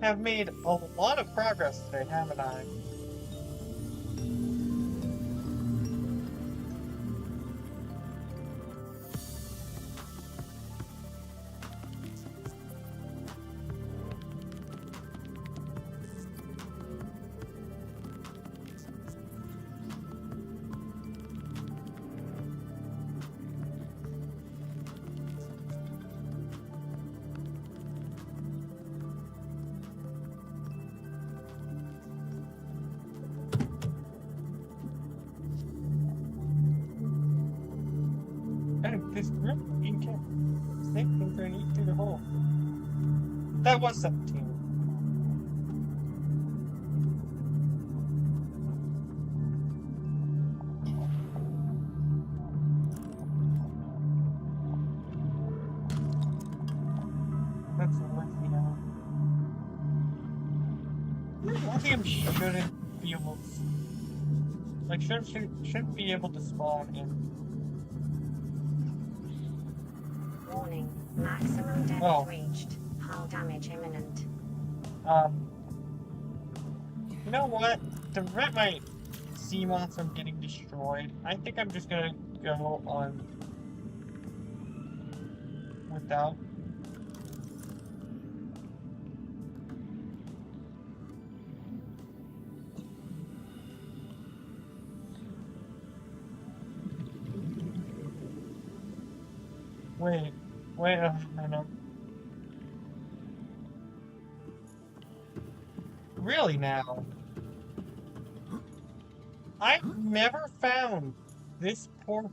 have made a lot of progress today, haven't I? This group snake things are eat through the hole. That was 17. That's lithium. Lithium shouldn't be able to, like, shouldn't be able to spawn in. Warning, maximum depth reached. Hull damage imminent. You know what? To prevent my Seamoths from getting destroyed, I think I'm just gonna go on without. Wait a minute. Really now? I've never found this portal.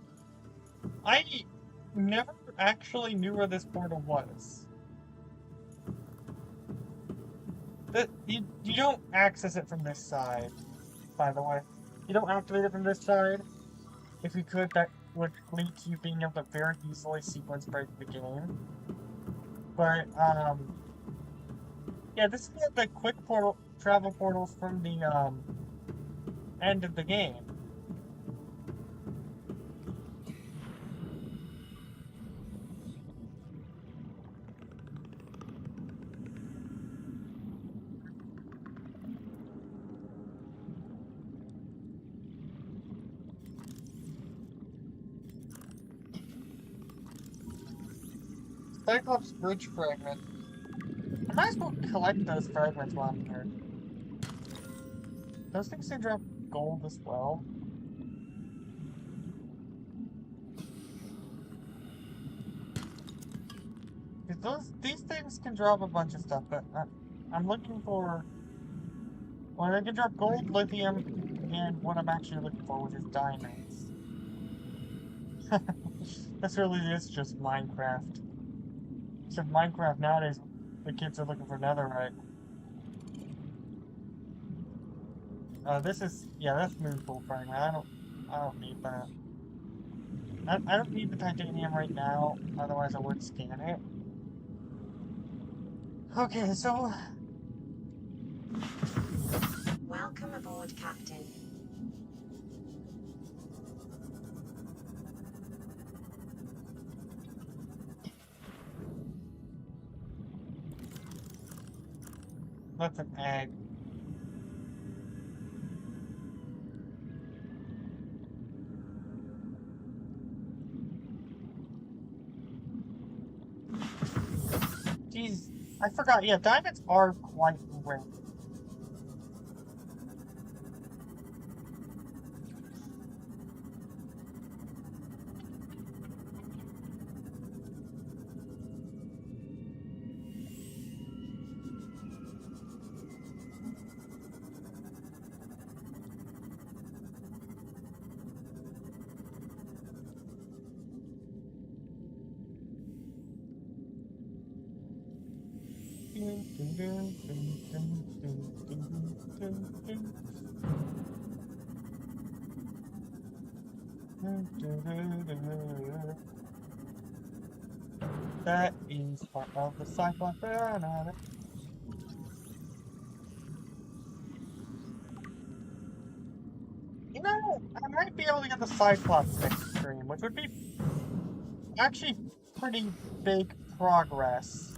I never actually knew where this portal was. You don't access it from this side, by the way. You don't activate it from this side. If you could, that would lead to you being able to very easily sequence break the game. But, yeah, this is one of the quick travel portals from the, end of the game. Cyclops bridge fragment. I might as well collect those fragments while I'm here. Those things can drop gold as well. These things can drop a bunch of stuff, but I'm looking for. Well, they can drop gold, lithium, and what I'm actually looking for, which is diamonds. This really is just Minecraft. Except Minecraft nowadays, the kids are looking for netherite. That's moonpool fragment. I don't need that. I don't need the titanium right now, otherwise I would scan it. Okay, so... Welcome aboard, Captain. That's an egg. Jeez, I forgot. Yeah, diamonds are quite rare. That is part of the cyclone. You know, I might be able to get the Cyclops next stream, which would be actually pretty big progress.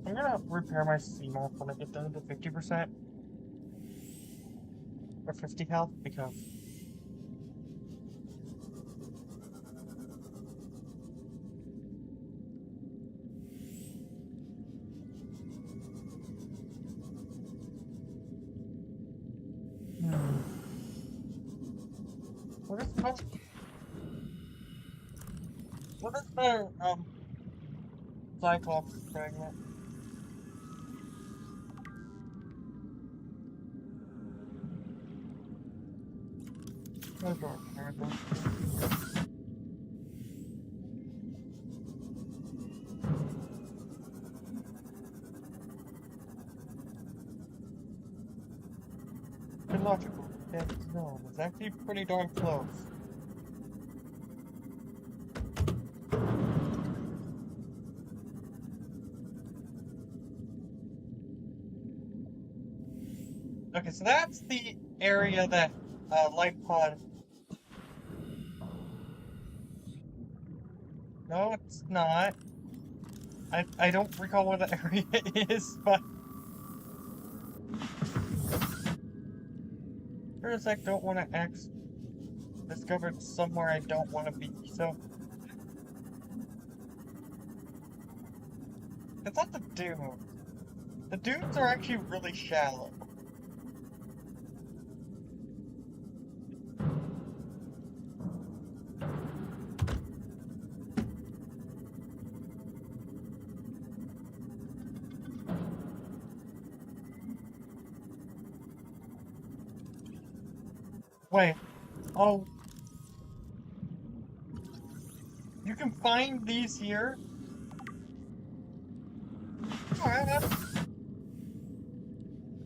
I'm gonna repair my CMOS when I get down to 50% or 50 health because what is the Cyclops fragment? Those are terrible. Illogical. That zone is actually pretty darn close. Okay, so that's the area that life pod. No, it's not. I don't recall where the area is, but for a sec, don't want to discover somewhere I don't want to be. So it's not the dunes. The dunes are actually really shallow. Wait. Oh. You can find these here? Alright,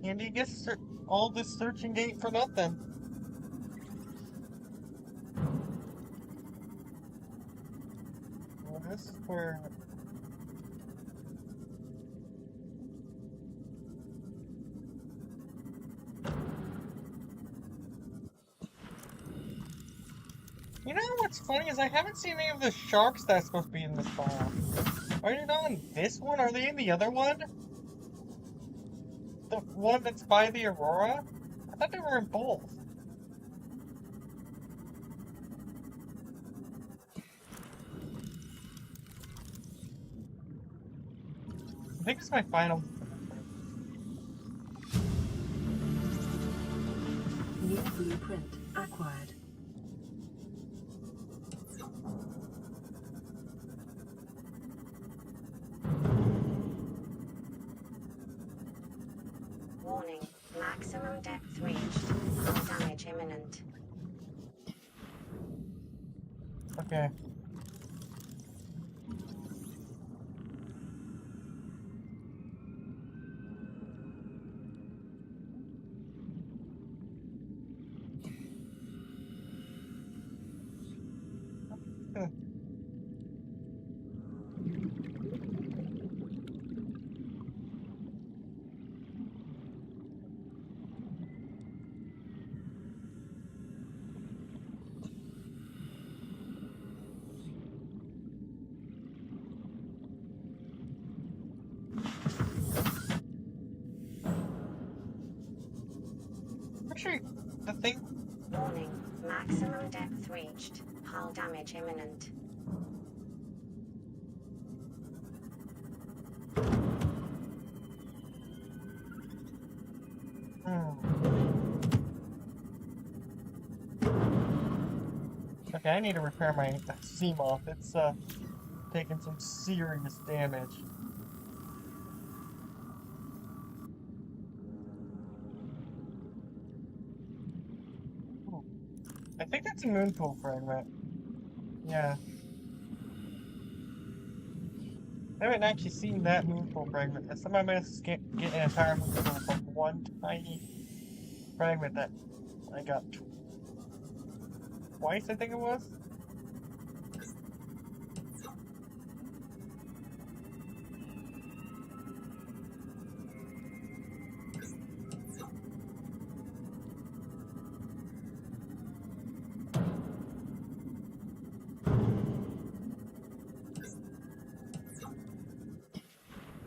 Andy gets all this searching date for nothing. Well, this is where... You know what's funny is I haven't seen any of the sharks that's supposed to be in this biome. Are they not in this one? Are they in the other one? The one that's by the Aurora? I thought they were in both. I think it's my final. New blueprint acquired. Warning, maximum depth reached. Hull damage imminent. Okay. Maximum depth reached. Hull damage imminent. Okay, I need to repair my Seamoth. It's taking some serious damage. Ooh. I think that's a moon pool fragment. Yeah. I haven't actually seen that moon pool fragment. And somehow I managed to get an entire moon pool from one tiny fragment that I got twice, I think it was.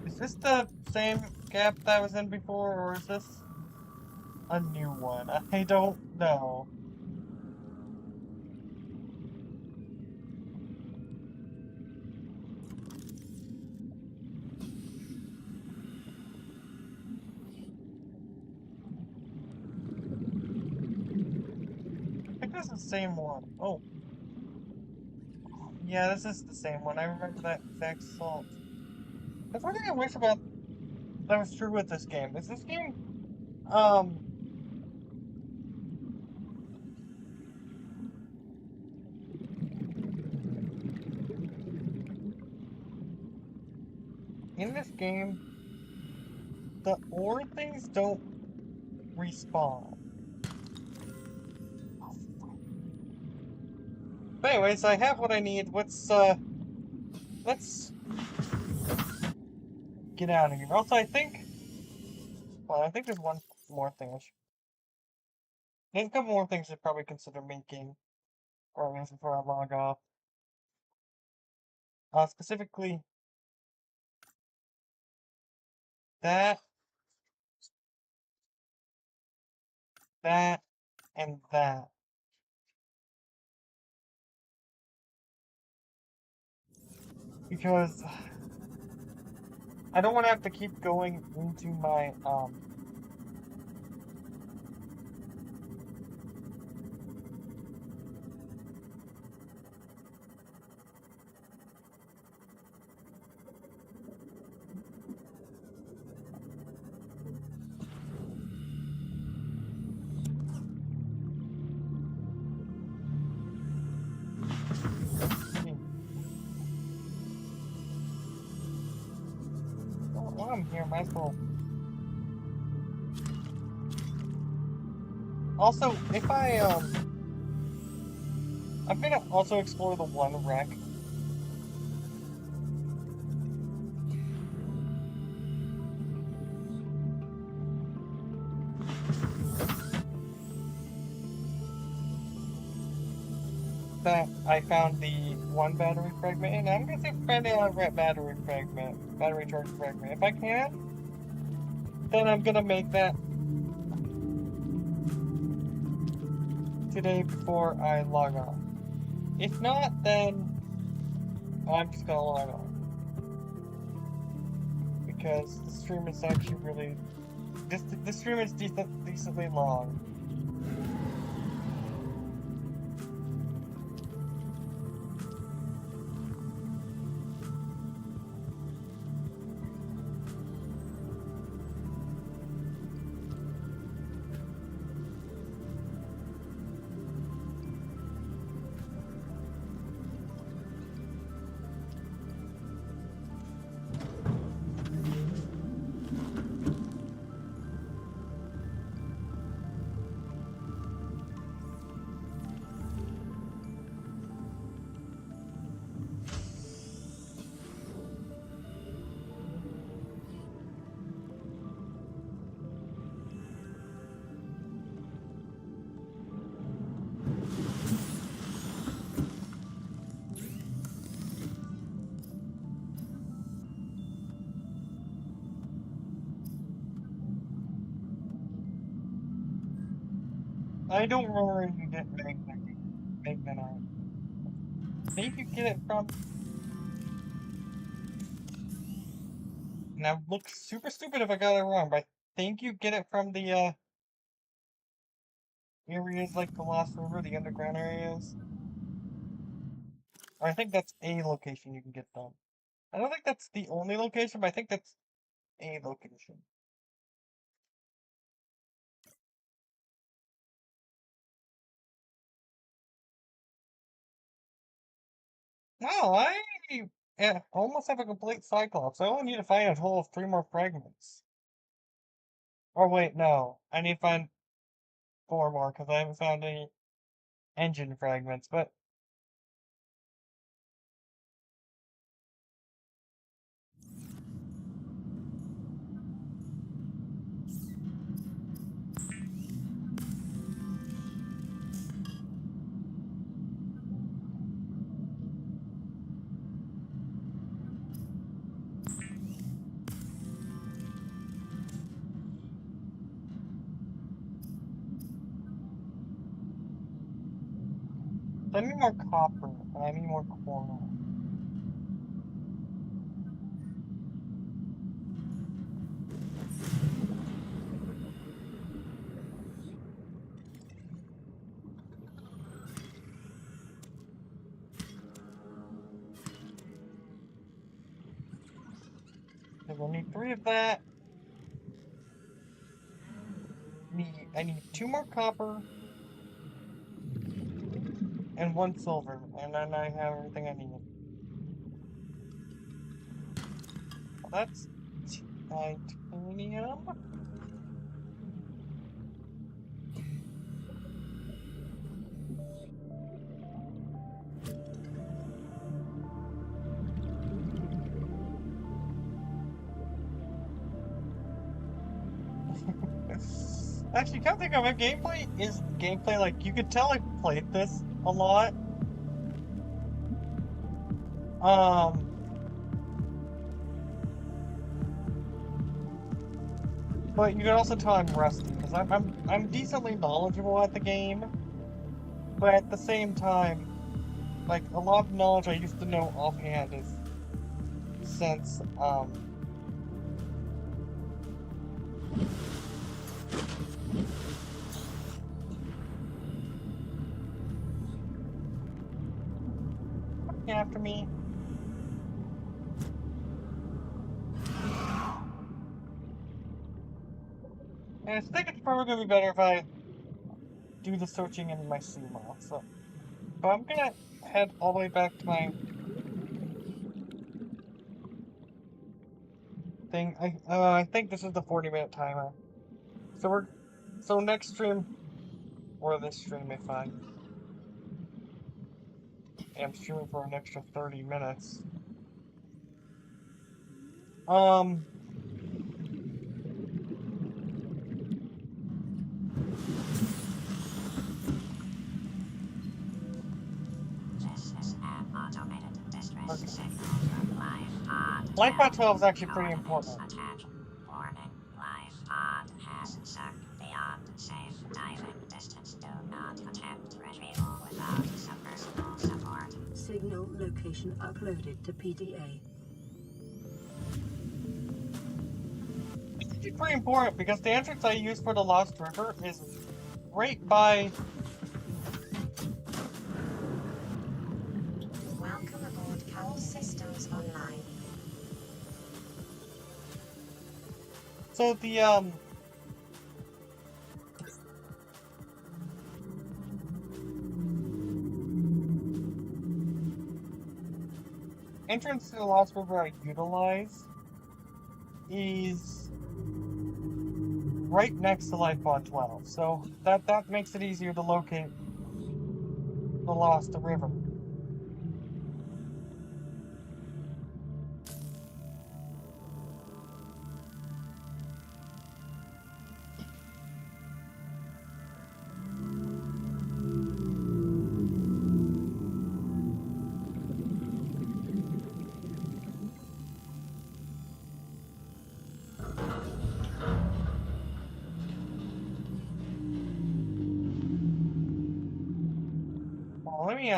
Is this the same gap that I was in before, or is this a new one? I don't know. I think this is the same one. Oh. Yeah, this is the same one. I remember that exact salt. That's one thing I wish about that was true with this game. Is this game, in this game, the ore things don't respawn. But anyways, I have what I need. Let's get out of here. Also, I think there's one more thing there's a couple more things I should probably consider making before I log off. Specifically, that, and that. Because I don't want to have to keep going into my, while I'm here, might as well. Also, if I'm gonna also explore the one wreck. That I found the one battery fragment in. I'm gonna find a battery fragment, battery charge fragment. If I can, then I'm gonna make that today before I log on. If not, then I'm just gonna log on. Because the stream is actually really... This stream is decently long. I don't remember if you did make that. pigment art. I think you get it from... Now, look super stupid if I got it wrong, but I think you get it from the, areas like the Lost River, the underground areas. Or I think that's a location you can get them. I don't think that's the only location, but I think that's a location. Wow, I almost have a complete Cyclops. I only need to find a total of 3 more fragments. Or wait, no. I need to find 4 more, because I haven't found any engine fragments, but... I need more copper, and I need more coral. Okay, we'll need 3 of that. I need 2 more copper. And 1 silver, and then I have everything I need. That's titanium. Actually, come think of it, gameplay is gameplay. Like, you could tell I played this a lot. But you can also tell I'm rusty because I'm decently knowledgeable at the game, but at the same time, like a lot of knowledge I used to know offhand is since after me. And I think it's probably gonna be better if I do the searching in my sumo. So, but I'm gonna head all the way back to my thing. I think this is the 40-minute timer. So next stream or this stream if I am streaming for an extra 30 minutes. Life Pod 12 is actually pretty important. Warning, life pod has sunk beyond safe diving distance. Do not attempt retrieval without submersible support. Signal location uploaded to PDA. It's pretty important because the entrance I use for the Lost River is right by... Welcome aboard Cowl Systems Online. So the, entrance to the Lost River I utilize is right next to Life Pod 12, so that makes it easier to locate the Lost River. me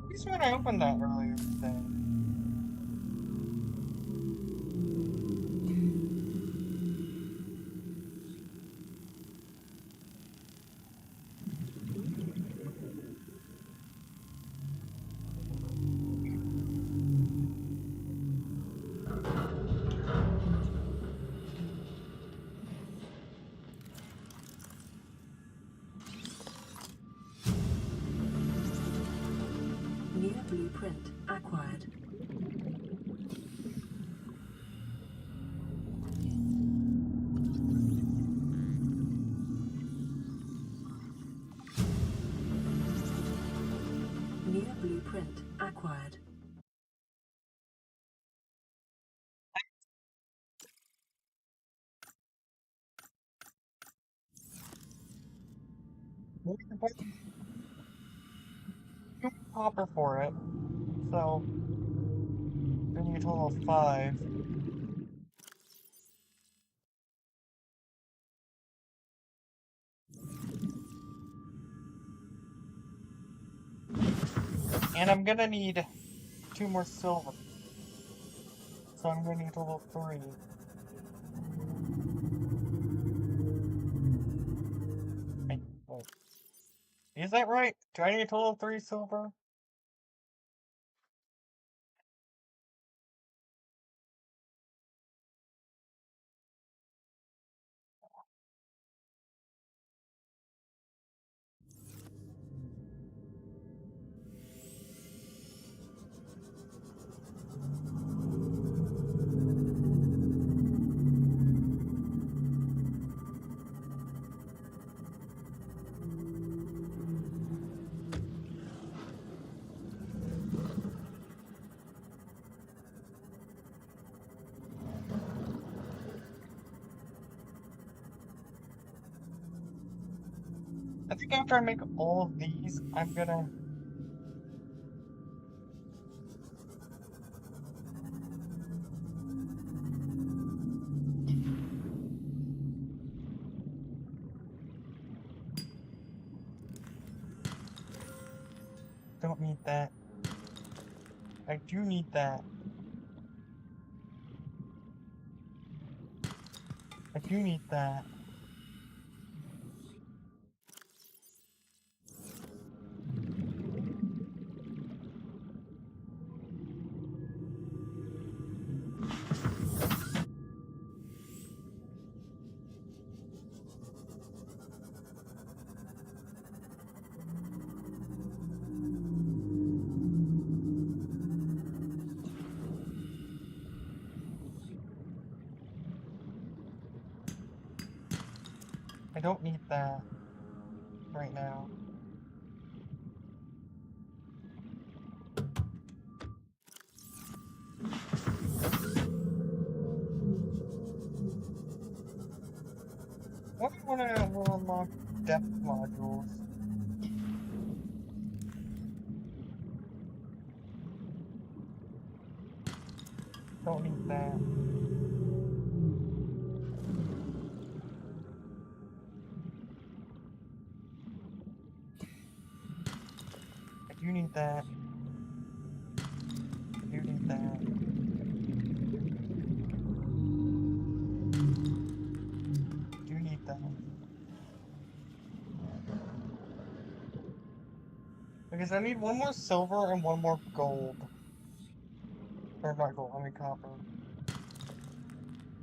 He's when I opened that earlier today. Near blueprint acquired. Near blueprint acquired. Copper for it, so we need a total of 5. And I'm gonna need 2 more silver. So I'm gonna need a total of 3. Wait. Is that right? Do I need a total of 3 silver? I think after I make all of these, I'm gonna... Don't need that. I do need that. I do need that. I don't need that right now. What do I want to unlock depth modules? Don't need that. I do need that. I do need that. I do need that. Because I need 1 more silver and 1 more gold. Or not gold, I mean copper.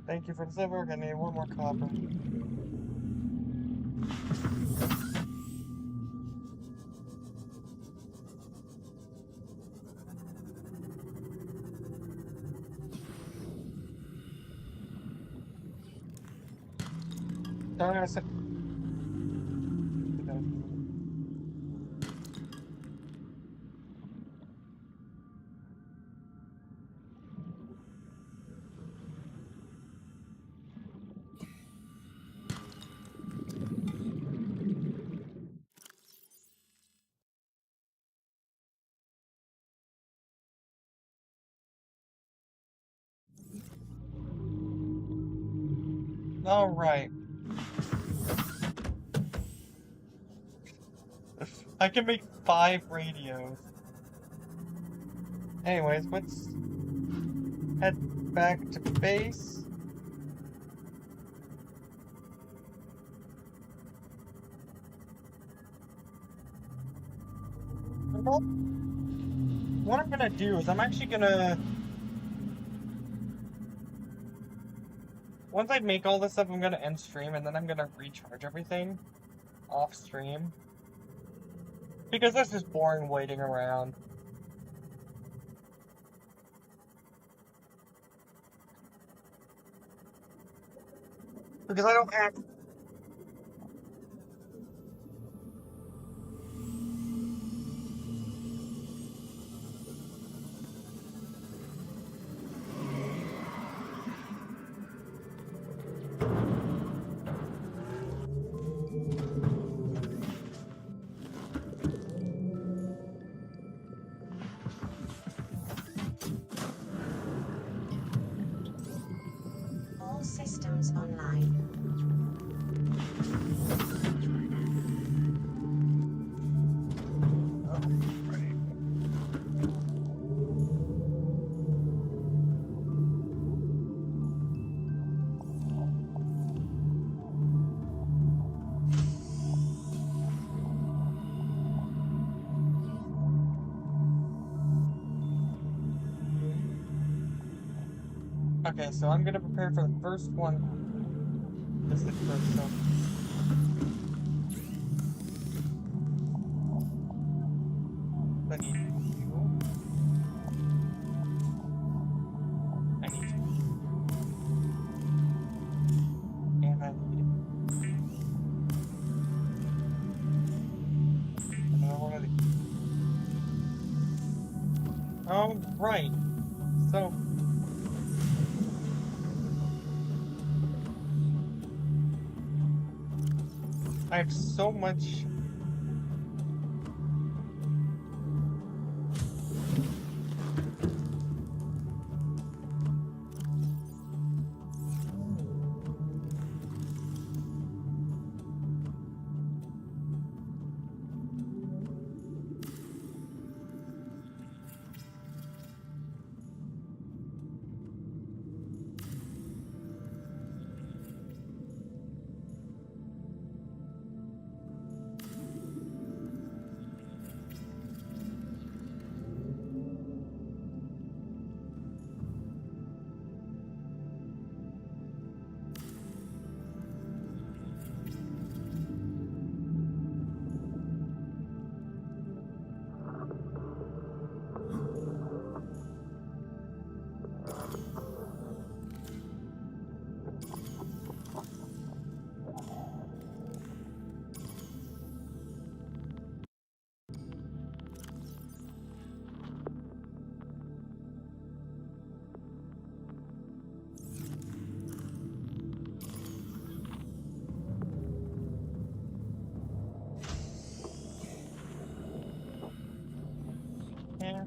Thank you for the silver, I need 1 more copper. Darn it, I said... Alright. I can make 5 radios. Anyways, let's head back to base. Well, what I'm gonna do is I'm actually gonna... Once I make all this stuff, I'm gonna end stream, and then I'm gonna recharge everything off stream. Because that's just boring waiting around. Because I don't have... All systems online. Okay, so I'm gonna prepare for the first one. This is first, so... I need you. I need you. And I need another one of these. Oh, right. So... I have so much... Yeah.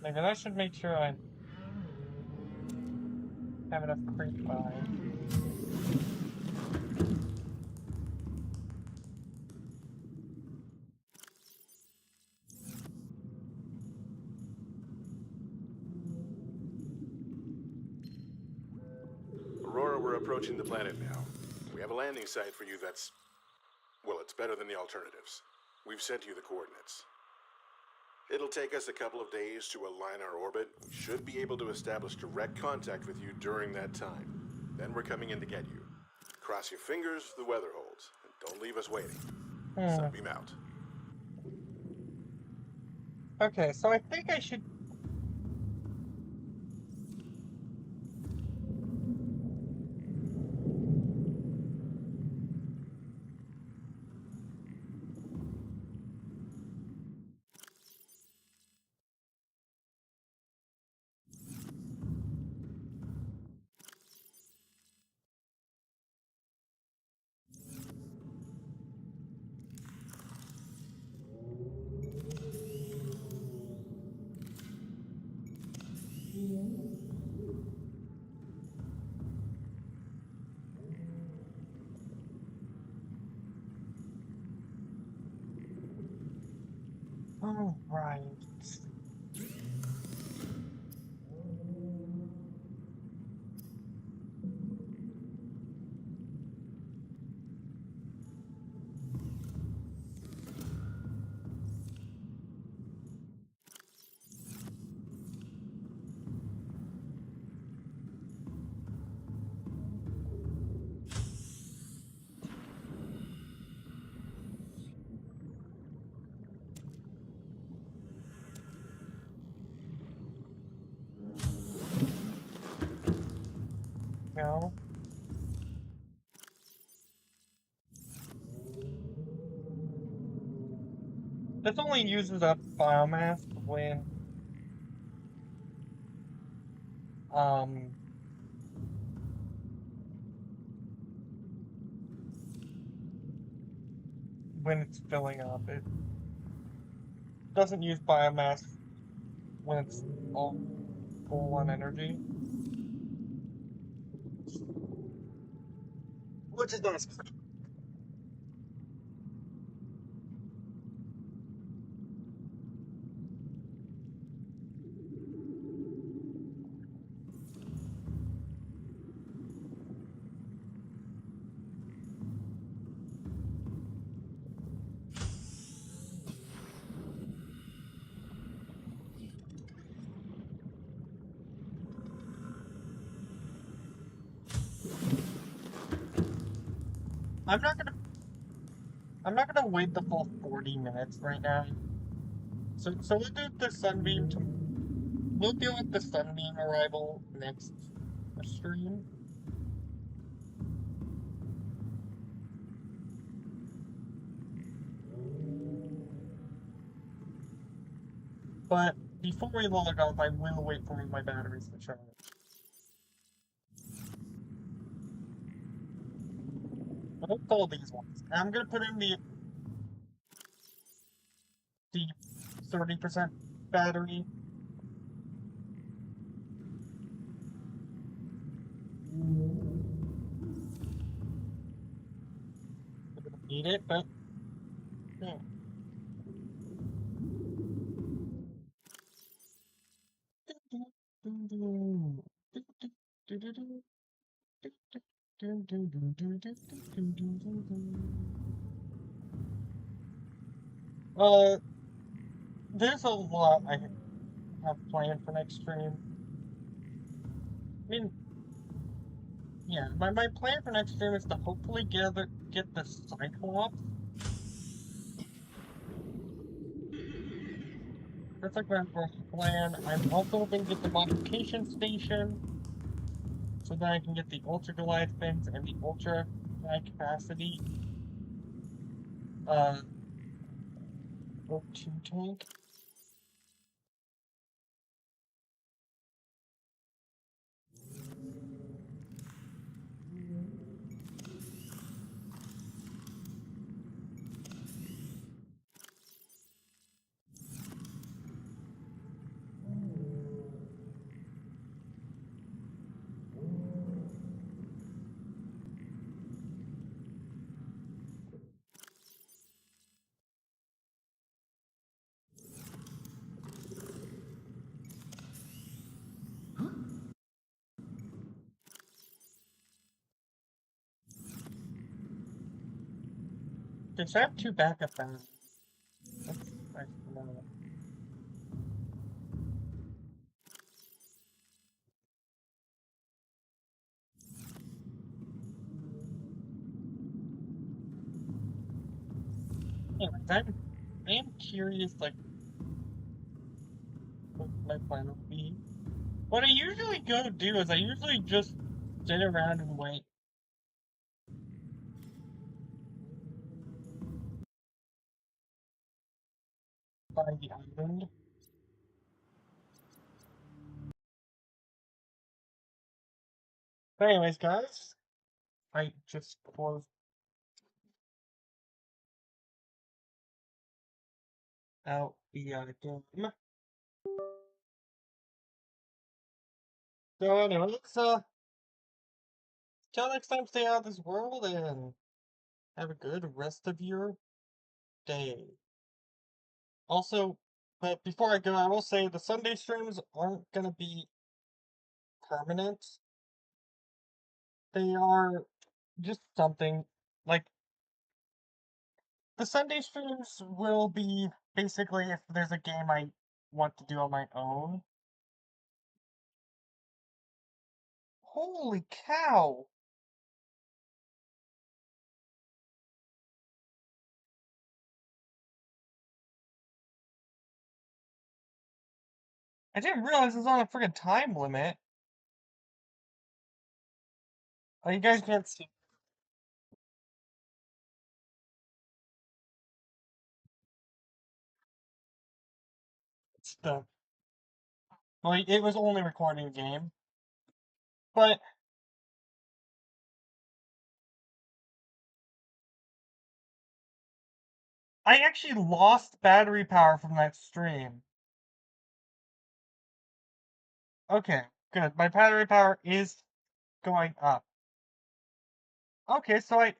Like, and I should make sure I have enough creep by. Aurora, we're approaching the planet now. We have a landing site for you that's... well, it's better than the alternatives. We've sent you the coordinates. It'll take us a couple of days to align our orbit. We should be able to establish direct contact with you during that time. Then we're coming in to get you. Cross your fingers the weather holds. And don't leave us waiting. Sunbeam out. Okay, so I think I should... All right. No. This only uses up biomass um when it's filling up. It doesn't use biomass when it's all full on energy. Which is nice. I'm not gonna wait the full 40 minutes right now. So we'll do the sunbeam to we'll deal with the sunbeam arrival next stream. But before we log off, I will wait for my batteries to charge. I'll call these ones. I'm gonna put in the 30% battery. I don't need it, but yeah. Uh, there's a lot I have planned for next stream. I mean, yeah, my plan for next stream is to hopefully get the Cyclops. That's like my first plan. I'm also hoping to get the modification station, so that I can get the Ultra Goliath fins and the Ultra high capacity O2 tank. Okay, so I have 2 backup batteries. That's nice to know. Anyways, I am curious, like, what my plan will be. What I usually go do is I usually just sit around and wait by the island. But anyways, guys, I just closed out the game. So anyways, till next time, stay out of this world and have a good rest of your day. Also, but before I go, I will say the Sunday streams aren't gonna be permanent. They are just something like the Sunday streams will be basically if there's a game I want to do on my own. Holy cow! I didn't realize it was on a freaking time limit. Oh, you guys can't see stuff. Well, it was only recording the game. But I actually lost battery power from that stream. Okay, good. My battery power is going up. Okay, so I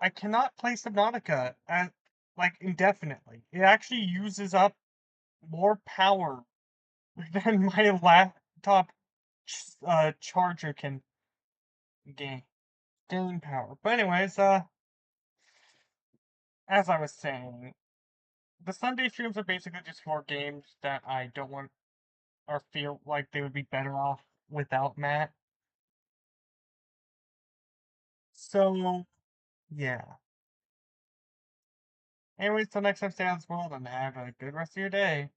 cannot play Subnautica and like indefinitely. It actually uses up more power than my laptop charger can gain power. But anyways, as I was saying, the Sunday streams are basically just for games that I don't want or feel like they would be better off without Matt. So yeah. Anyways, till next time, stay on this world and have a good rest of your day.